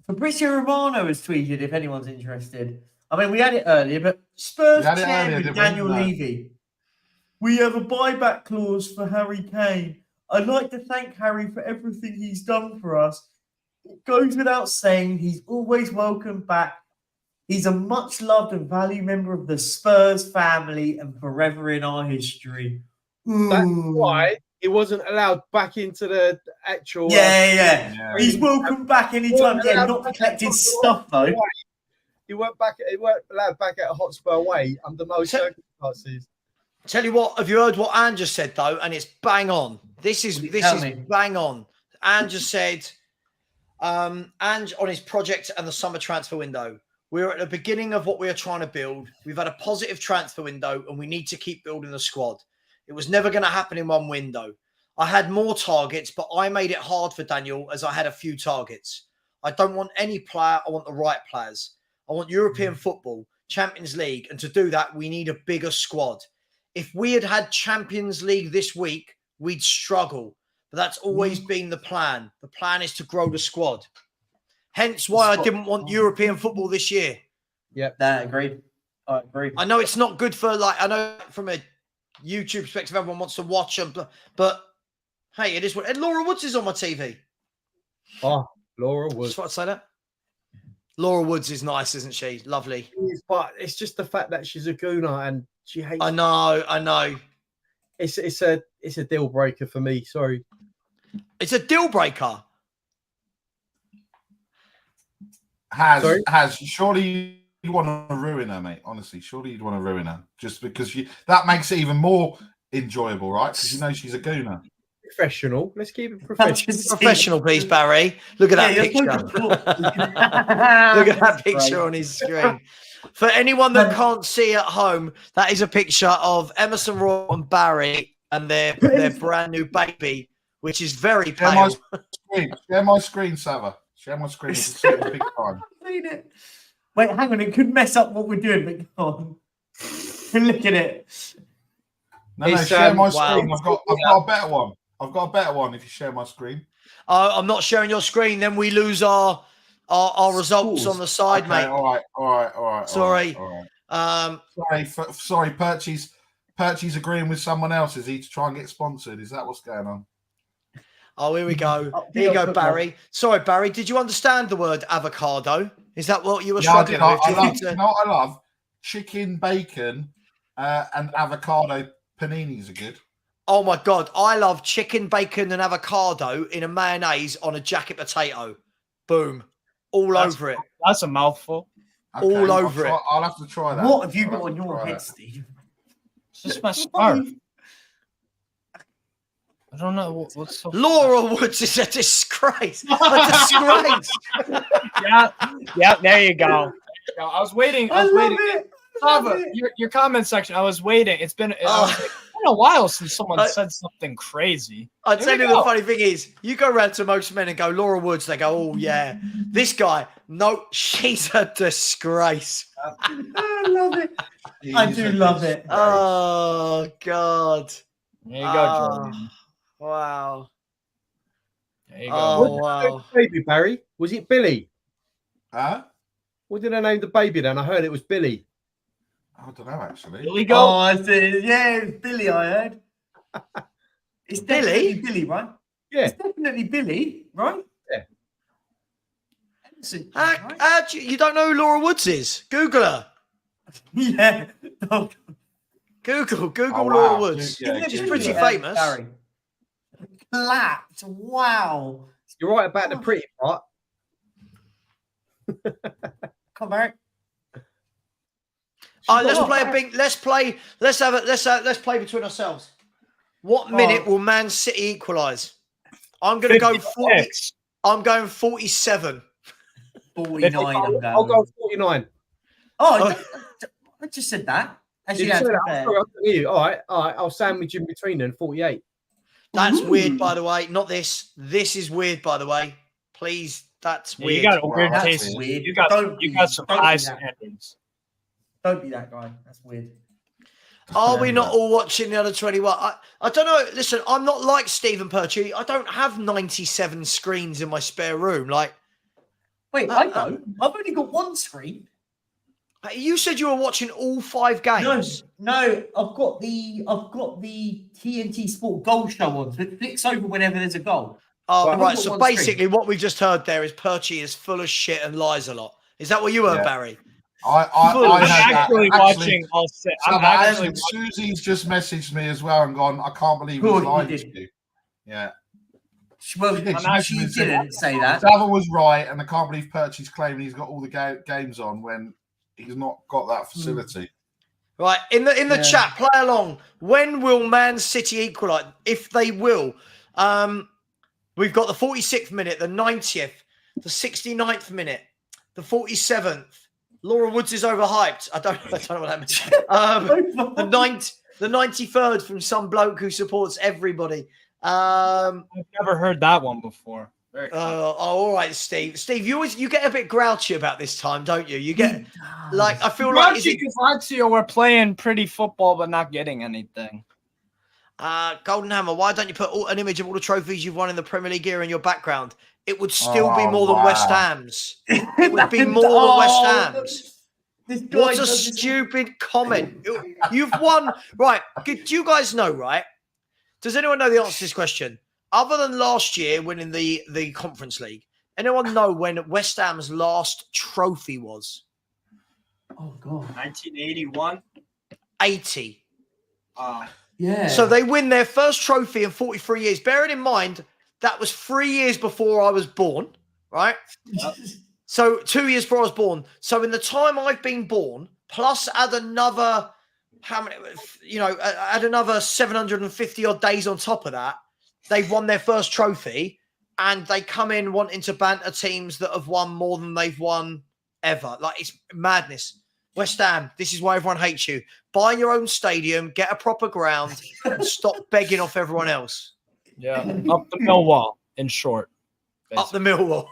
Fabrizio Romano has tweeted, if anyone's interested. I mean, we had it earlier, but Spurs chairman Daniel Levy. We have a buyback clause for Harry Kane. I'd like to thank Harry for everything he's done for us. It goes without saying he's always welcome back. He's a much-loved and valued member of the Spurs family and forever in our history. Ooh. That's why he wasn't allowed back into the actual... Yeah. He's welcome back anytime. Yeah, not to collect his stuff, though. He weren't allowed back at Hotspur Way under no circumstances. Tell you what, have you heard what Anne just said, though? And it's bang on. This is bang on. Anne just said, Ange on his project and the summer transfer window. We're at the beginning of what we are trying to build. We've had a positive transfer window and we need to keep building the squad. It was never going to happen in one window. I had more targets, but I made it hard for Daniel as I had a few targets. I don't want any player. I want the right players. I want European football, Champions League. And to do that, we need a bigger squad. If we had had Champions League this week, we'd struggle. But that's always been the plan. The plan is to grow the squad. Hence why I didn't want European football this year. Yeah, I agree. I agree. I know it's not good for, I know from a YouTube perspective, everyone wants to watch them, but hey, it is what. And Laura Woods is on my TV. Oh, Laura Woods. Just want to say that. Laura Woods is nice, isn't she? Lovely. But it's just the fact that she's a gooner and she hates. I know. It's a deal breaker for me. Sorry. It's a deal breaker. Surely you'd want to ruin her, mate. Honestly, surely you'd want to ruin her just because that makes it even more enjoyable, right? Because you know she's a gooner. Professional. Let's keep it professional. Professional, please, Barry. Look at that picture. Look at that picture on his screen. For anyone that can't see at home, that is a picture of Emerson Royal and Barry and their brand new baby, which is very pale. Share my screen, Savva. Share my screen. It's a big time. Wait, hang on. It could mess up what we're doing, but go on. Look at it. No, share my screen. I've got a better one. I've got a better one if you share my screen. I'm not sharing your screen. Then we lose our results on the side, okay, mate. All right. Sorry. Sorry. Perchy's agreeing with someone else. Is he to try and get sponsored? Is that what's going on? Oh, here we go. Here you go, Barry. Sorry, Barry. Did you understand the word avocado? Is that what you were struggling with? You know what I love? Chicken, bacon, and avocado paninis are good. Oh, my God. I love chicken, bacon, and avocado in a mayonnaise on a jacket potato. Boom. Over it. That's a mouthful. Okay, all over it. I'll have to try that. What have you got on your head, Steve? It's just my scarf. don't know what's so. Laura Woods is a disgrace. A disgrace. Yeah. There you go. I was waiting. I love it. Savva, your comment section. I was waiting. It's been a while since someone said something crazy. I'll tell you the funny thing is, you go around to most men and go, Laura Woods, they go, oh, yeah. This guy, no, she's a disgrace. I love it. I do love it. Oh, God. There you go, Jordan. Wow. There you go. Oh, wow. Baby Barry, was it Billy? Huh? What did I name the baby then? I heard it was Billy. I don't know, actually. Billy go. Oh, I see. Yeah, it's Billy, I heard. It's Billy? definitely Billy, right? Yeah. It's definitely Billy, right? Yeah. You don't know who Laura Woods is? Google her. Yeah. Oh, Google Oh, Laura wow. Woods. Yeah, She's Google pretty her. famous. Barry. Clapped. Wow. You're right about the pretty part. Come on, Barry. Let's play a big. Let's play between ourselves. What minute will Man City equalise? I'm going to go 40. I'm going 47. 49. I'll go 49. Oh, I just said that. As you have to be fair. Sorry, I'll tell you. All right. I'll sandwich in between then. 48. That's weird, by the way. Not this. This is weird, by the way. Please, that's weird. You got a weird Wow, taste. that's weird. You got some high standards. Don't be that guy. That's weird. Are we not all watching the under 21? I don't know. Listen, I'm not like Stephen Perchi. I don't have 97 screens in my spare room. Like, Wait, I don't. I've only got one screen. you said you were watching all 5 games. No, I've got the TNT Sport goal show on, so it flicks over whenever there's a goal. Oh, I've right. got So one basically, screen. what we just heard there is Perchi is full of shit and lies a lot. Is that what you heard, Yeah. Barry? I I'm had actually that. watching all 6. I'm actually Susie's just messaged me as well and gone, I can't believe Good, he's you lying did. to you. Yeah. Well, I'm she didn't say that. Savva was right, and I can't believe Perchi's claiming he's got all the games on when he's not got that facility. Right, in the chat, play along. When will Man City equalise? If they will. We've got the 46th minute, the 90th, the 69th minute, the 47th. Laura Woods is overhyped. I don't know what that means. The 93rd from some bloke who supports everybody. I've never heard that one before. All right, Steve. Steve, you get a bit grouchy about this time, don't you? You get like I feel like because Lazio were playing pretty football but not getting anything. Golden Hammer, why don't you put an image of all the trophies you've won in the Premier League here in your background? It would still be more than West Ham's. It would be more than West Ham's. What a stupid comment. You've won. Right. Do you guys know, right? Does anyone know the answer to this question? Other than last year winning the Conference League, anyone know when West Ham's last trophy was? Oh, God. 1981? 80. Yeah. So they win their first trophy in 43 years. Bearing in mind, that was 3 years before I was born, right? So 2 years before I was born. So in the time I've been born, plus add another, how many, add another 750 odd days on top of that, they've won their first trophy and they come in wanting to banter teams that have won more than they've won ever. Like, it's madness. West Ham, this is why everyone hates you. Buy your own stadium, get a proper ground, and stop begging off everyone else. Yeah, up the Millwall, in short. Basically. Up the Millwall.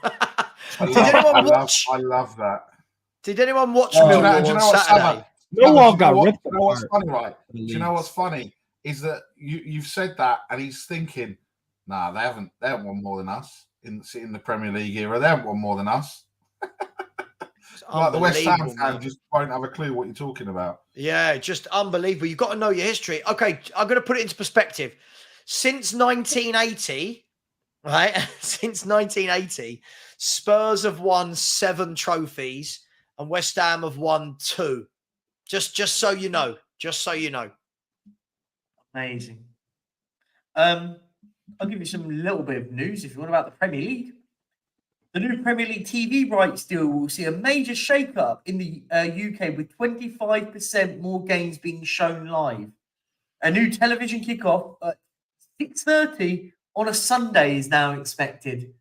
I love that. Did anyone watch Millwall on Saturday? Millwall got ripped. You know what's funny, right? Do you know what's funny? Is that you've said that and he's thinking, nah, they haven't won more than us in the Premier League era. They haven't won more than us. Like the West Ham fans just won't have a clue what you're talking about. Yeah, just unbelievable. You've got to know your history. Okay, I'm going to put it into perspective. Since 1980, right? Since 1980, Spurs have won 7 trophies and West Ham have won 2. Just so you know. Just so you know. Amazing. I'll give you some little bit of news if you want about the Premier League. The new Premier League TV rights deal will see a major shake-up in the UK with 25% more games being shown live. A new television kickoff 6:30 on a Sunday is now expected.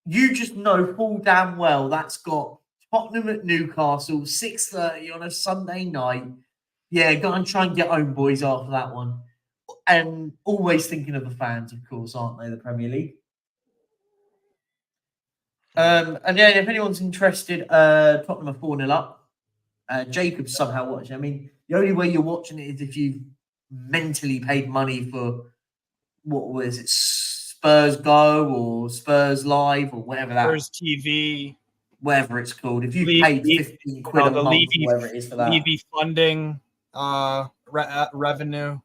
You just know full damn well that's got Tottenham at Newcastle, 6:30 on a Sunday night. Yeah, go and try and get home, boys, after that one. And always thinking of the fans, of course, aren't they, the Premier League? And yeah, if anyone's interested, Tottenham are 4-0 up. Jacob's somehow watching. I mean, the only way you're watching it is if you've mentally paid money for, what was it, Spurs Go or Spurs Live or whatever that. Spurs TV. Whatever it's called. If you paid 15 quid a month, whatever it is for that. Levy funding revenue.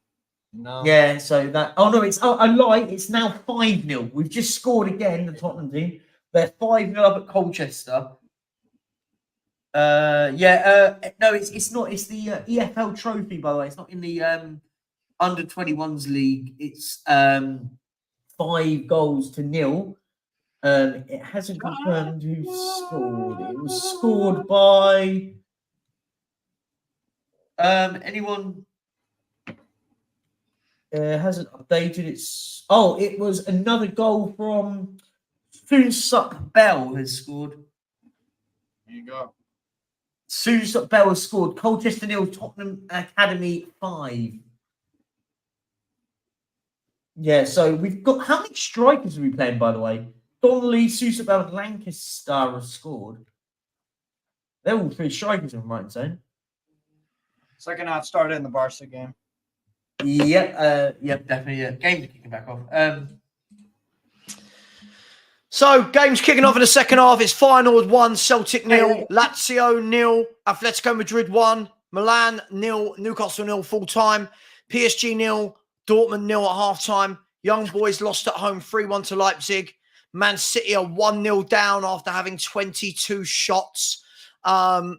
No. Yeah, so that. Oh, no, it's a lie. It's now 5-0. We've just scored again, the Tottenham team. They're 5-0 up at Colchester. No, it's not. It's the EFL trophy, by the way. It's not in the under 21s league. It's 5-0. It hasn't confirmed who scored. It was scored by anyone. Hasn't updated. It was another goal from Soonsup Bell has scored. There you go. Soonsup Bell has scored. Colchester 0, Tottenham Academy 5. Yeah, so we've got, how many strikers are we playing, by the way? Donnelly, Soonsup Bell, and Lancaster have scored. They're all 3 strikers, I'm right in saying. Second half started in the Barca game. Yep, definitely. Yeah. Games are kicking back off. So, game's kicking off in the second half. It's Feyenoord 1, Celtic 0, Lazio 0, Atletico Madrid 1, Milan 0, Newcastle 0 full time, PSG 0, Dortmund 0 at half time. Young Boys lost at home 3-1 to Leipzig. Man City are 1-0 down after having 22 shots to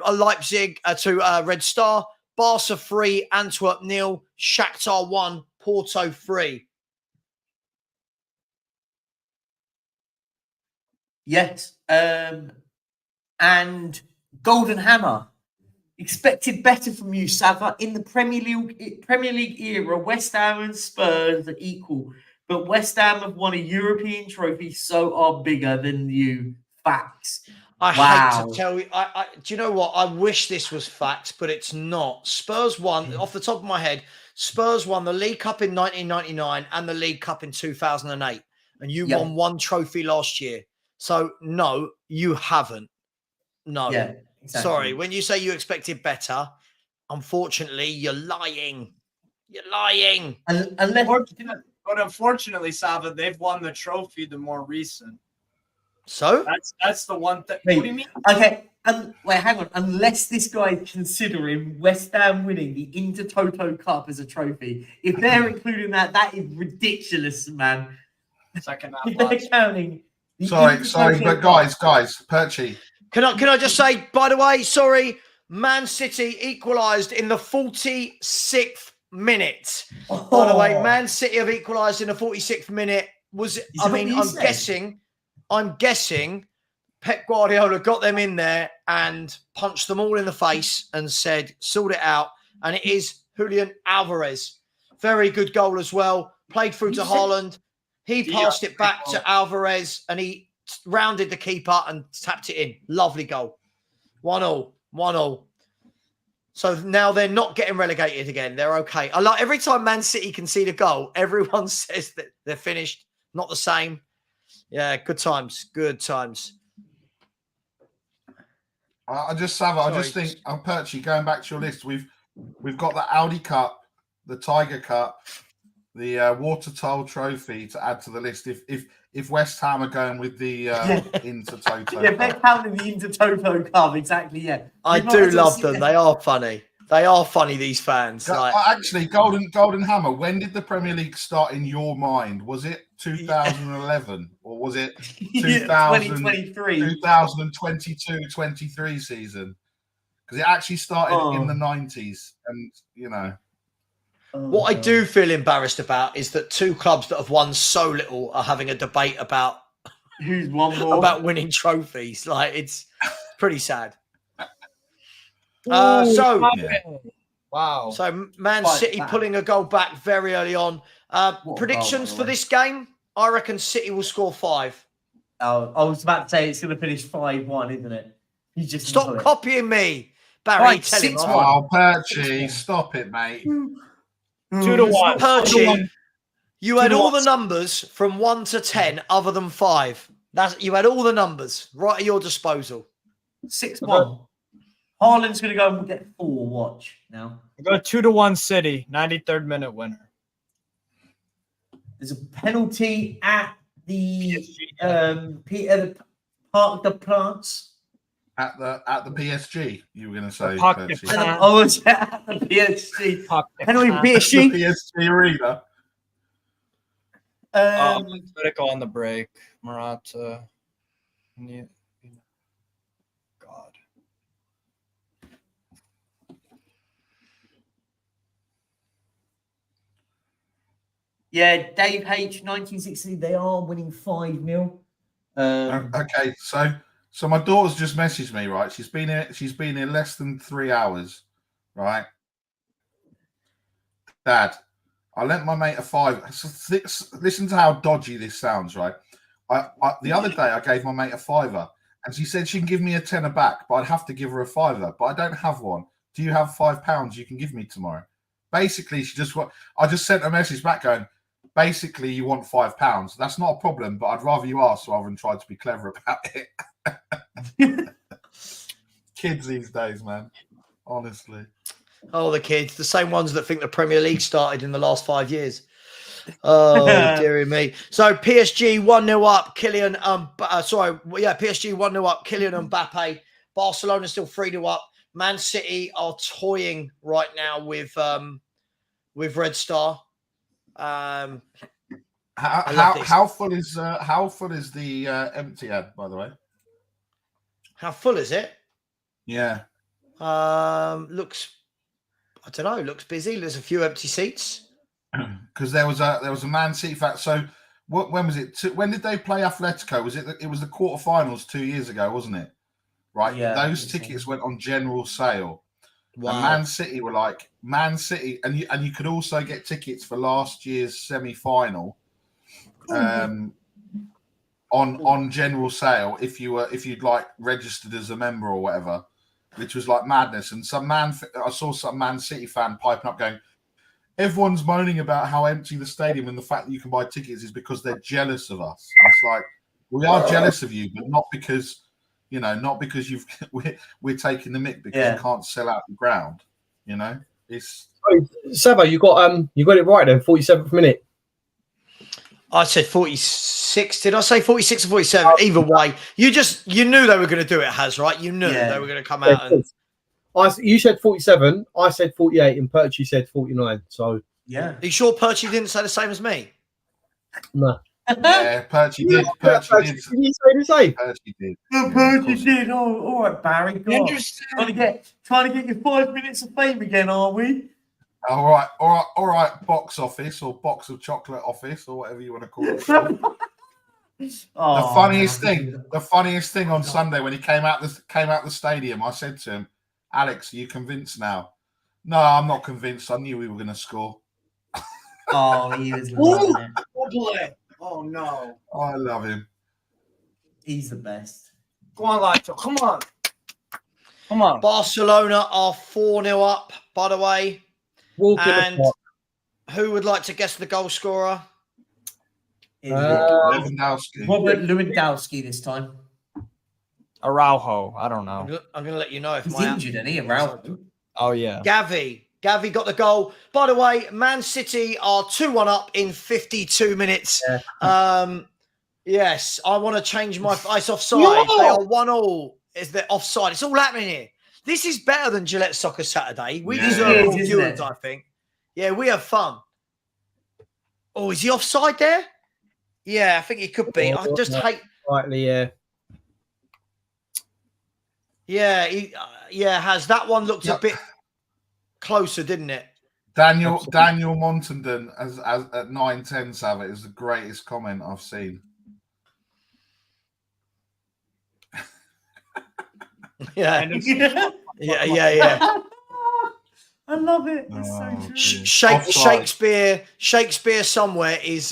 Leipzig, to Red Star. Barca 3, Antwerp 0, Shakhtar 1, Porto 3. Yes. And Golden Hammer. Expected better from you, Savva. In the Premier League era, West Ham and Spurs are equal. But West Ham have won a European trophy, so are bigger than you. Facts. I hate to tell you. Do you know what? I wish this was facts, but it's not. Spurs won, off the top of my head, Spurs won the League Cup in 1999 and the League Cup in 2008. And you won one trophy last year. So, no, you haven't. No. Yeah, exactly. Sorry. When you say you expected better, unfortunately, you're lying. You're lying. But unfortunately, Savva, they've won the trophy, the more recent. So? That's the one thing. Wait, what do you mean? Okay, wait, hang on. Unless this guy is considering West Ham winning the Intertoto Cup as a trophy, if they're including that, that is ridiculous, man. Second If half. they're counting. Sorry, but guys, Perchy. Can I just say, by the way, sorry, Man City equalised in the 46th minute. Oh. By the way, Man City have equalised in the 46th minute. I'm guessing Pep Guardiola got them in there and punched them all in the face and said, sort it out. And it is Julian Alvarez. Very good goal as well. Played through to Haaland. He passed it back to Alvarez and he rounded the keeper and tapped it in. Lovely goal. 1-1. So now they're not getting relegated again. They're okay. I like every time Man City concede a goal, everyone says that they're finished. Not the same. Yeah, good times. Good times. I just think, Perchy, going back to your list, we've got the Audi Cup, the Tiger Cup, the Water Toll Trophy to add to the list. If West Ham are going with the Intertoto, yeah, they're counting the Intertoto Cup, exactly. Yeah, I do love them. They are funny. They are funny. These fans. Actually, Golden Hammer. When did the Premier League start in your mind? Was it 2011 or was it 2022-23 season? Because it actually started in the 90s, and you know. What I do feel embarrassed about is that 2 clubs that have won so little are having a debate about who's won more, about winning trophies. Like, it's pretty sad. Wow. So Man City pulling a goal back very early on. What a Predictions goal, for by the way. this game? I reckon City will score 5. Oh, I was about to say it's going to finish 5-1, isn't it? You just know Stop it. copying me, Barry. Right, Tell him 6-1. off. Oh, Perchy, stop it, mate. 2-1. Perchy, you had 2-1. all the numbers from 1 to 10 other than 5. You had all the numbers right at your disposal. 6-1. Haaland's going to go and get 4. Watch now. I go 2-1 City, 93rd minute winner. There's a penalty at the PSG. Parc de Plants. At the PSG, you were going to say. Parc de Percy. Plants. Oh, it's at the PSG. Penalty The PSG. PSG arena. Atletico on the break. Morata. Yeah. God. Yeah, Dave H, 1960. They are winning 5-0. Okay, so my daughter's just messaged me, right? She's been here less than 3 hours, right? Dad, I lent my mate a 5. Listen to how dodgy this sounds, right? The other day I gave my mate a 5, and she said she can give me a 10 back, but I'd have to give her a 5, but I don't have one. Do you have £5 you can give me tomorrow? Basically, I just sent a message back going, basically, you want £5. That's not a problem, but I'd rather you ask rather than try to be clever about it. Kids these days, man. Honestly. Oh, the kids, the same ones that think the Premier League started in the last 5 years. Oh, dearie me. So PSG 1-0 up. Kylian, PSG 1-0 up. Kylian Mbappe. Barcelona still 3-0 up. Man City are toying right now with Red Star. How full is the empty ad, by the way? How full is it? Yeah. Looks, I don't know. Looks busy. There's a few empty seats. Because there was a Man City fact. So when was it? When did they play Atletico? It was the quarterfinals 2 years ago, wasn't it? Right. Yeah, those tickets went on general sale. Wow. And Man City were like Man City, and you could also get tickets for last year's semi-final, on general sale if you'd like registered as a member or whatever, which was like madness. And I saw some Man City fan piping up going, everyone's moaning about how empty the stadium and the fact that you can buy tickets is because they're jealous of us. And it's like, we are jealous of you, but not because we're taking the mick because you can't sell out the ground. It's Savva, you got it right then. 47th minute. I said 46. Did I say 46 or 47? Either way, you knew they were going to do it, right? You knew they were going to come out. You said 47. I said 48, and Perchy said 49. So yeah. Are you sure Perchy didn't say the same as me? no. Yeah, Perchy did. Perchy did. Did you say the same? Perchy did. Perchy did. Oh, all right, Barry. Trying to get your 5 minutes of fame again, are we? All right. Box office or box of chocolate office or whatever you want to call it. The funniest thing on Sunday when he came out the stadium, I said to him, "Alex, are you convinced now?" "No, I'm not convinced. I knew we were going to score." Oh, he was loving it. Oh, boy. Oh, no. I love him. He's the best. Go on, Lacho. Come on. Come on. Barcelona are 4-0 up, by the way. And Walk who would like to guess the goal scorer? Lewandowski. Robert Lewandowski this time. Araujo. I don't know. I'm going to let you know if He's my injured, isn't he? Araujo. Oh, yeah. Gavi got the goal. By the way, Man City are 2-1 up in 52 minutes. Yeah. Yes, I want to change my ice offside. No! They are 1-1. Is the offside? It's all happening here. This is better than Gillette Soccer Saturday. We deserve more viewers, I think. Yeah, we have fun. Oh, is he offside there? Yeah, I think he could be. I just hate. Slightly, yeah. Yeah, has that one looked a bit closer, didn't it? Daniel Montandon as at 9:10 Savva is the greatest comment I've seen. Yeah. I love it. It's so true. Shakespeare somewhere is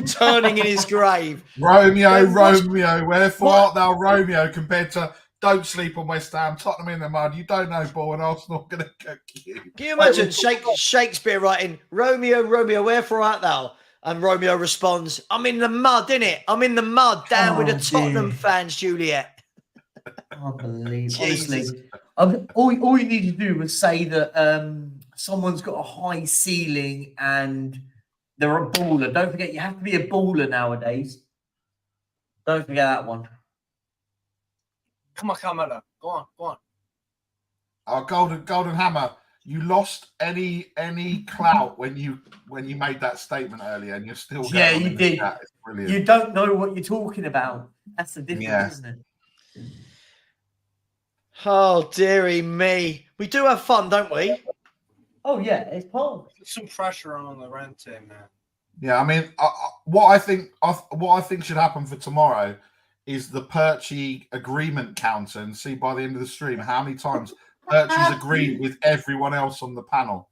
turning in his grave. Romeo, wherefore art thou Romeo compared to don't sleep on West Ham, Tottenham in the mud. You don't know ball, and Arsenal going to cook you. Can you imagine Shakespeare writing, Romeo, Romeo, wherefore art thou? And Romeo responds, I'm in the mud, innit? I'm in the mud, down with the Tottenham fans, Juliet. Unbelievable. Honestly, all you need to do was say that someone's got a high ceiling and they're a baller. Don't forget, you have to be a baller nowadays. Don't forget that one. Come on, Kamala. Go on. Our golden hammer. You lost any clout when you made that statement earlier, and you're still you did. It's brilliant. You don't know what you're talking about. That's the difference, isn't it? Oh, dearie me. We do have fun, don't we? Oh, yeah, it's part. Put some pressure on the Rente, man. Yeah, I mean, what I think should happen for tomorrow is the Perchy agreement counter, and see by the end of the stream how many times Perchy's agreed with everyone else on the panel.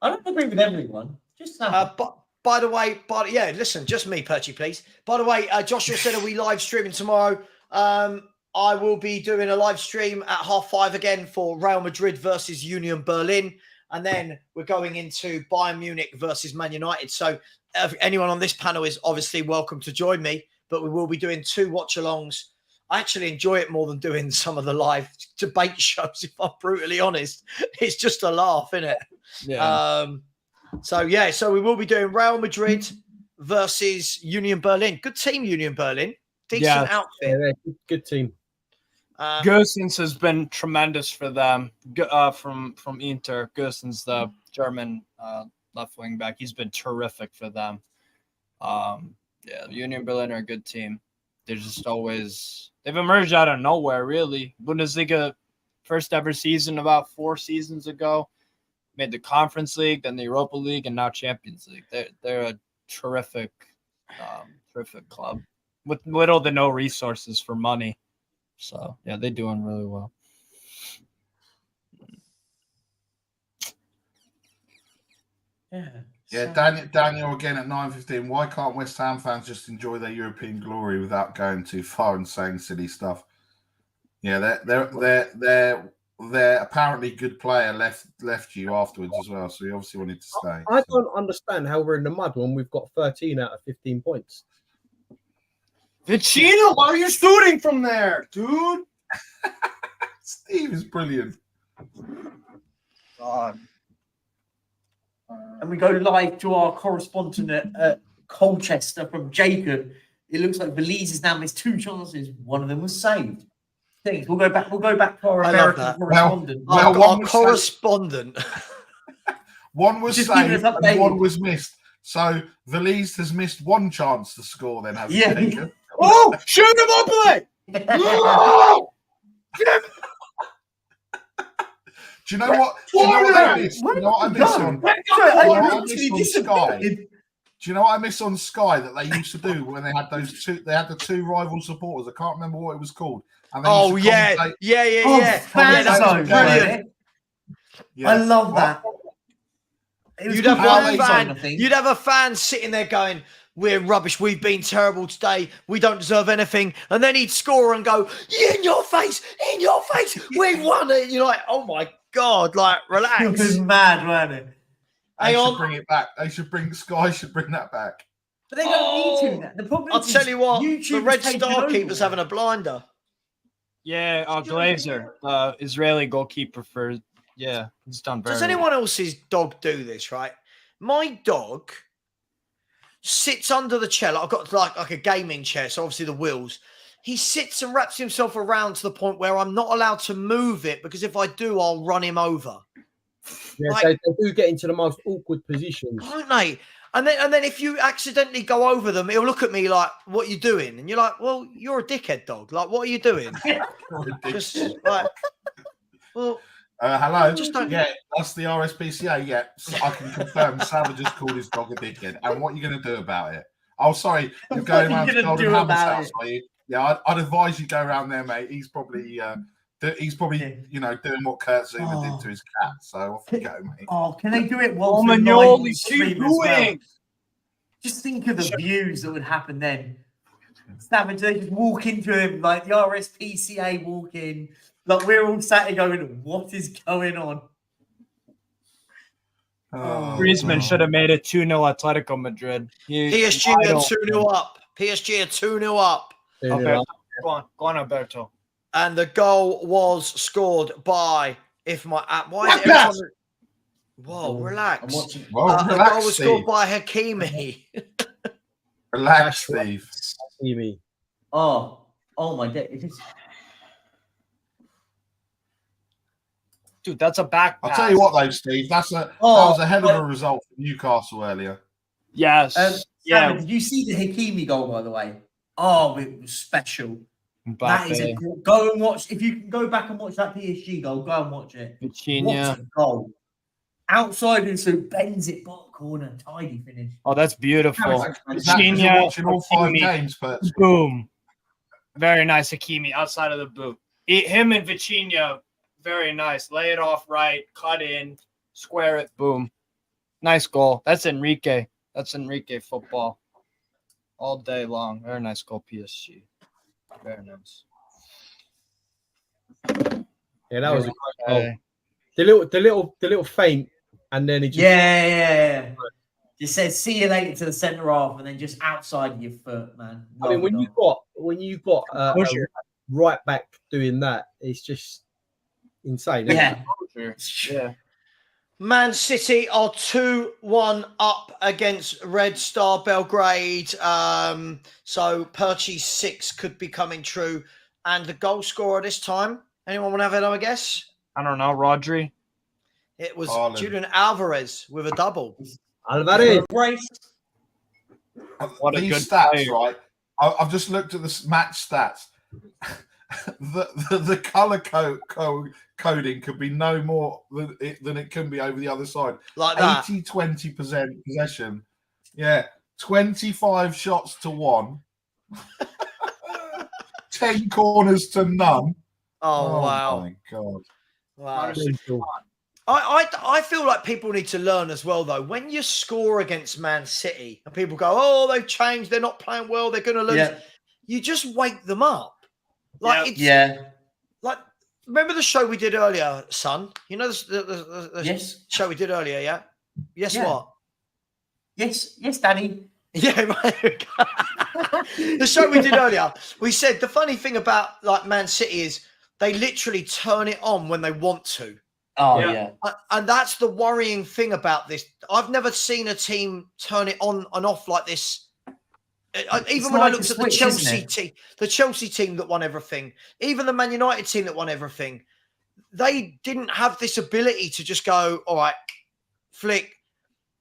I don't agree with everyone. Just but by the way, listen, just me, Perchy, please. By the way, Joshua said, are we live streaming tomorrow? I will be doing a live stream at 5:30 again for Real Madrid versus Union Berlin. And then we're going into Bayern Munich versus Man United. So anyone on this panel is obviously welcome to join me, but we will be doing 2 watch-alongs. I actually enjoy it more than doing some of the live debate shows, if I'm brutally honest. It's just a laugh, isn't it? Yeah. So we will be doing Real Madrid versus Union Berlin. Good team, Union Berlin. Decent outfit. Yeah, good team. Gosens has been tremendous for them. From Inter, Gosens, the German left wing back, he's been terrific for them. Union Berlin are a good team. They're just they've emerged out of nowhere, really. Bundesliga first ever season about 4 seasons ago, made the Conference League, then the Europa League, and now Champions League. They're a terrific club with little to no resources for money. So, yeah, they're doing really well. Yeah, Daniel again at 9:15. Why can't West Ham fans just enjoy their European glory without going too far and saying silly stuff? Yeah, they're apparently good player left you afterwards as well, so he obviously wanted to stay. I don't understand how we're in the mud when we've got 13 out of 15 points. Vicino, why are you shooting from there, dude? Steve is brilliant. God. And we go live to our correspondent at Colchester from Jacob. It looks like Belize has now missed 2 chances. One of them was saved. Thanks. We'll go back to our American correspondent. Our correspondent. One was saved and one was missed. So Belize has missed 1 chance to score. Then has Jacob. Oh, shoot him up, Do you know what? Do you know what I miss? You know what I miss on? Sky? Do you know what I miss on Sky that they used to do when they had those 2? They had the 2 rival supporters. I can't remember what it was called. And yeah. Brilliant. I love that. You'd have a fan sitting there going, "We're rubbish. We've been terrible today. We don't deserve anything." And then he'd score and go, "In your face, we won it." You're like, "Oh my God, like, relax." It was mad, weren't it? They should bring it back. Sky should bring that back. But they don't need to. The problem I'll tell you what, the Red Star keeper's having a blinder. Yeah, Glazer, Israeli goalkeeper he's done very well. Does anyone else's dog do this, right? My dog sits under the chair. I've got like a gaming chair, so obviously the wheels. He sits and wraps himself around to the point where I'm not allowed to move it, because if I do, I'll run him over. Yeah, they do get into the most awkward positions, don't they? And then if you accidentally go over them, he'll look at me like, "What are you doing?" And you're like, "Well, you're a dickhead, dog. Like, what are you doing?" Just like, well, hello. Just don't... Yeah, that's the RSPCA. Yeah, so I can confirm. Savva just called his dog a dickhead. And what are you going to do about it? Oh, sorry, you're going around to Golden Hammer's house, are you? Yeah, I'd advise you go around there, mate. He's probably He's probably, you know, doing what Kurt Zuma did to his cat. So off you go, mate. Oh, can they do it while Roman, the you're live only stream as well? doing. Just think of the views that would happen then. Savage, they just walk into him like the RSPCA walk in. Like we're all sat here going, what is going on? Griezmann should have made it 2-0 Atletico Madrid. PSG are 2-0 up. PSG are 2-0 up. Alberto, go on, Alberto. And the goal was scored by, if my app, why is it every time? Whoa, relax. Well, The relax, goal was Steve. scored by Hakimi. Relax, Steve. Hakimi. Oh my God. It is... Dude, that's a back pass. I'll tell you what, though, Steve. That was a hell of a result for Newcastle earlier. Yes. Simon, did you see the Hakimi goal, by the way? Oh, it was special. That is go and watch. If you can go back and watch that PSG goal, go and watch it. What a goal. Outside and so bends it bottom corner, tidy finish. Oh, that's beautiful. You're watching all 5 games, but boom. Very nice Hakimi outside of the boot. Him and Vitinha, very nice. Lay it off right, cut in, square it, boom. Nice goal. That's Enrique. That's Enrique football. All day long. Very nice goal, PSG. Very nice. Yeah, that was a great goal. The little feint, and then he just yeah. Just says see you later to the centre half, and then just outside of your foot, man. I mean, when you got a right back doing that, it's just insane. Yeah. Yeah. Man City are 2-1 up against Red Star Belgrade. So Perchie's 6 could be coming true. And the goal scorer this time, anyone want to have another guess? I don't know, Rodri. It was Julian Alvarez with a double. Alvarez. What a these good stats, player. right? I've just looked at the match stats. the color coding could be no more than it can be over the other side. Like that. 80-20% possession. Yeah. 25 shots to 1. 10 corners to none. Oh wow. My God. Wow. I feel like people need to learn as well, though. When you score against Man City and people go, oh, they've changed, they're not playing well, they're going to lose. Yeah. You just wake them up. Like, like, remember the show we did earlier, son? You know the show we did earlier, yeah? Yes, what? Yes, Danny. Yeah, right. The show we did earlier, we said the funny thing about like Man City is they literally turn it on when they want to. Oh, yeah. And that's the worrying thing about this. I've never seen a team turn it on and off like this. Even when I looked at the Chelsea team, the Chelsea team that won everything, even the Man United team that won everything, they didn't have this ability to just go, all right, flick.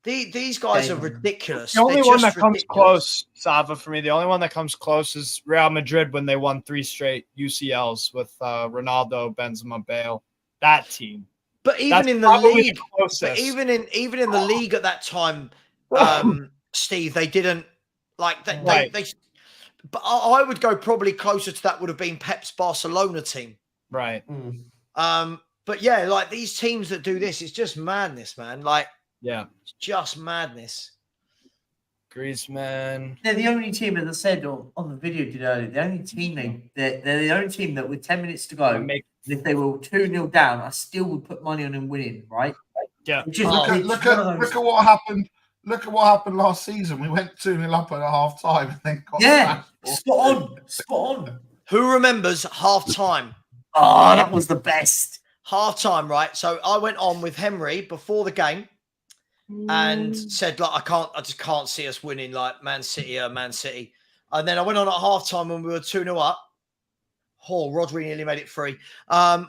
These guys are ridiculous. The only one that comes close, Savva, for me, the only one that comes close is Real Madrid when they won 3 straight UCLs with Ronaldo, Benzema, Bale. That team. But even in the league, even in the league at that time, Steve, they didn't like they. But I would go probably closer to that would have been Pep's Barcelona team, right? But yeah, like these teams that do this, it's just madness, man. Like, it's just madness. Griezmann. They're the only team, as I said on the video did earlier. The only team they're the only team that with 10 minutes to go. If they were 2-0 down, I still would put money on them winning, right? Yeah. Look at what happened. Look at what happened last season. We went 2-0 up at half time and then got spot on. Who remembers half time? Oh, that was the best. Half time, right? So I went on with Henry before the game and said, like, I just can't see us winning like Man City. And then I went on at half time when we were 2-0 up. Oh, Rodri nearly made it 3.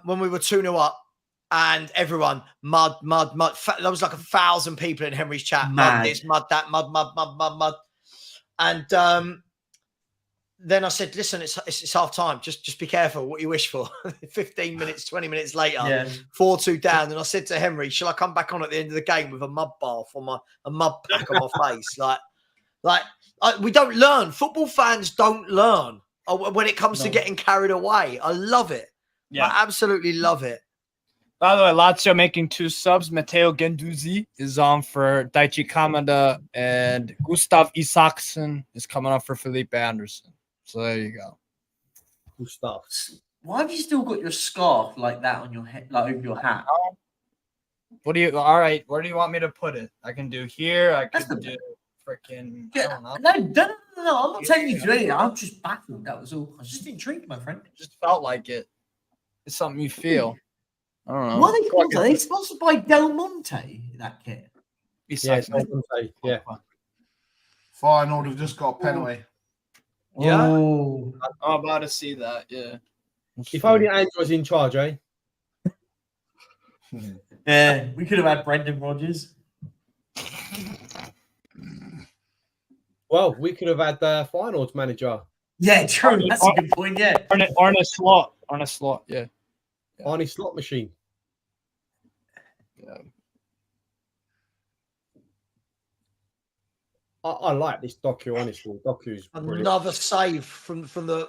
When we were 2-0 up, and everyone mud. There was like 1,000 people in Henry's chat. Mud this, mud that, mud. And then I said, "Listen, it's half time. Just be careful what you wish for." 15 minutes, 20 minutes later, 4-2 down, and I said to Henry, "Shall I come back on at the end of the game with a mud bath or a mud pack on my face?" Like we don't learn. Football fans don't learn. When it comes to getting carried away. I love it. Yeah. I absolutely love it. By the way, Lazio making 2 subs. Matteo Gendouzi is on for Daichi Kamada, and Gustav Isaksen is coming up for Felipe Anderson. So there you go. Cool stuff. Why have you still got your scarf like that on your head, like over your hat? What do you? All right, where do you want me to put it? I can do here. I can do freaking. I don't know. No, I'm not telling you to do anything. I'm just baffled. That was all. I was just intrigued, my friend. It just felt like it. It's something you feel. I don't know. What are they sponsored? Are they sponsored by Del Monte? That kit. Besides, Yeah. Feyenoord have just got a penalty. Yeah. Oh. I'm about to see that. Yeah. If only Andrew was in charge, eh? Yeah, we could have had Brendan Rodgers. Well, we could have had the finals manager, Yeah, true. That's a good point. Yeah. Arne Slot. Arne Slot. Yeah. Arnie Slot Machine. Yeah. I like this docu, honestly. Doku's brilliant. Another save from the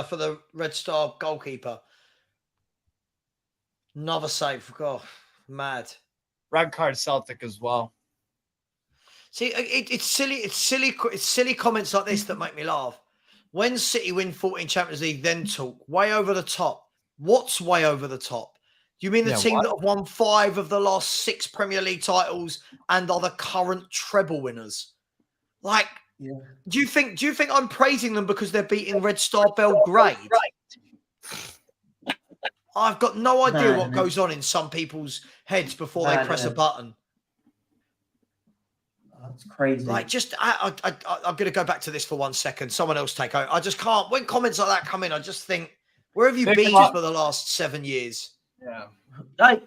for the Red Star goalkeeper. Another save. God, mad. Red card Celtic as well. See, it's silly comments like this that make me laugh. When City win 14 Champions League, then talk way over the top. What's way over the top? Do you mean the team that have won 5 of the last 6 Premier League titles and are the current treble winners? Like, do you think I'm praising them because they're beating Red Star Belgrade? I've got no idea what goes on in some people's heads before they press a button. That's crazy. Like, just I'm going to go back to this for 1 second. Someone else take over. I just can't. When comments like that come in, I just think, where have you been for the last 7 years? Yeah. Like,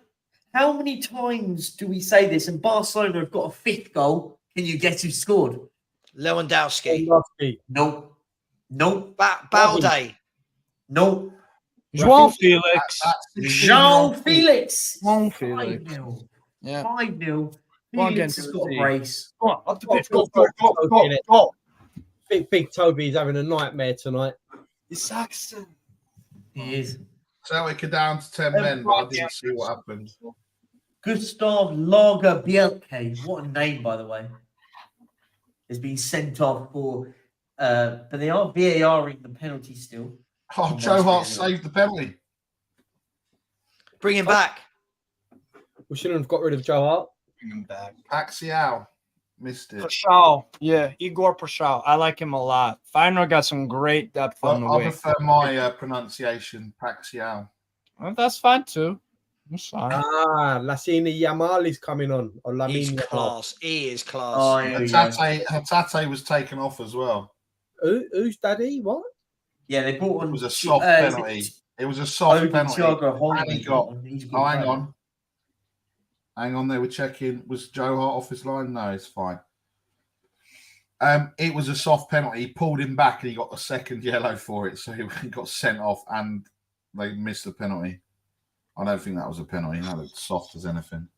how many times do we say this? And Barcelona have got a 5th goal. Can you guess who scored? Lewandowski. Nope. Balde. Nope. João Felix. João Felix. João Felix. 5-0. Yeah. 5-0. Go on, Felix has got a brace. Go on, up the pitch. Go. Big Toby's having a nightmare tonight. Isaksen. He is. Celtic are down to 10 men, but I didn't see what happened. Gustav Lagerbielke. What a name, by the way. Has been sent off for, but they are VARing the penalty still. Oh, Joe Hart saved the penalty. Bring him back. We shouldn't have got rid of Joe Hart. Bring him back. Axial missed it. Prashal. Yeah, Igor Prashal. I like him a lot. Feyenoord got some great depth on the I wing. prefer my pronunciation, Paxial. Well, that's fine too. That's fine. Lasini Yamal is coming on. Or He's Lamine class. He is class. Oh, here we go. Hatate was taken off as well. Who's daddy? What? Yeah, they brought on. It was a soft penalty. It was a soft penalty. And he got. Oh, hang on. Hang on, they were checking. Was Joe Hart off his line? No, it's fine. It was a soft penalty. He pulled him back and he got the second yellow for it. So he got sent off and they missed the penalty. I don't think that was a penalty. That looked soft as anything.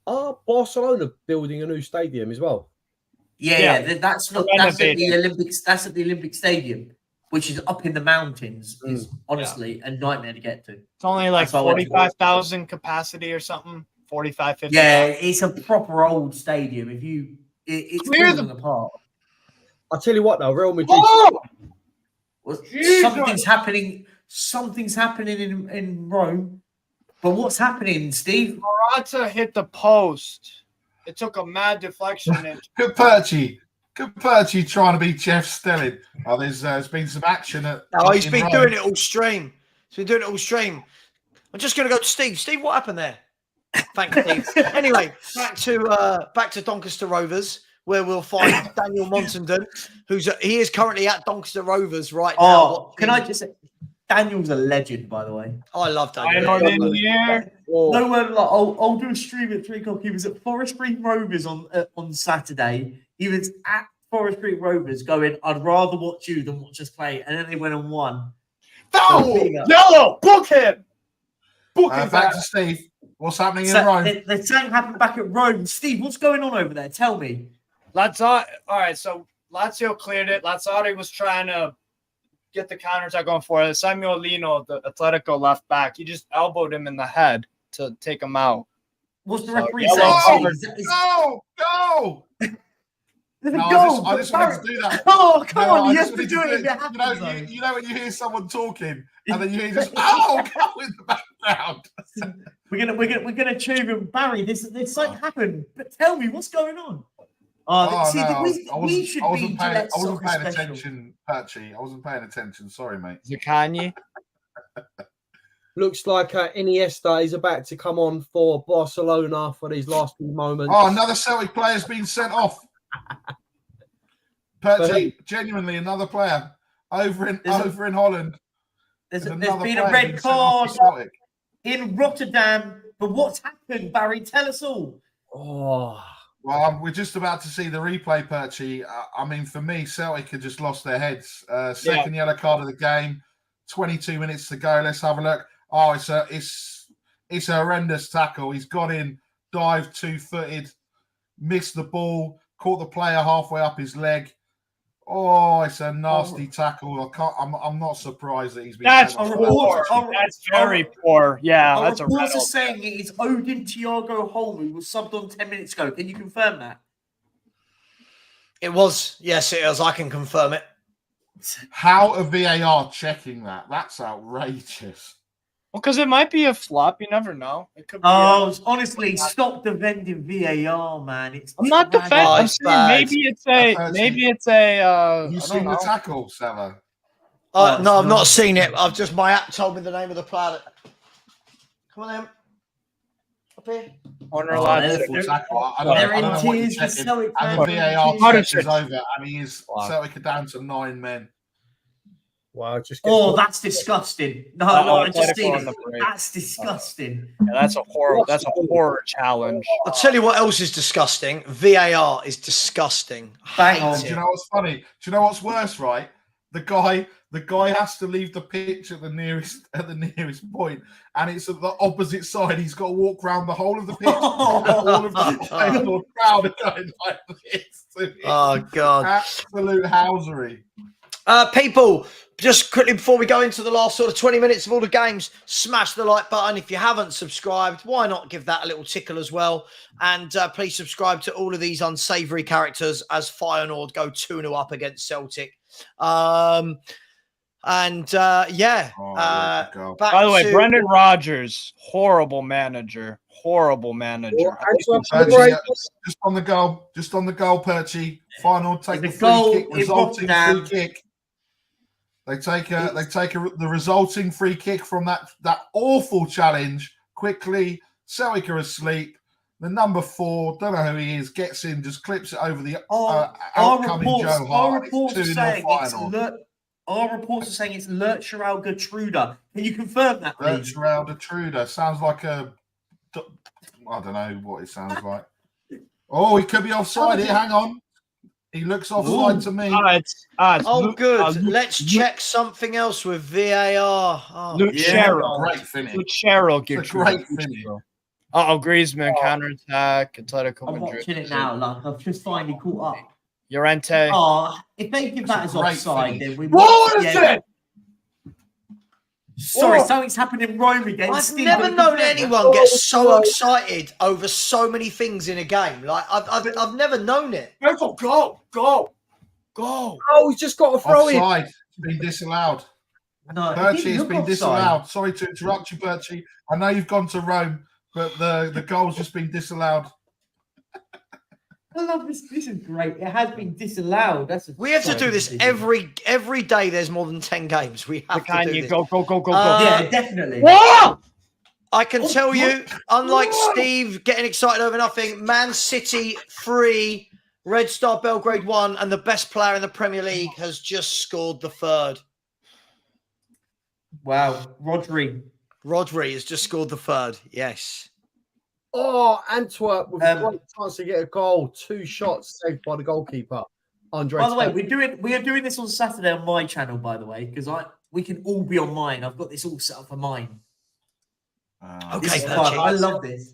Are Barcelona building a new stadium as well? Yeah. That's at the Olympics. That's at the Olympic Stadium, which is up in the mountains. Is honestly a nightmare to get to. It's only like 45,000 capacity or something. 45, 50. Yeah, it's a proper old stadium. It's falling apart. I'll tell you what though, Real Madrid. Oh! Well, something's happening in Rome. But what's happening, Steve? Morata hit the post. It took a mad deflection. Good Perchy trying to be Jeff Stelling. Oh, there's been some action he's been doing it all stream. He's been doing it all stream. I'm just going to go to Steve. Steve, what happened there? Thanks, Steve. Anyway, back to Doncaster Rovers, where we'll find Daniel Montandon, he is currently at Doncaster Rovers right now. Oh, can I just say, Daniel's a legend, by the way. Oh, I love Daniel. No one like I'll do a stream at 3 o'clock. He was at Forest Green Rovers on Saturday. He was at Forest Green Rovers going, I'd rather watch you than watch us play. And then they went and won. Yellow! Book him! Back to Steve. What's happening in Rome? The same happened back at Rome. Steve, what's going on over there? Tell me. All right, so Lazio cleared it. Lazzari was trying to get the counterattack going for it. Samuel Lino, the Atletico left back, he just elbowed him in the head to take him out. What's the So, referee yellow saying? card. Go! There's a No, goal. I just wanted to do that. Oh, come No, on. I You just have to wanted do it if do- it happens. you know when you hear someone talking and then you hear just go in the background. We're gonna tune him, Barry. This something happened. But tell me what's going on. See, we should be Gillette I wasn't Soccer paying Special. attention, Perchy. I wasn't paying attention. Sorry, mate. Is it Kanye? Looks like Iniesta is about to come on for Barcelona for these last few moments. Oh, another Celtic player's been sent off. Perchy, genuinely another player over in Holland. There's been a red card in Rotterdam. But what's happened, Barry? Tell us all. Oh, well, we're just about to see the replay, Perchy. I mean, for me, Celtic had just lost their heads. Second yellow card of the game. 22 minutes to go. Let's have a look. Oh, it's a horrendous tackle. He's got in, dived 2-footed, missed the ball, caught the player halfway up his leg. Oh, it's a nasty tackle. I'm not surprised that he's been. That's poor. That's very poor. Yeah, that's a reports are saying it is Odin Thiago Holm who was subbed on 10 minutes ago. Can you confirm that? It was. Yes, it was. I can confirm it. How are VAR checking that? That's outrageous. Well, because it might be a flop. You never know. It could be. Honestly, stop defending VAR, man. I'm not defending. I'm saying maybe it's a. Have you seen the tackle, Savva? No, I've not seen it. My app told me the name of the player. Come on, then. Up here. They're in tears. The Celtic and the VAR check is over, and he is Celtic are down to 9 men. Wow, that's disgusting. No, I just seen it. That's disgusting. Yeah, that's a horror challenge. I'll tell you what else is disgusting. VAR is disgusting. Bang on. Do you know what's funny? Do you know what's worse, right? The guy has to leave the pitch at the nearest point, and it's at the opposite side. He's got to walk around the whole of the pitch. And all of the crowd are going like this. Oh God! Absolute housery. People, just quickly before we go into the last sort of 20 minutes of all the games, smash the like button. If you haven't subscribed, why not give that a little tickle as well? And please subscribe to all of these unsavoury characters as Feyenoord go 2-0 up against Celtic. By the way, Brendan Rodgers, horrible manager. Just on the goal, Perchy. Feyenoord take the free kick, resulting free kick. They take the resulting free kick from that awful challenge quickly. Celtic are asleep. The number 4, don't know who he is, gets in, just clips it over the outcoming Joe Hart. Our reports are saying it's Lercheral Gertruda. Can you confirm that, please? Lercheral Gertruda sounds like I don't know what it sounds like. Oh, he could be offside here. Hang on. He looks offside to me. Good. Let's check something else with VAR. Luke Sherrill. Great finish. Luke Sherrill gives great finish. Griezmann counterattack. Atletico I'm watching it now. Like I've just finally caught up. Llorente. If they give that as offside, then we. What is it? Sorry, something's happened in Rome again. I've never known anyone get so excited over so many things in a game. Like I've never known it. Go! Oh, he's just got a throw in. Offside. It's been disallowed. No, Perchy has been disallowed. Sorry to interrupt you, Perchy. I know you've gone to Rome, but the goal's just been disallowed. I love this. This is great. It has been disallowed. We have to do this every day. There's more than 10 games. We have to do this. Go. Yeah, definitely. What? I can tell you, unlike Steve getting excited over nothing, Man City 3, Red Star Belgrade 1, and the best player in the Premier League has just scored the 3rd. Wow, Rodri has just scored the 3rd. Yes. Oh, Antwerp with a great chance to get a goal. 2 shots saved by the goalkeeper. Andre. By the way, we are doing this on Saturday on my channel, by the way, because we can all be on mine. I've got this all set up for mine. Okay, I love this.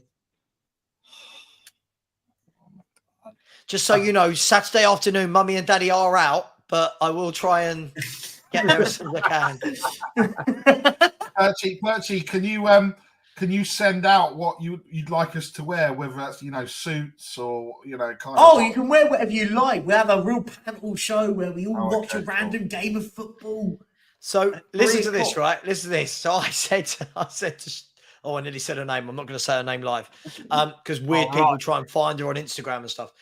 Just so you know, Saturday afternoon, Mummy and Daddy are out, but I will try and get there as soon as I can. Perchy, can you send out what you'd like us to wear, whether that's suits or kind of? You can wear whatever you like. We have a real panel show where we all watch a random game of football. So listen to this, right? Listen to this. So I said to I nearly said her name. I'm not going to say her name live because weird people try and find her on Instagram and stuff,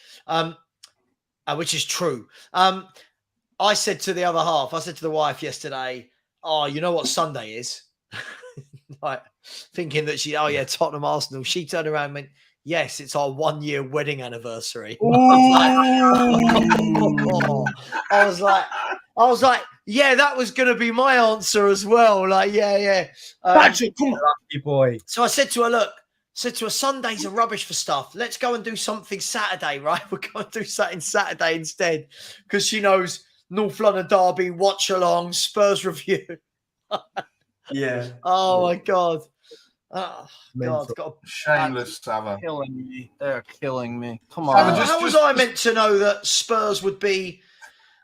which is true. I said to the other half, I said to the wife yesterday, "Oh, you know what Sunday is?" Like thinking that Tottenham Arsenal. She turned around and went, "Yes, it's our 1-year wedding anniversary." I was like, yeah, that was going to be my answer as well. Like, yeah. Patrick, come on, lucky boy. So I said to her, Sundays are rubbish for stuff. Let's go and do something Saturday, right? We're going to do something Saturday instead because she knows North London Derby, Watchalong, Spurs review. Yeah. Oh my God. Oh, God. Shameless, Savva. Killing me. They're killing me. Come on. How was I meant to know that Spurs would be,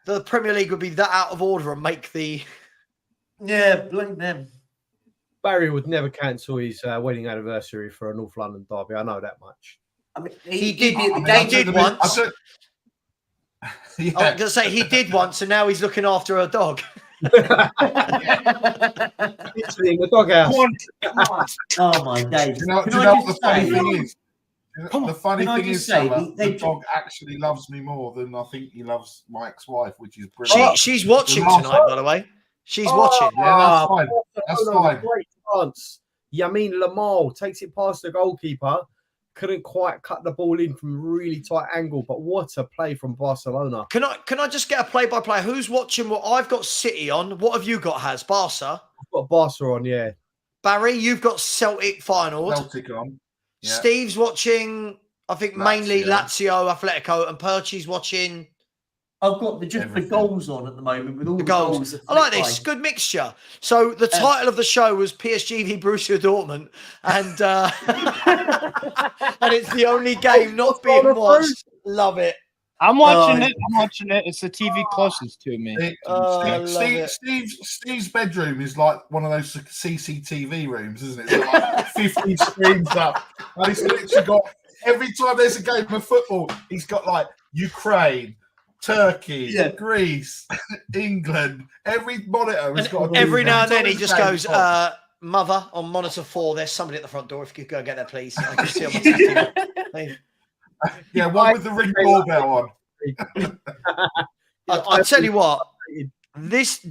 the Premier League would be that out of order and make the... Yeah, blame them. Barry would never cancel his wedding anniversary for a North London derby. I know that much. I mean, he did once. I was going to say he did once, and now he's looking after a dog. Literally in the doghouse. Oh my days! Do you know what the funny thing is? The funny thing is, the dog actually loves me more than I think he loves my ex-wife, which is brilliant. She's watching tonight, by the way. She's watching. Yeah, that's fine. That's fine. Great chance. Yamin Lamal takes it past the goalkeeper. Couldn't quite cut the ball in from a really tight angle, but what a play from Barcelona. Can I just get a play-by-play? Who's watching what? I've got City on. What have you got, Barca? I've got Barca on, yeah. Barry, you've got Celtic final. Celtic on. Yeah. Steve's watching, I think, mainly Lazio, Atletico, and Perchy's watching... I've got the goals on at the moment with all the goals. I like this. Good mixture. So the title of the show was PSG v Borussia Dortmund, and and it's the only game not being watched. Love it. I'm watching it. It's the TV closest to me. Steve's bedroom is like one of those CCTV rooms, isn't it? It's like 50 screens up. And he's literally got, every time there's a game of football, he's got like Ukraine, Turkey, Greece, England. Every monitor has got. Every now and then he just goes, "Mother, on monitor 4, there's somebody at the front door. If you could go and get there, please." I can see on my yeah, one with the Ring doorbell on. I tell you what, this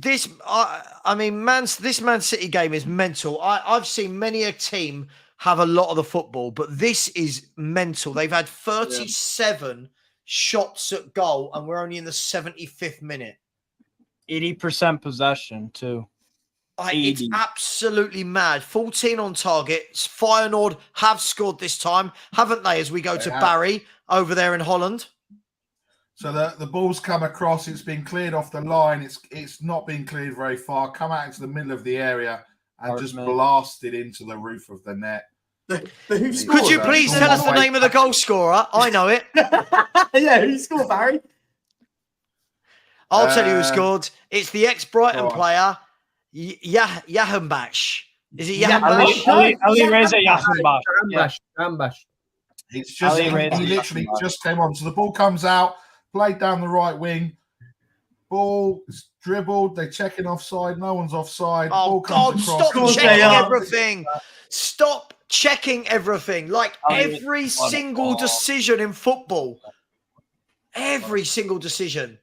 Man City game is mental. I've seen many a team have a lot of the football, but this is mental. They've had 37 shots at goal, and we're only in the 75th minute. 80% possession too. It's absolutely mad. 14 on target. Feyenoord have scored this time, haven't they? As we go to Barry over there in Holland. So the ball's come across. It's been cleared off the line. It's not been cleared very far. Come out into the middle of the area and just blasted into the roof of the net. Could you please tell us the name of the goal scorer? I know it. Yeah, who scored, Barry? I'll tell you who scored. It's the ex-Brighton player, Jahanbash. Is it Jahanbash? Ali Reza Jahanbash. It's just he literally just came on. So the ball comes out, played down the right wing. Ball is dribbled. They're checking offside. No one's offside. Oh, God, stop checking everything. Stop checking everything. Like every single decision in football. Every single decision.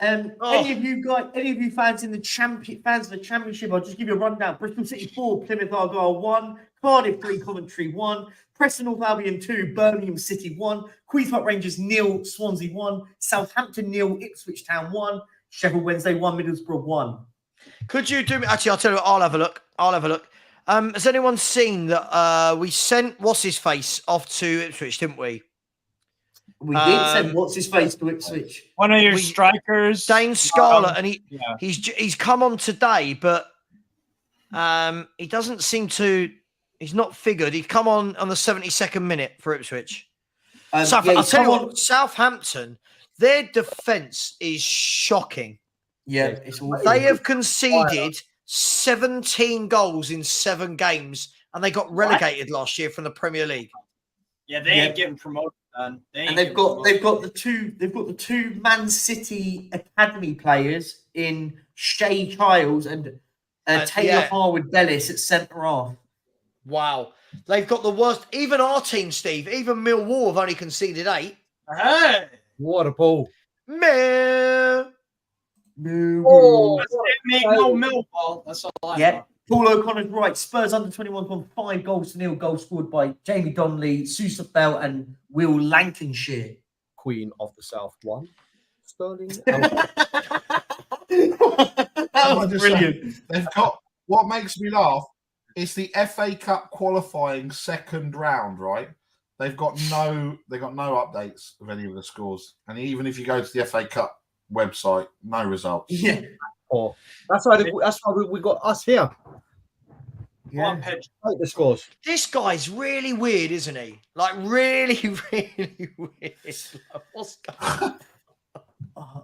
Any of you fans in the championship, I'll just give you a rundown. Bristol City 4, Plymouth Argyle 1, Cardiff 3, Coventry 1, Preston North Albion 2, Birmingham City 1, Queen's Park Rangers 0, Swansea 1, Southampton 0, Ipswich Town 1, Sheffield Wednesday 1, Middlesbrough 1. Could you do me? Actually, I'll tell you what, I'll have a look. Has anyone seen that we sent What's-His-Face off to Ipswich, didn't we? We did send What's-His-Face to Ipswich. One of your strikers. Dane Scarlett, and he's come on today, but he doesn't seem to... He's not figured. He'd come on the 72nd minute for Ipswich. I'll tell you what, Southampton, their defence is shocking. Yeah, it's awful. They have conceded 17 goals in 7 games, and they got relegated last year from the Premier League. Yeah, they ain't getting promoted, man. They've got the two Man City academy players in Shay Childs and Taylor Harwood Bellis at centre half. Wow. They've got the worst. Even our team, Steve, even Millwall have only conceded 8. Hey! What a ball. Meh. Oh, No Millwall. That's all I know. Paul O'Connor's right. Spurs under 21 won 5 goals to 0. Goals scored by Jamie Donnelly, Sousa Bell, and Will Lancashire. Queen of the South 1. Sterling. That was brilliant. They've got what makes me laugh. It's the FA Cup qualifying second round, right? They've got no updates of any of the scores, and even if you go to the FA Cup website, no results. Yeah. Oh, that's why we got us here. Yeah. Take the scores. This guy's really weird, isn't he? Like, really, really weird. Like, what's going on?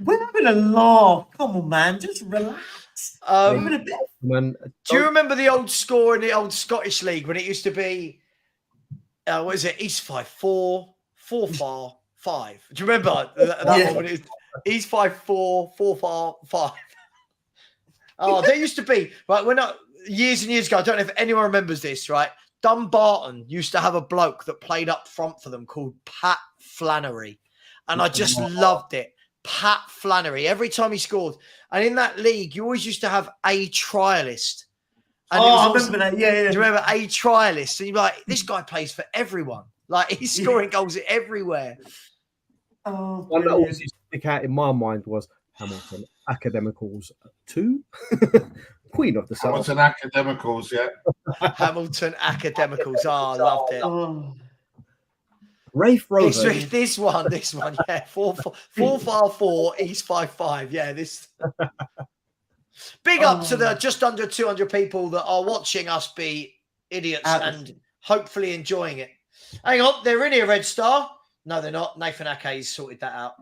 We're having a laugh. Come on, man. Just relax. Man, Do you remember the old score in the old Scottish League when it used to be, what is it? East 5-4, 4-4, 5. Do you remember that one? When it was East 5-4, 4-4, 5. Oh, there used to be, right, years and years ago, I don't know if anyone remembers this, right? Dumbarton used to have a bloke that played up front for them called Pat Flannery. And I just loved it. Pat Flannery, every time he scored. And in that league, you always used to have a trialist. And I remember that. Yeah. Do you remember a trialist? And you're like, this guy plays for everyone. Like, he's scoring goals everywhere. Oh, one that always used to stick out in my mind was Hamilton Academicals 2. Queen of the South. Hamilton Academicals, yeah. Hamilton Academicals. Oh, I loved it. Oh. Rafe Rover. This one, yeah. 4-4, East 5-5. Yeah, this. Big up to the just under 200 people that are watching us be idiots and hopefully enjoying it. Hang on, they're in here, Red Star. No, they're not. Nathan Ake's sorted that out.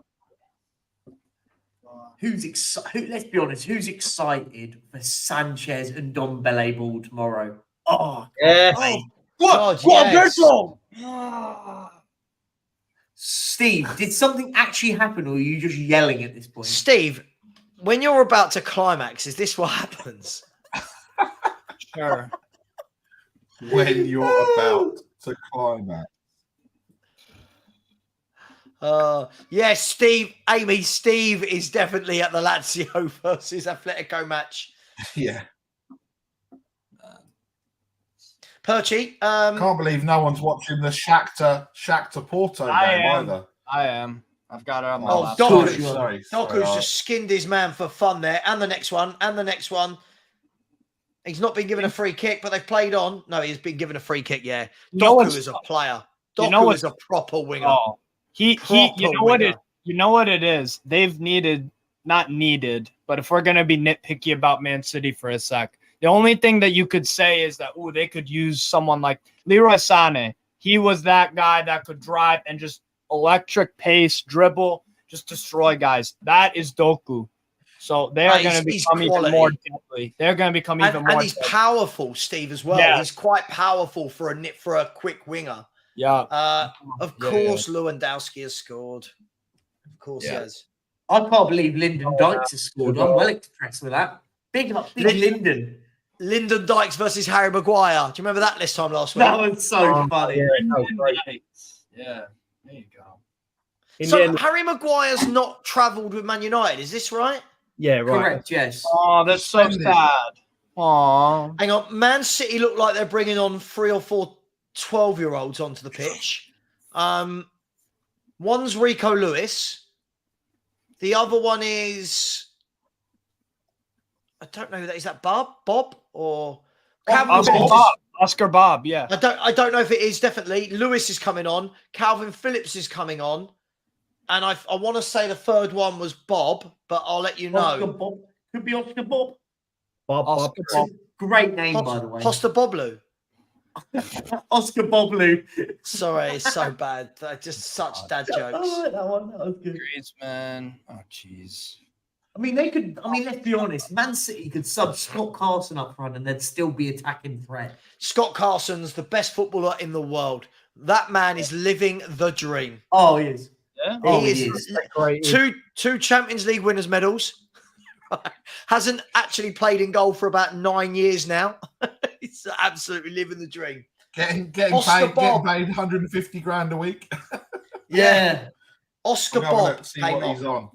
Who's excited? Let's be honest. Who's excited for Sanchez and Dombele ball tomorrow? Oh, yes. What? Yes. Steve, did something actually happen, or are you just yelling at this point? Steve, when you're about to climax, is this what happens? Sure. When you're about to climax. Yes, Steve, Amy, Steve is definitely at the Lazio versus Atletico match. Yeah. Perchy, Can't believe no one's watching the Shakhtar Porto game either. I am. I've got it on my Doku. Sorry. Doku's just skinned his man for fun there, and the next one. He's not been given a free kick, but they've played on. No, he's been given a free kick. Yeah, Doku is a player. Doku is a proper winger. Oh, you know what it is. They've not needed, but if we're gonna be nitpicky about Man City for a sec, the only thing that you could say is that they could use someone like Leroy Sané. He was that guy that could drive and just electric pace, dribble, just destroy guys. That is Doku. So they are going to become even more deadly. They're going to become even more. And he's powerful, Steve, as well. Yeah. He's quite powerful for a quick winger. Yeah. Of course, Lewandowski has scored. Of course, he has. I can't believe Lyndon Dykes has scored. I'm well impressed with that. Big Lyndon. Lyndon Dykes versus Harry Maguire. Do you remember that this time last week? That was so funny. Yeah. There you go. So Harry Maguire's not travelled with Man United, is this right? Yeah, right. Correct, yes. Oh, that's so sad. Oh. Hang on. Man City look like they're bringing on 3 or 4 12-year-olds onto the pitch. One's Rico Lewis. The other one is... I don't know. Is that Bob or... Oscar Bob, yeah. I don't know if it is, definitely. Lewis is coming on. Calvin Phillips is coming on. And I want to say the third one was Bob, but I'll let you know. Oscar Bob. Could be Oscar Bob. Bob. Great name, by the way. Postoboglu. Oscar Boblu. Sorry, it's so bad. Just such dad jokes. I like that one. That was good. Griezmann. Oh, jeez. I mean, they could. I mean, let's be honest. Man City could sub Scott Carson up front, and they'd still be attacking threat. Scott Carson's the best footballer in the world. That man is living the dream. Oh, he is. Yeah. Oh, He he is. is. Two Champions League winners' medals. Hasn't actually played in goal for about 9 years now. He's absolutely living the dream. Getting Oscar paid Bob. 150 grand a week. Yeah. Oscar I'll go and Bob see came what he's on. on.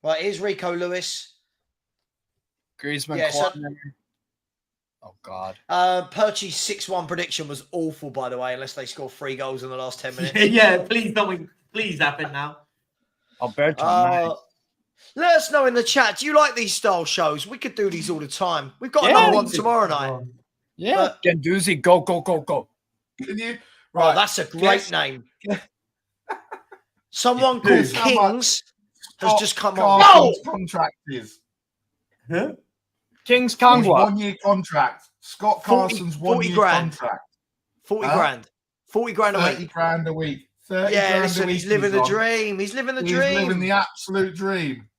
Right, here's Rico Lewis. Griezmann. Yeah, so- corner. Oh God. Percy's 6-1 prediction was awful, by the way, unless they score 3 goals in the last 10 minutes. Yeah. Please happen now. Alberto. Let us know in the chat. Do you like these style shows? We could do these all the time. We've got Yeah. another one tomorrow night. Yeah. Gendouzi, go. Can you? Right, that's a great Guess- name. Someone called How much Kings has just come on. Carson's contract is. Huh? Kings His Kangwa. 1 year contract. Scott 40 Carson's 40 1 year grand. contract. 40 Huh? grand. 40 grand a 30 week. grand a week. 30 Yeah, grand listen, a week he's living the on. dream. He's living the He's dream. living the absolute dream.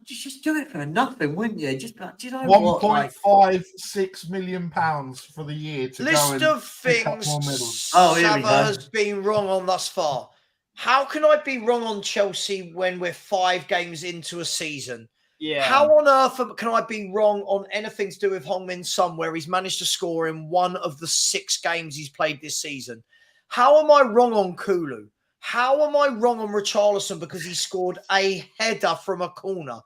Just do it for nothing, wouldn't you? Just be like, do you know what? Like, 1.56 million pounds for the year to go List and of pick up things more medals. Oh, here we Savva go. has been wrong on thus far. How can I be wrong on Chelsea when we're 5 games into a season? Yeah. How on earth can I be wrong on anything to do with Heung-min Son where he's managed to score in 1 of the 6 games he's played this season? How am I wrong on Kulu? How am I wrong on Richarlison because he scored a header from a corner?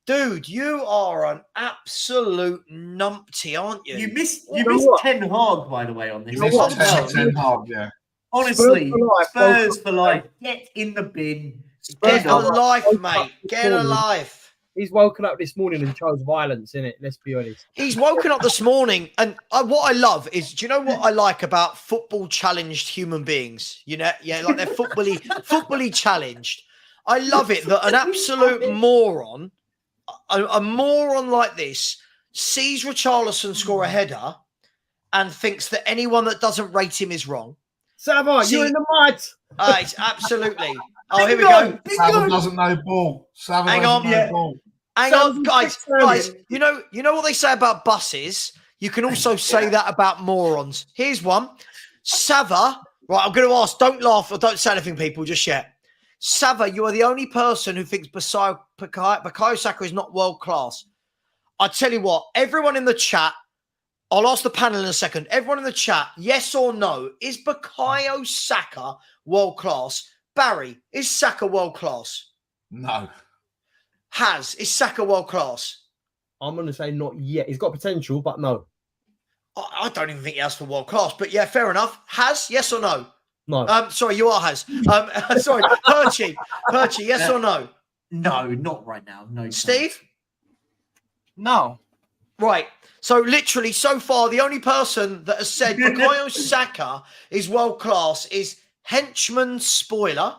Dude, you are an absolute numpty, aren't you? you missed know Ten what? Hag, by the way, on this. You missed what? 10 hard, yeah. Honestly, Spurs Spurs for life. Get in the bin. Get a Spurs are- life, woke mate. up this Get a morning. life. He's woken up this morning and chose violence, innit? Let's be honest. He's woken up this morning, and what I love is, do you know what I like about football challenged human beings? You know, yeah, like they're footbally challenged. I love it that an absolute moron, a moron like this, sees Richarlison score a header and thinks that anyone that doesn't rate him is wrong. Savva, See- you're in the mud. It's absolutely. Oh, here we go. Savva doesn't know ball. Savva Hang doesn't on. know ball. Hang on, guys. You know what they say about buses? You can also say that about morons. Here's one. Savva, right, I'm going to ask, don't laugh or don't say anything, people, just yet. Savva, you are the only person who thinks Bukayo Saka is not world class. I tell you what, everyone in the chat, I'll ask the panel in a second. Everyone in the chat, yes or no, is Bukayo Saka world class? Barry, is Saka world class? No. Is Saka world class? I'm going to say not yet. He's got potential, but no. I don't even think he has for world class, but yeah, fair enough. Yes or no? No. Sorry, you are Has. Sorry, Perchy, yes or no? No, not right now. No, Steve? No. Right. So literally, so far, the only person that has said Bukayo Saka is world class is Henchman Spoiler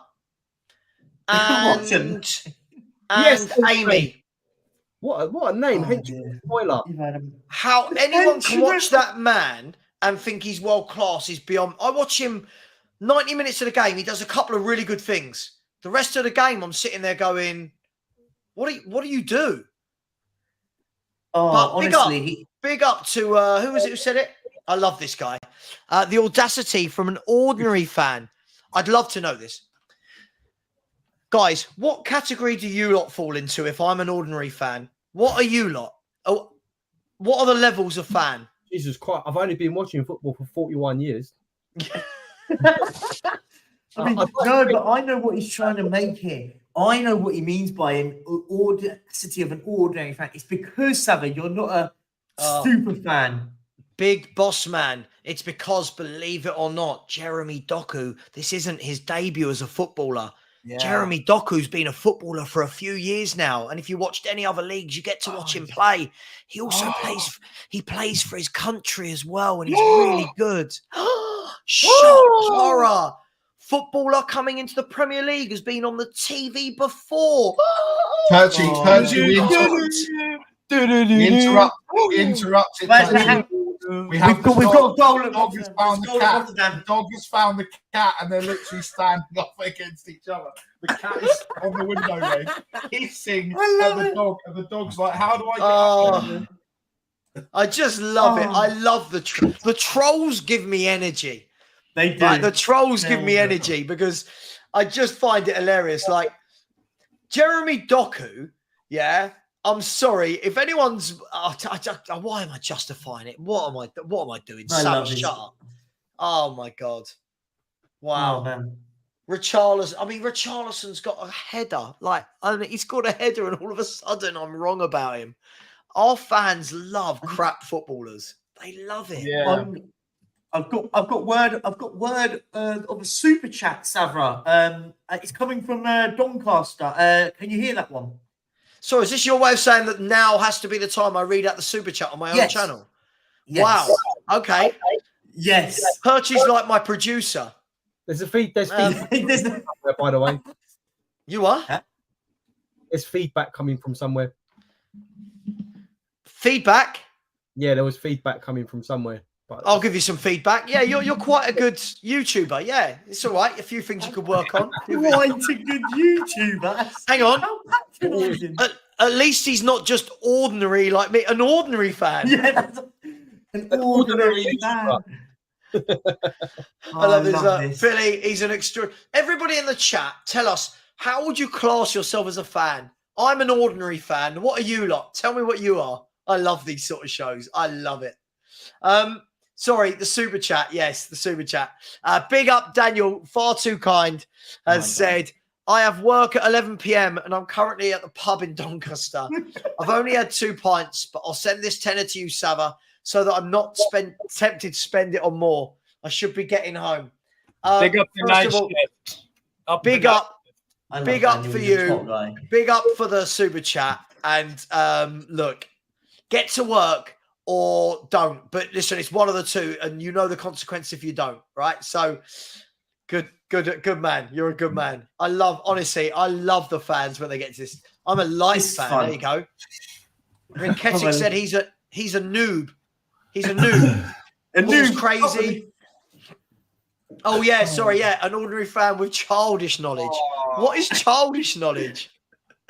and Yes, Amy. What a name. Oh, Henchman dear. Spoiler. You've had him. How anyone can Henchman. watch that man and think he's world class is beyond. I watch him 90 minutes of the game. He does a couple of really good things. The rest of the game, I'm sitting there going, what do you do? Oh, But honestly, Big up to who was it who said it? I love this guy. The audacity from an ordinary fan. I'd love to know this. Guys, what category do you lot fall into if I'm an ordinary fan? What are you lot? Oh, what are the levels of fan? Jesus Christ. I've only been watching football for 41 years. I mean, no, but I know what he's trying to make here. I know what he means by an audacity of an ordinary fan. It's because, Savva, you're not a super fan. Big boss man. It's because, believe it or not, Jeremy Doku, this isn't his debut as a footballer. Yeah. Jeremy Doku's been a footballer for a few years now. And if you watched any other leagues, you get to watch him play. He also plays for his country as well. And he's really good. Shock horror. Footballer coming into the Premier League has been on the TV before. Perchy, interrupt it. Where's the Perchy. We have We've got a goal at dog has Rotterdam. found the Goal at cat. Rotterdam. The dog has found the cat, and they're literally standing up against each other. The cat is on the window ledge, hissing at the dog, and the dog's like, "How do I get up there?" I just love it. I love the trolls give me energy. They do. Like, the trolls give me energy because I just find it hilarious. Like Jeremy Doku, yeah. I'm sorry if anyone's. Why am I justifying it? What am I doing? Savva, shut up. Oh my god! Wow. Oh, man. Richarlison's got a header. He scored a header, and all of a sudden, I'm wrong about him. Our fans love crap footballers. They love it. Yeah. I've got word of a super chat, Savva. It's coming from Doncaster. Can you hear that one? So is this your way of saying that now has to be the time I read out the super chat on my own channel? Yes. Wow. Okay. Yes. Perchy's like my producer. There's feedback, by the way. You are? Huh? There's feedback coming from somewhere. Feedback? Yeah, there was feedback coming from somewhere. But I'll give you some feedback. Yeah, you're quite a good YouTuber. Yeah, it's all right. A few things you could work on. Quite a good YouTuber. Hang on. How patronising. At least he's not just ordinary like me, an ordinary fan. Yeah, that's an ordinary man. I love this. Billy, he's an extra. Everybody in the chat, tell us, how would you class yourself as a fan? I'm an ordinary fan. What are you lot? Tell me what you are. I love these sort of shows. I love it. Sorry, the super chat. Yes, the super chat. Big up, Daniel. Far too kind. Has said, I have work at 11 p.m. and I'm currently at the pub in Doncaster. I've only had 2 pints, but I'll send this tenner to you, Savva, so that I'm not tempted to spend it on more. I should be getting home. Big up the night shift. Big up for you. Big up for the super chat. And look, get to work or don't. But listen, it's one of the two, and you know the consequence if you don't, right? So good man. You're a good man. I love the fans when they get to this. I'm a light fan. Fun. There you go. Rinketic said he's a noob. He's a noob. A noob crazy. Oh yeah, sorry, yeah, an ordinary fan with childish knowledge. What is childish knowledge?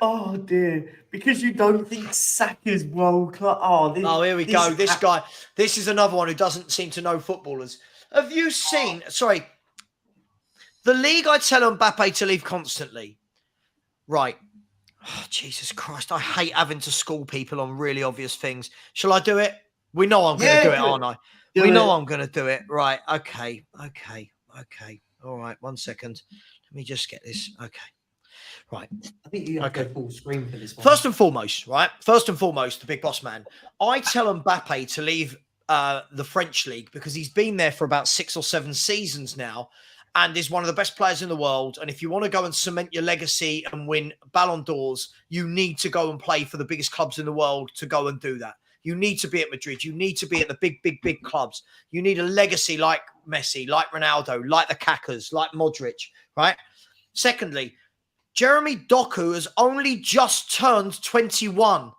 Oh dear, because you don't think Saka's world class. Here we go. This guy. This is another one who doesn't seem to know footballers. Have you seen? Sorry, the league. I tell Mbappe to leave constantly. Right. Oh, Jesus Christ, I hate having to school people on really obvious things. Shall I do it? We know I'm going to do it, aren't I? We know I'm going to do it. Right. Okay. All right. 1 second. Let me just get this. Okay. Right. I think you have to go full screen for this one. First and foremost, the big boss man. I tell Mbappe to leave the French league because he's been there for about 6 or 7 seasons now and is one of the best players in the world. And if you want to go and cement your legacy and win Ballon d'Ors, you need to go and play for the biggest clubs in the world to go and do that. You need to be at Madrid. You need to be at the big clubs. You need a legacy like Messi, like Ronaldo, like the Kakas, like Modric, right? Secondly, Jeremy Doku has only just turned 21.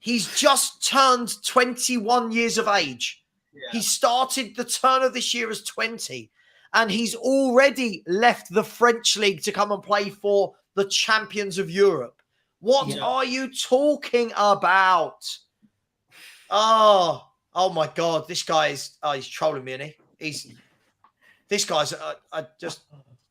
He's just turned 21 years of age. Yeah. He started the turn of this year as 20, and he's already left the French league to come and play for the champions of Europe. What are you talking about? Oh my God! This guy is—he's trolling me, isn't he? This guy's.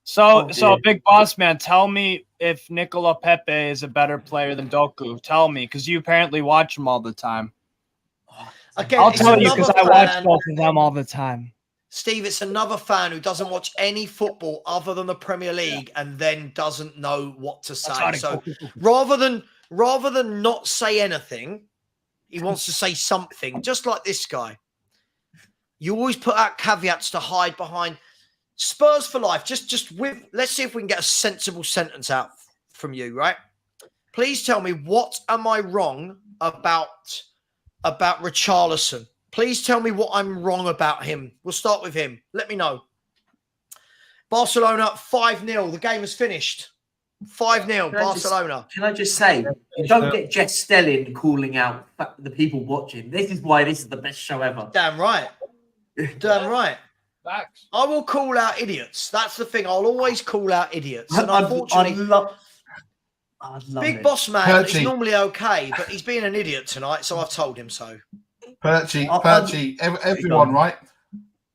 So big boss man, tell me if Nicola Pepe is a better player than Doku. Tell me, because you apparently watch him all the time. Again, I'll tell you because I watch both of them all the time. Steve, it's another fan who doesn't watch any football other than the Premier League and then doesn't know what to say. So rather than not say anything. He wants to say something, just like this guy. You always put out caveats to hide behind. Spurs for life. Let's see if we can get a sensible sentence out from you, right? Please tell me, what am I wrong about Richarlison? Please tell me what I'm wrong about him. We'll start with him. Let me know. Barcelona 5-0. The game is finished. 5-0 Barcelona. Can I just say, you don't get Jess Stelling calling out the people watching. This is why this is the best show ever. Damn right. Damn right. Facts. I will call out idiots. That's the thing. I'll always call out idiots. And unfortunately, I love Big it. Boss Man Perchy. is normally okay, but he's being an idiot tonight, so I've told him so. Perchy, everyone, right?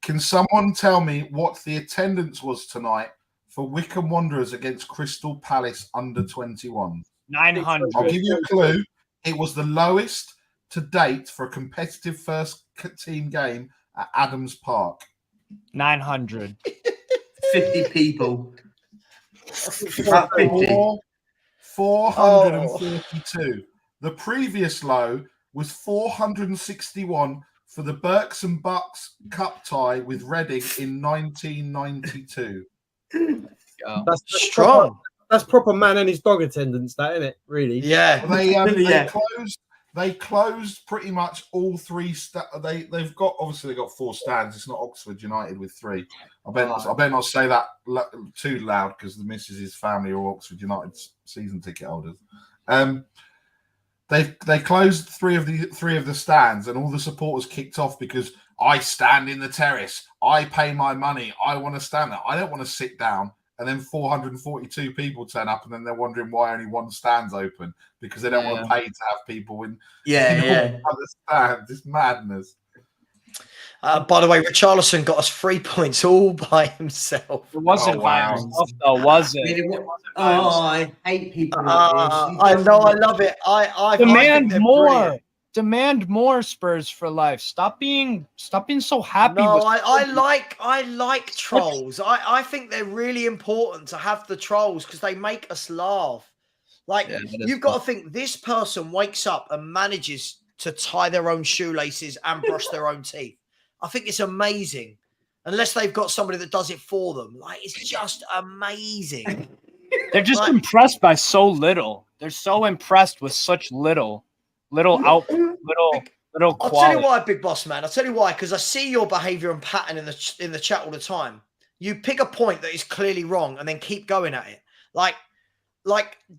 Can someone tell me what the attendance was tonight for Wycombe Wanderers against Crystal Palace under 21? 900. I'll give you a clue. It was the lowest to date for a competitive first team game at Adams Park. 900. 50 people. About 50. 442. The previous low was 461 for the Berks and Bucks Cup tie with Reading in 1992. That's Strong. That's proper man and his dog attendance, that, isn't it? Really? Yeah. They closed pretty much all three. They've got 4 stands. It's not Oxford United with 3. I better not say that too loud because the missus' family are Oxford United season ticket holders. They closed three of the stands, and all the supporters kicked off because I stand in the terrace. I pay my money. I want to stand there. I don't want to sit down. And then 442 people turn up, and then they're wondering why only one stand's open because they don't want to pay to have people in. Other stands. It's madness. By the way, Richarlison got us 3 points all by himself. It wasn't by himself, though, was it? I hate people like this. I know, I love it. I Demand more. Brilliant. Demand more, Spurs for life. Stop being so happy. No, with I like trolls. I think they're really important to have the trolls because they make us laugh. Like, you've got to think this person wakes up and manages to tie their own shoelaces and brush their own teeth. I think it's amazing. Unless they've got somebody that does it for them. Like, it's just amazing. They're just impressed by so little. They're so impressed with such little output, little quality. I'll tell you why, Big Boss Man. I'll tell you why, because I see your behaviour and pattern in the chat all the time. You pick a point that is clearly wrong and then keep going at it. Like,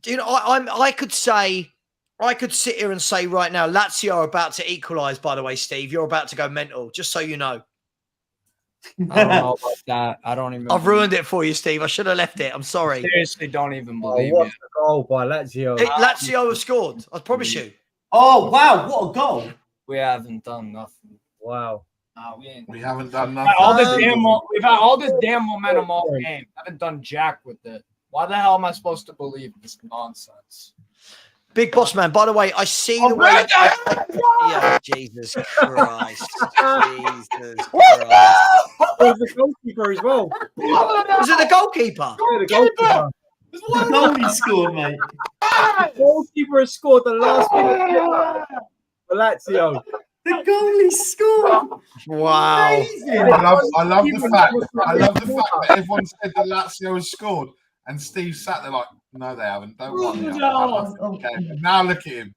you know, I could sit here and say right now, Lazio are about to equalise. By the way, Steve, you're about to go mental. Just so you know. I don't know about that. I don't even. I've ruined it for you, Steve. I should have left it. I'm sorry. Seriously, don't even believe What's it. the goal by Lazio? Lazio have scored. I promise you. Oh, wow. What a goal. We haven't done nothing. Wow. We haven't done We've nothing. had all this damn momentum all game. Haven't done jack with it. Why the hell am I supposed to believe this nonsense? Big Boss Man, by the way, I see the way. Yeah, Jesus Christ. Jesus Christ. Oh, the goalkeeper as well. Was it the goalkeeper? Yeah, the goalkeeper. The goal he scored, mate. The goalkeeper has scored the last minute for Lazio. The goal he scored. Wow. I love the fact that everyone said that Lazio has scored, and Steve sat there like, no, they haven't. Don't worry. Okay. Now look at him.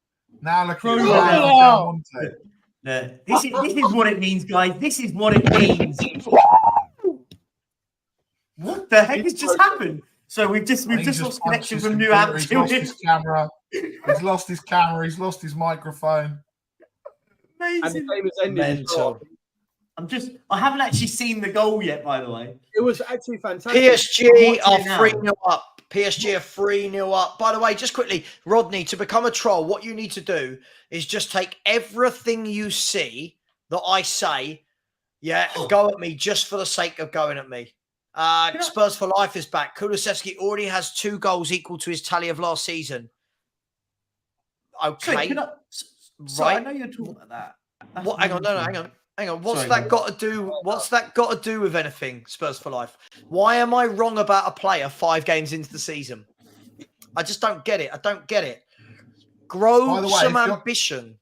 This is what it means, guys. This is what it means. What the heck has just happened? So we've just lost connection from New Hampshire. He's lost his camera. He's lost his camera. He's lost his microphone. Amazing. And the game has ended. Mental. I haven't actually seen the goal yet, by the way. It was actually fantastic. PSG are 3-0 up. PSG are 3-0 up. By the way, just quickly, Rodney, to become a troll, what you need to do is just take everything you see that I say, and go at me just for the sake of going at me. Spurs for Life is back. Kulusevski already has 2 goals equal to his tally of last season. Okay. I know you're talking about that. What? Hang on. What's that got to do with anything, Spurs for Life? Why am I wrong about a player 5 games into the season? I just don't get it. Grow some ambition.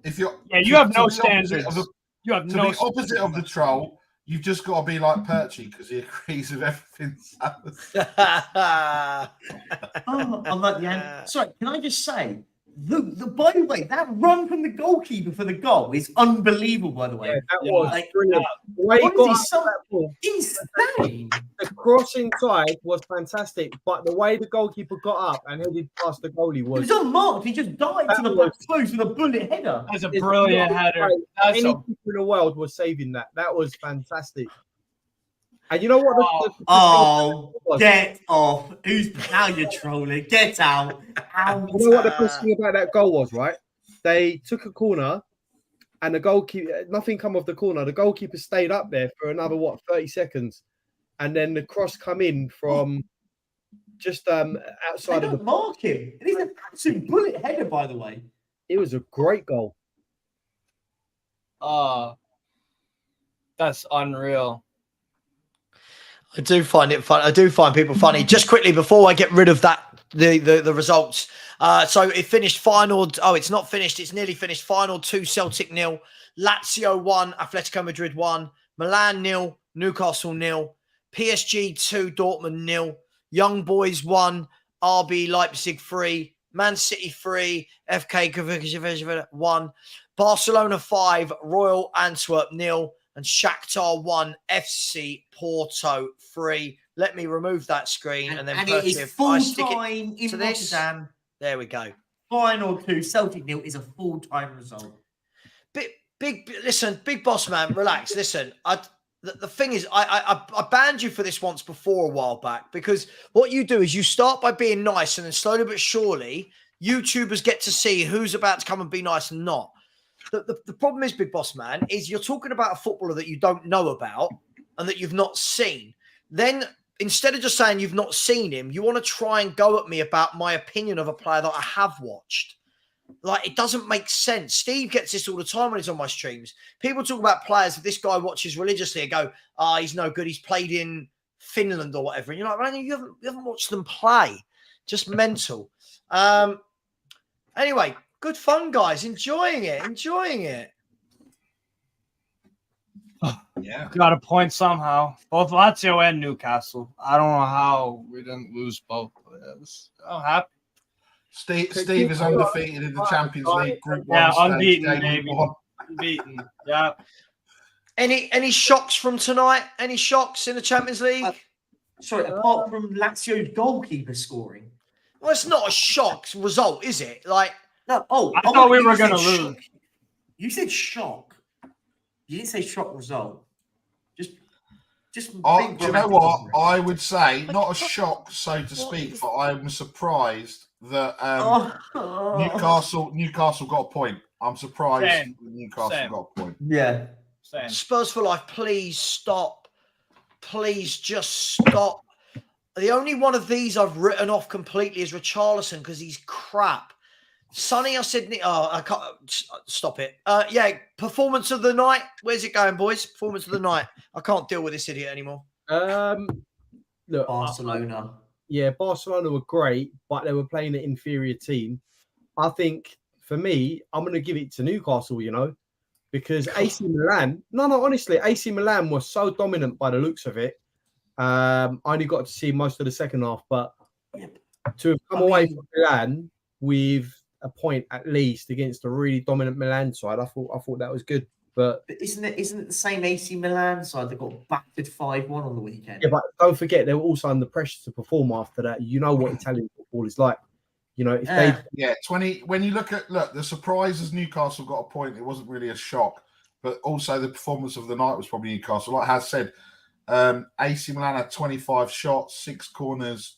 You have no standards. You have no opposite of the troll. You've just got to be like Perchy because he agrees with everything. I'm like the Sorry, can I just say, By the way, that run from the goalkeeper for the goal is unbelievable. By the way, Yeah, that was like, brilliant. The way he what got is he up so that ball, insane? the cross inside was fantastic, but the way the goalkeeper got up and headed past the goalie He was was unmarked. He just dived to the back post with a bullet header. That's a brilliant header. That's any a people in the world was saving that. That was fantastic. And you know what? Get off! Now you're trolling? Get out! Out! You know what the best thing about that goal was, right? They took a corner, and the goalkeeper, nothing come off the corner. The goalkeeper stayed up there for another 30 seconds, and then the cross come in from just outside of the mark him. It is an absolute bullet header, by the way. It was a great goal. That's unreal. I do find it fun. I do find people funny. Just quickly before I get rid of that, the results. So it finished final. Oh, it's not finished. It's nearly finished. Final 2, Celtic 0, Lazio 1, Atletico Madrid 1, Milan 0, Newcastle 0, PSG 2, Dortmund 0, Young Boys 1, RB Leipzig 3, Man City 3, FK 1, Barcelona 5, Royal Antwerp 0. And Shakhtar 1, FC Porto 3. Let me remove that screen and then it is full time in Rotterdam. There we go. Final 2, Celtic 0 is a full-time result. Listen, big boss man, relax. Listen, the thing is, I banned you for this once before a while back, because what you do is you start by being nice, and then slowly but surely, YouTubers get to see who's about to come and be nice and not. The problem is, big boss man, is you're talking about a footballer that you don't know about and that you've not seen. Then instead of just saying you've not seen him, you want to try and go at me about my opinion of a player that I have watched. Like, it doesn't make sense. Steve gets this all the time when he's on my streams. People talk about players that this guy watches religiously and go, he's no good. He's played in Finland or whatever. And you're like, man, you haven't watched them play. Just mental. Anyway, good fun, guys. Enjoying it. Yeah. Got a point somehow. Both Lazio and Newcastle. I don't know how we didn't lose both. I'm happy. Steve is undefeated in the Champions League Group 1. Yeah, unbeaten, baby. Unbeaten. Yeah. Any shocks from tonight? Any shocks in the Champions League? Sorry, apart from Lazio's goalkeeper scoring. Well, it's not a shock result, is it? Like, no. I thought we were going to lose. You said shock. You didn't say shock result. Just. Do you know what? I would say not a shock, so to speak, but I'm surprised that Newcastle got a point. I'm surprised Newcastle got a point. Yeah. Same. Spurs for life, please stop. Please just stop. The only one of these I've written off completely is Richarlison because he's crap. Sonny, I said, I can't stop it. Yeah, performance of the night. Where's it going, boys? Performance of the night. I can't deal with this idiot anymore. Look, Barcelona. Barcelona were great, but they were playing an inferior team. I think for me, I'm going to give it to Newcastle, because AC Milan. No, honestly, AC Milan was so dominant by the looks of it. I only got to see most of the second half, but to have come away from Milan with a point at least against a really dominant Milan side, I thought that was good. But isn't it the same AC Milan side that got battered 5-1 on the weekend? Yeah, but don't forget they were also under pressure to perform after that. You know what Italian football is like. If 20. When you look the surprise is Newcastle got a point. It wasn't really a shock, but also the performance of the night was probably Newcastle. Like Has said, AC Milan had 25 shots, 6 corners.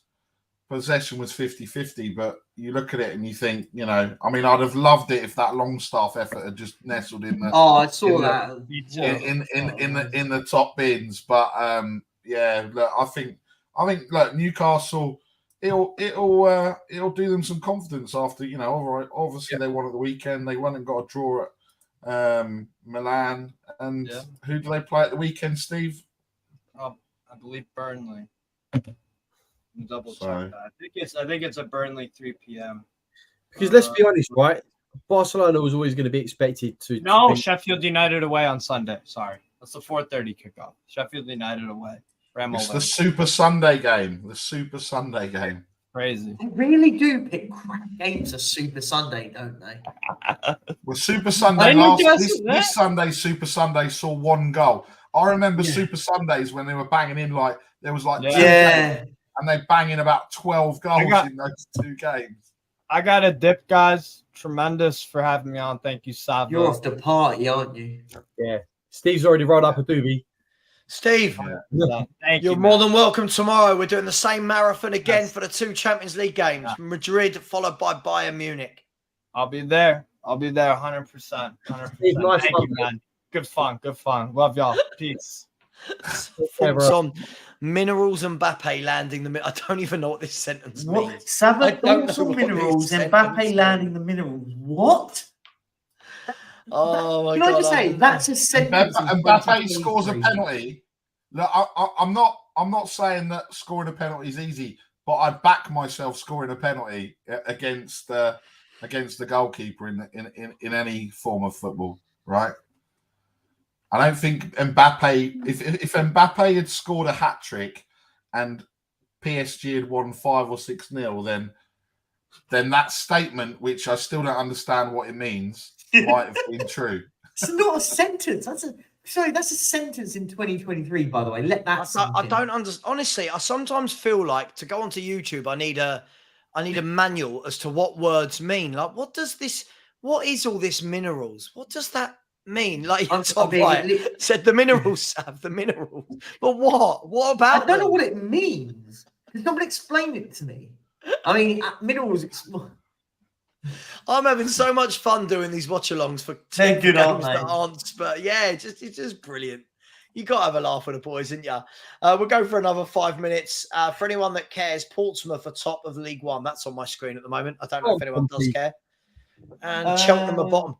Possession was 50-50, but you look at it and you think, I'd have loved it if that Longstaff effort had just nestled in the. Oh, I saw that in the top bins, but look, I think Newcastle, it'll do them some confidence after obviously they won at the weekend, they went and got a draw at Milan, and who do they play at the weekend, Steve? I believe Burnley. Double check that. I think it's a Burnley 3 p.m. Because let's be honest, right? Barcelona was always going to be expected to. No, Sheffield United away on Sunday. Sorry, that's the 4:30 kickoff. Sheffield United away. It's the Super Sunday game. Crazy. They really do pick crap games for Super Sunday, don't they? Well, Super Sunday this Sunday, Super Sunday saw one goal. I remember Super Sundays when they were banging in like there was like 2 games, and they bang in about 12 goals in those 2 games. I got a dip, guys. Tremendous for having me on. Thank you, Savva. You're off the party, aren't you? Yeah. Steve's already rolled up a doobie. Steve, thank you're you, more man. than welcome tomorrow. We're doing the same marathon again for the 2 Champions League games. Madrid followed by Bayern Munich. I'll be there. 100%. 100%. Nice Thank you, man. Good fun. Love y'all. Peace. Thoughts on minerals and Mbappe landing the. I don't even know what this sentence means. Savva thoughts on minerals and Mbappe landing the minerals. What? Oh my God! God! I just say that's a sentence? Mbappe scores a penalty. Look, I'm not saying that scoring a penalty is easy, but I'd back myself scoring a penalty against the goalkeeper in any form of football, right? I don't think Mbappe. If Mbappe had scored a hat trick and PSG had won 5 or 6-0, then that statement, which I still don't understand what it means, might have been true. It's not a sentence. That's a sentence in 2023. By the way, let that. I don't understand. Honestly, I sometimes feel like to go onto YouTube, I need a manual as to what words mean. Like, what is all this minerals? What does that mean? Like, said the minerals have the minerals. But what? What about I don't know what it means. Nobody explained it to me. I mean, minerals. I'm having so much fun doing these watch-alongs for They're good, games aren't they? that aren't. But yeah, it's just brilliant. You got to have a laugh with the boys, ain't you? We'll go for another 5 minutes. For anyone that cares, Portsmouth are top of League One. That's on my screen at the moment. I don't know if anyone does care. And Cheltenham are bottom.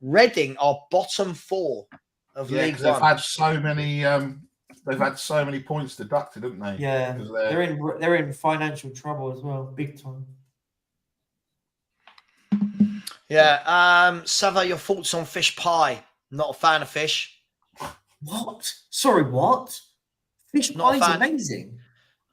Reading are bottom 4 of League One. They've had so many points deducted, haven't they? Yeah, they're in financial trouble as well, big time. Yeah, Savva, your thoughts on fish pie? Not a fan of fish. What? Sorry, what? Fish pie's amazing.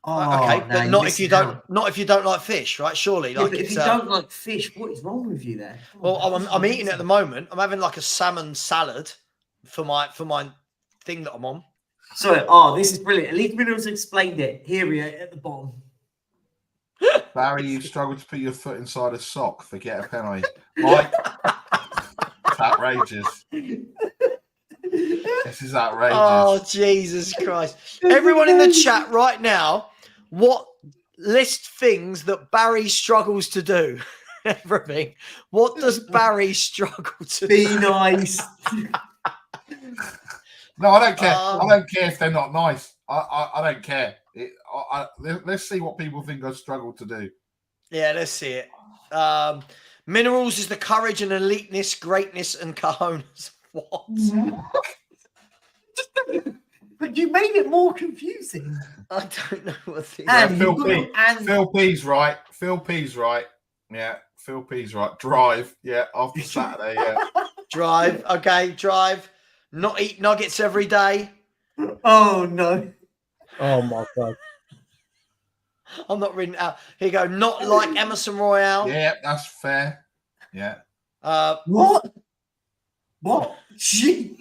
Okay, but not if you don't like fish, right? Surely, yeah, if you don't like fish, what is wrong with you there? Well, I'm eating it at the moment. I'm having like a salmon salad for my thing that I'm on. So, this is brilliant. Elite Minerals explained it. Here we are at the bottom. Barry, you struggled to put your foot inside a sock. Forget a penalty. Mike, it's outrageous. This is outrageous. Oh, Jesus Christ. Everyone in the chat right now, list things that Barry struggles to do? Everything. What does Barry struggle to be do? Nice. No, I don't care. I don't care if they're not nice. I don't care. Let's see what people think I struggle to do. Yeah, let's see it. Minerals is the courage and eliteness, greatness, and cojones. What? But you made it more confusing. I don't know what thing. Phil P's right. Phil P's right. Yeah, Phil P's right. Drive. Yeah, after Saturday. Yeah. Drive. Okay, drive. Not eat nuggets every day. Oh no. Oh my God. I'm not reading out. Here you go. Not like Emerson Royale. Yeah, that's fair. Yeah. What? Gee.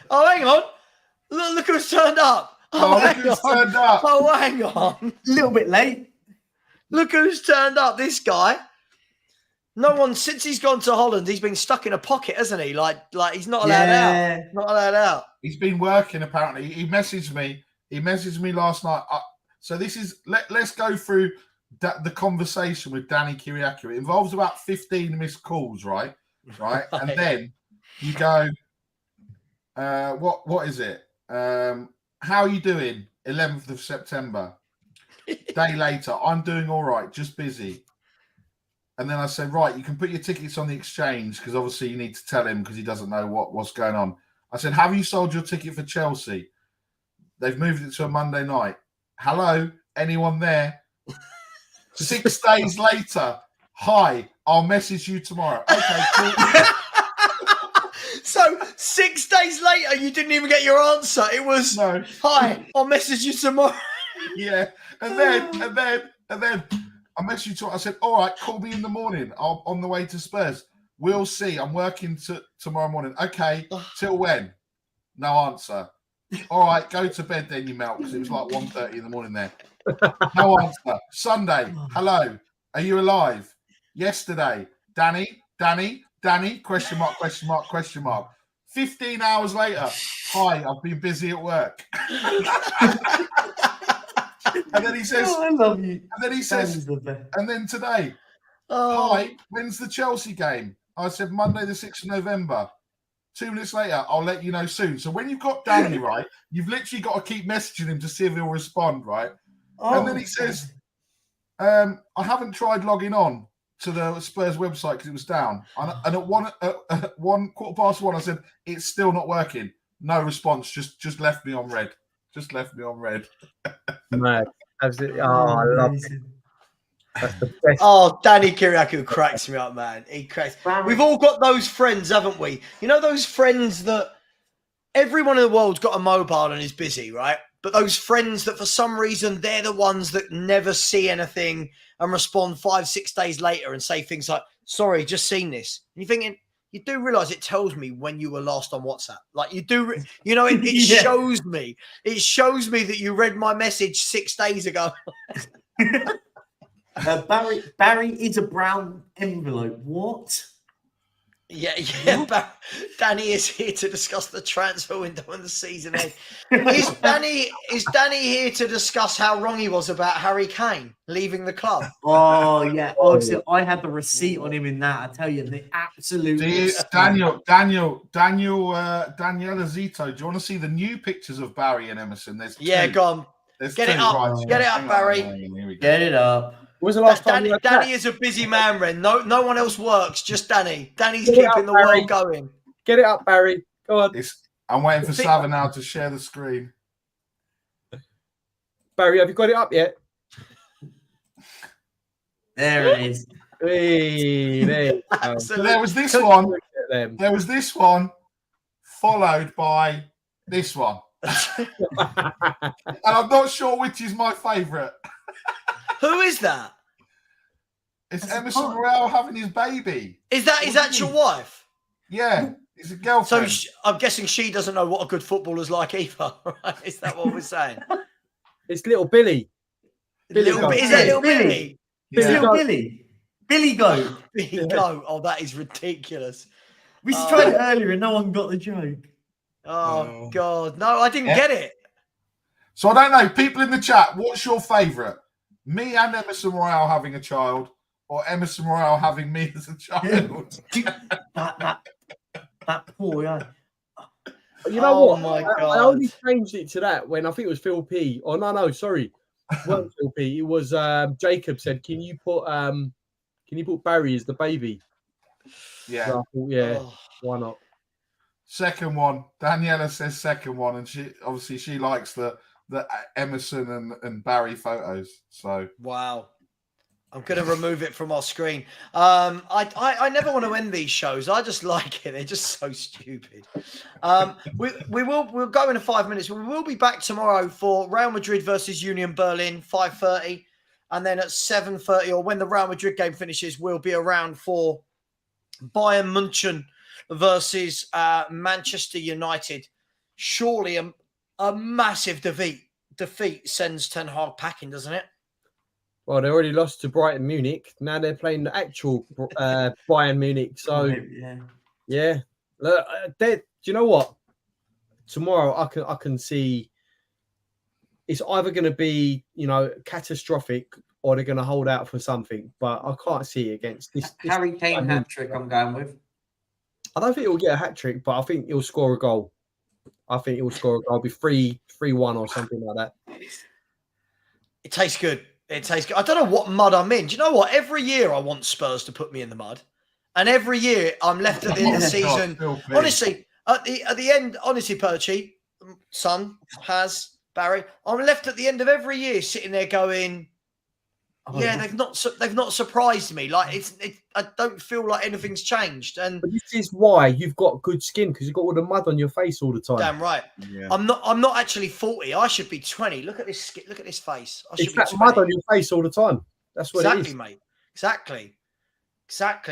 Oh, hang on. Look who's turned up. Turned up. Oh, hang on. A little bit late. Look who's turned up. This guy. No one, since he's gone to Holland, he's been stuck in a pocket, hasn't he? Like he's not allowed out. Not allowed out. He's been working, apparently. He messaged me. He messaged me last night. So this is, let's go through the conversation with Danny Kiriakou. It involves about 15 missed calls, right? Right. And then you go, what is it? How are you doing? 11th of September. Day later, I'm doing all right, just busy. And then I said, right, you can put your tickets on the exchange because obviously you need to tell him because he doesn't know what's going on. I said, have you sold your ticket for Chelsea? They've moved it to a Monday night. Hello, anyone there? 6 days later, hi, I'll message you tomorrow. Okay, cool. So 6 days later, you didn't even get your answer. It was, no. Hi, I'll message you tomorrow. Yeah. And then I messaged you. I said, all right, call me in the morning. I'm on the way to Spurs. We'll see. I'm working tomorrow morning. Okay. Till when? No answer. All right, go to bed then, you melt, because it was like 1:30 in the morning there. No answer. Sunday. Hello. Are you alive? Yesterday. Danny, question mark, question mark, question mark. 15 hours later. Hi, I've been busy at work. And then he says, I love you. And then he says, and then today, hi, when's the Chelsea game? I said Monday the 6th of November. 2 minutes later, I'll let you know soon. So when you've got Danny, right, you've literally got to keep messaging him to see if he'll respond, right? And then he says, I haven't tried logging on to the Spurs website because it was down. And at 1:15, I said, it's still not working. No response. Just left me on red. Just left me on red. Mad. Absolutely. Oh, I love it. That's the best. Oh, Danny Kiriakou cracks me up, man. He cracks. We've all got those friends, haven't we? You know those friends that everyone in the world's got a mobile and is busy, right? But those friends that for some reason they're the ones that never see anything and respond 5-6 days later and say things like, sorry, just seen this. And you're thinking, you do realize it tells me when you were last on WhatsApp. Like it shows me. It shows me that you read my message 6 days ago. Barry is a brown envelope. What? Yeah. Danny is here to discuss the transfer window and the season end. Is Danny here to discuss how wrong he was about Harry Kane leaving the club? Oh yeah. Obviously, I had the receipt on him in that. I tell you, the absolute. Daniela Zito, do you want to see the new pictures of Barry and Emerson? There's two. Go on. Get it up. Right. Get it up, Barry. Here we go. Get it up. When was the last time Danny is a busy man, Ren. No one else works, just Danny. Danny's keeping the world going. Get it up, Barry. Go on. I'm waiting for Savva now to share the screen. Barry, have you got it up yet? There it is. Hey, there. So there was this one. There was this one, followed by this one. And I'm not sure which is my favourite. Who is that? It's Emerson Royale having his baby. Is that his actual wife? Yeah, it's a girlfriend. So I'm guessing she doesn't know what a good footballer's like either, right? Is that what we're saying? It's little Billy. Is that little Billy? It's little Billy. Billy Go. Billy Go. Oh, that is ridiculous. We tried it earlier and no one got the joke. Oh, God. No, I didn't get it. So I don't know. People in the chat, what's your favourite? Me and Emerson Royale having a child, or Emerson Royale having me as a child? that poor guy. You know what? My God. I only changed it to that when I think it was Phil P. Oh no, sorry, it wasn't Phil P. It was Jacob said, "Can you put Barry as the baby?" Yeah, So I thought, why not? Second one. Daniela says second one, and she likes the Emerson and Barry photos. So wow. I'm going to remove it from our screen. I never want to end these shows. I just like it. They're just so stupid. We'll go in 5 minutes. We will be back tomorrow for Real Madrid versus Union Berlin, 5:30. And then at 7:30, or when the Real Madrid game finishes, we'll be around for Bayern München versus Manchester United. Surely a massive defeat sends Ten Hag packing, doesn't it? Well, they already lost to Brighton Munich. Now they're playing the actual Bayern Munich. So, yeah. Look, do you know what? Tomorrow I can see it's either going to be, catastrophic or they're going to hold out for something. But I can't see it against this. Harry Kane hat-trick I'm going with. I don't think he'll get a hat-trick, but I think he'll score a goal. It'll be 3-1 or something like that. It tastes good. I don't know what mud I'm in. Do you know what? Every year I want Spurs to put me in the mud. And every year I'm left at the end of the season. Honestly, at the end, Perchie, son, Barry, I'm left at the end of every year sitting there going, Yeah, they've not surprised me. Like I don't feel like anything's changed. And But this is why you've got good skin, because you've got all the mud on your face all the time. damn right. Yeah. I'm not actually 40. I should be 20. Look at this skin. Look at this face. I should It's be that 20. mud on your face all the time. That's what Exactly, it is. mate. Exactly.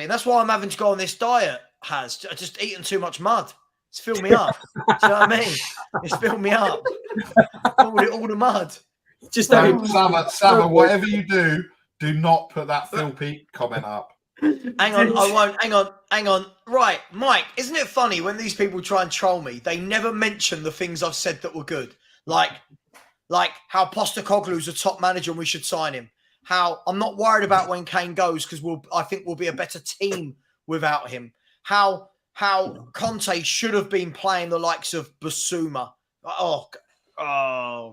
And that's why I'm having to go on this diet. I just eaten too much mud. It's filled me up. Do you know what I mean? It's filled me up. all the mud. Just Savva, whatever you do not put that Phil Pete comment up. Hang on, I won't. Hang on. Right, Mike, isn't it funny when these people try and troll me, they never mention the things I've said that were good? Like how Postecoglou's a top manager and we should sign him. How I'm not worried about when Kane goes because I think we'll be a better team without him. How Conte should have been playing the likes of Basuma. Oh.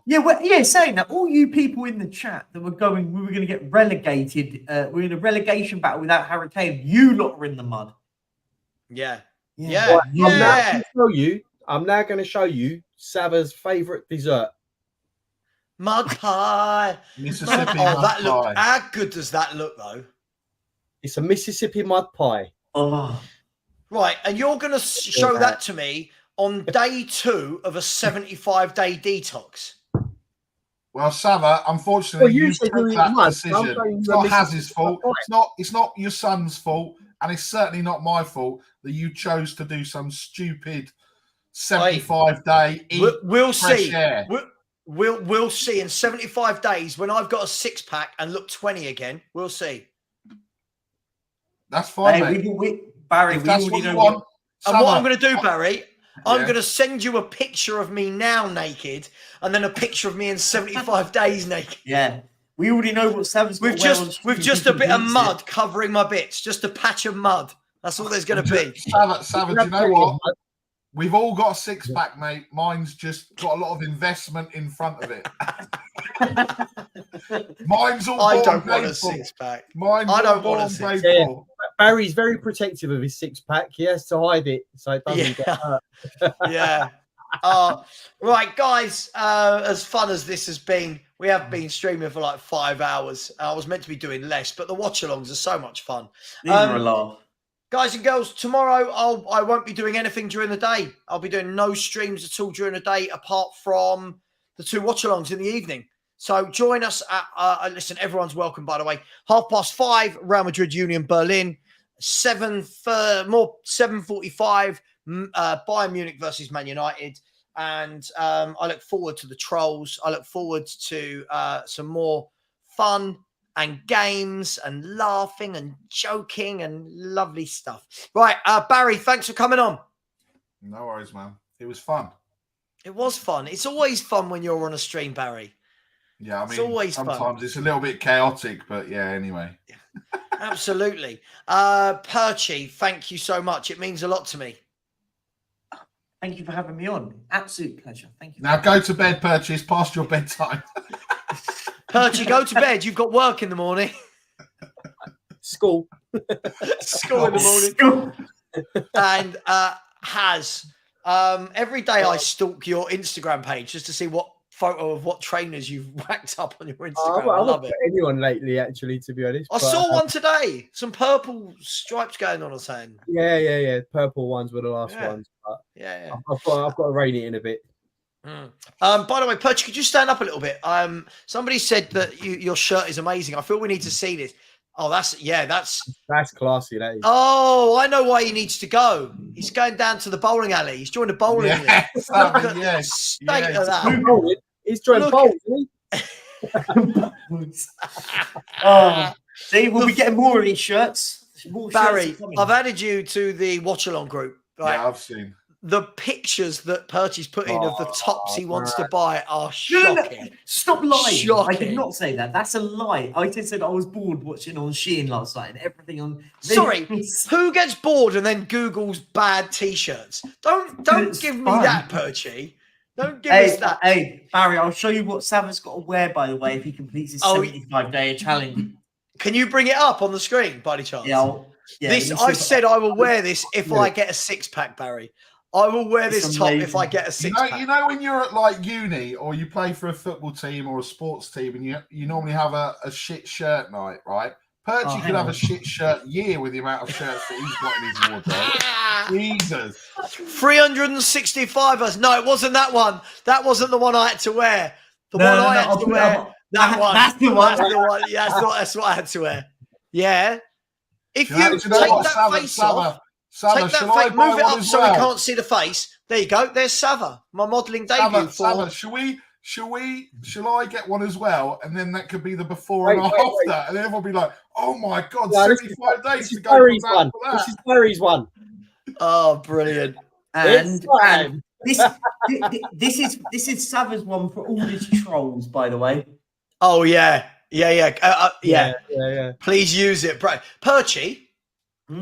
Yeah, saying that, all you people in the chat that were going, we were going to get relegated. We're in a relegation battle without Harry Kane. You lot are in the mud. Yeah. I'm now going to show you Savva's favourite dessert. Mud pie. Mississippi mud mud pie. How good does that look, though? It's a Mississippi mud pie. Oh. Right, and you're going to show that to me on day 2 of a 75-day detox. Well, Savva, unfortunately, you took that decision. It's not Haz's fault. It's not your son's fault, and it's certainly not my fault that you chose to do some stupid 75-day We'll see. Air. We'll see in 75 days when I've got a 6-pack and look 20 again. We'll see. That's fine, mate. Barry, that's what you want. And what I'm going to do, Barry, I'm going to send you a picture of me now naked, and then a picture of me in 75 days naked. Yeah, we already know what Savva's got. With just a bit of mud covering my bits, just a patch of mud. That's all there's going to be. Savva, do you know what? We've all got a 6-pack, mate. Mine's just got a lot of investment in front of it. Mine's all. I don't want a 6-pack. I don't want a 6-pack. Yeah. Barry's very protective of his 6-pack. He has to hide it so it doesn't get hurt. Yeah. Right, guys. As fun as this has been, we have been streaming for like 5 hours. I was meant to be doing less, but the watch-alongs are so much fun. These are a laugh. Guys and girls, tomorrow I won't be doing anything during the day. I'll be doing no streams at all during the day, apart from the 2 watch-alongs in the evening. So join us at, listen, everyone's welcome, by the way. 5:30, Real Madrid Union Berlin. 7:45, Bayern Munich versus Man United. And I look forward to the trolls. I look forward to some more fun and games and laughing and joking and lovely stuff. Right, Barry, thanks for coming on. No worries, man. It was fun. It was fun. It's always fun when you're on a stream, Barry. Yeah, I mean, it's always sometimes fun. It's a little bit chaotic, but yeah, anyway. Absolutely. Perchy, thank you so much. It means a lot to me. Thank you for having me on. Absolute pleasure. Thank you. Now go to bed, Perchy. It's past your bedtime. Perchy, go to bed. You've got work in the morning. School. School in the morning. And Haz, every day I stalk your Instagram page just to see what photo of what trainers you've whacked up on your Instagram. I love it. Anyone lately, actually, to be honest. I saw one today. Some purple stripes going on or something. Yeah. Purple ones were the last ones. But yeah. I've got to rein it in a bit. By the way, Perch, could you stand up a little bit? Somebody said that your shirt is amazing. I feel we need to see this. Oh, that's classy. That is. Oh, I know why he needs to go. He's going down to the bowling alley. He's joined a bowling alley. Look at the state of that. He's joined bowling. See, we'll be getting more of these shirts. Barry, I've added you to the watch-along group. Right? Yeah, I've seen. The pictures that Perchy's put in of the tops he wants to buy are shocking. No. Stop lying. Shocking. I did not say that. That's a lie. I just said I was bored watching on Shein last night and everything on. Sorry, who gets bored and then Googles bad t-shirts? Don't give me that, Perchy. Don't give us that. Hey, Barry, I'll show you what Savva's got to wear, by the way, if he completes his 75-day challenge. Can you bring it up on the screen, by any chance? Yeah. I said I will wear this if I get a 6-pack, Barry. I will wear It's this top if amazing. I get a You six-pack. know when you're at like uni or you play for a football team or a sports team and you normally have a shit shirt night, right? Perchy could have a shit shirt year with the amount of shirts that he's got in his wardrobe. Jesus. 365 us. No, it wasn't that one. That wasn't the one I had to wear. The one I had to wear. That one. That's the one. That's the one. Yeah, that's what I had to wear. Yeah. If you take what, that face off, Savva, take that shall I face, buy move it one up as so well? we can't see the face. There you go. There's Savva, my modelling debut. Savva, shall I get one as well? And then that could be the before and after. And then everyone will be like, oh my God, 75 days to go from that to that. This is Barry's one. Oh, brilliant. And this is Savva's one for all his trolls, by the way. Oh, yeah. Yeah. Please use it. Perchy,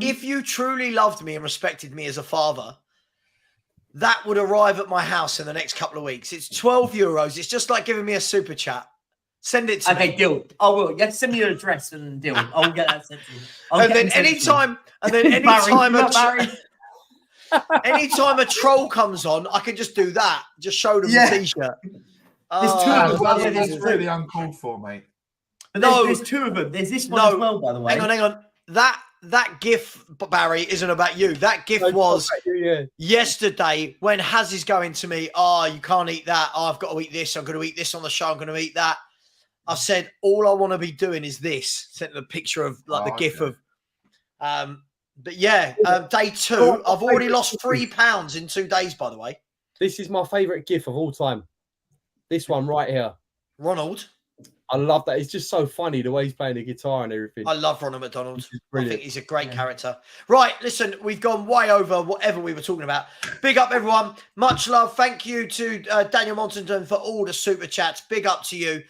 if you truly loved me and respected me as a father, that would arrive at my house in the next couple of weeks. It's €12. It's just like giving me a super chat. Send it to me. Okay, deal. I will. Yeah, send me your address and deal. I'll get that sent to you. Anytime a troll comes on, I can just do that. Just show them the t-shirt. There's two of them. That's really uncalled for, mate. But there's two of them. There's this one as well, by the way. Hang on. That gif, Barry, isn't about you. That gif was yesterday when Haz is going to me, you can't eat that. I've got to eat this. I'm going to eat this on the show. I'm going to eat that. I said, all I want to be doing is this. Sent the picture of the gif of. But yeah, day 2. I've already lost £3 in 2 days, by the way. This is my favourite gif of all time. This one right here. Ronald. I love that. It's just so funny the way he's playing the guitar and everything. I love Ronald McDonald. I think he's a great character. Right, listen, we've gone way over whatever we were talking about. Big up, everyone. Much love. Thank you to Daniel Montandon for all the super chats. Big up to you.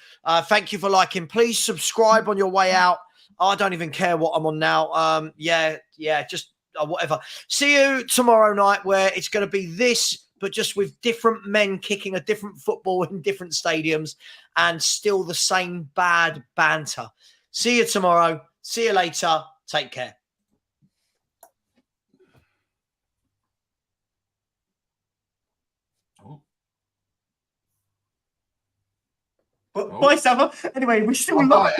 Thank you for liking. Please subscribe on your way out. I don't even care what I'm on now. Just whatever. See you tomorrow night where it's going to be this, but just with different men kicking a different football in different stadiums and still the same bad banter. See you tomorrow. See you later. Take care. Bye, Savva. Anyway, we're still live.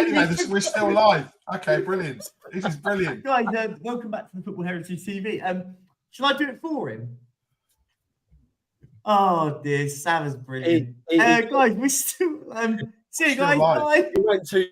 We're still live. Okay, brilliant. This is brilliant. Guys, welcome back to the Football Heritage TV. Shall I do it for him? Oh, dear. Savva's brilliant. Guys, we're still... see you guys. Bye. He went to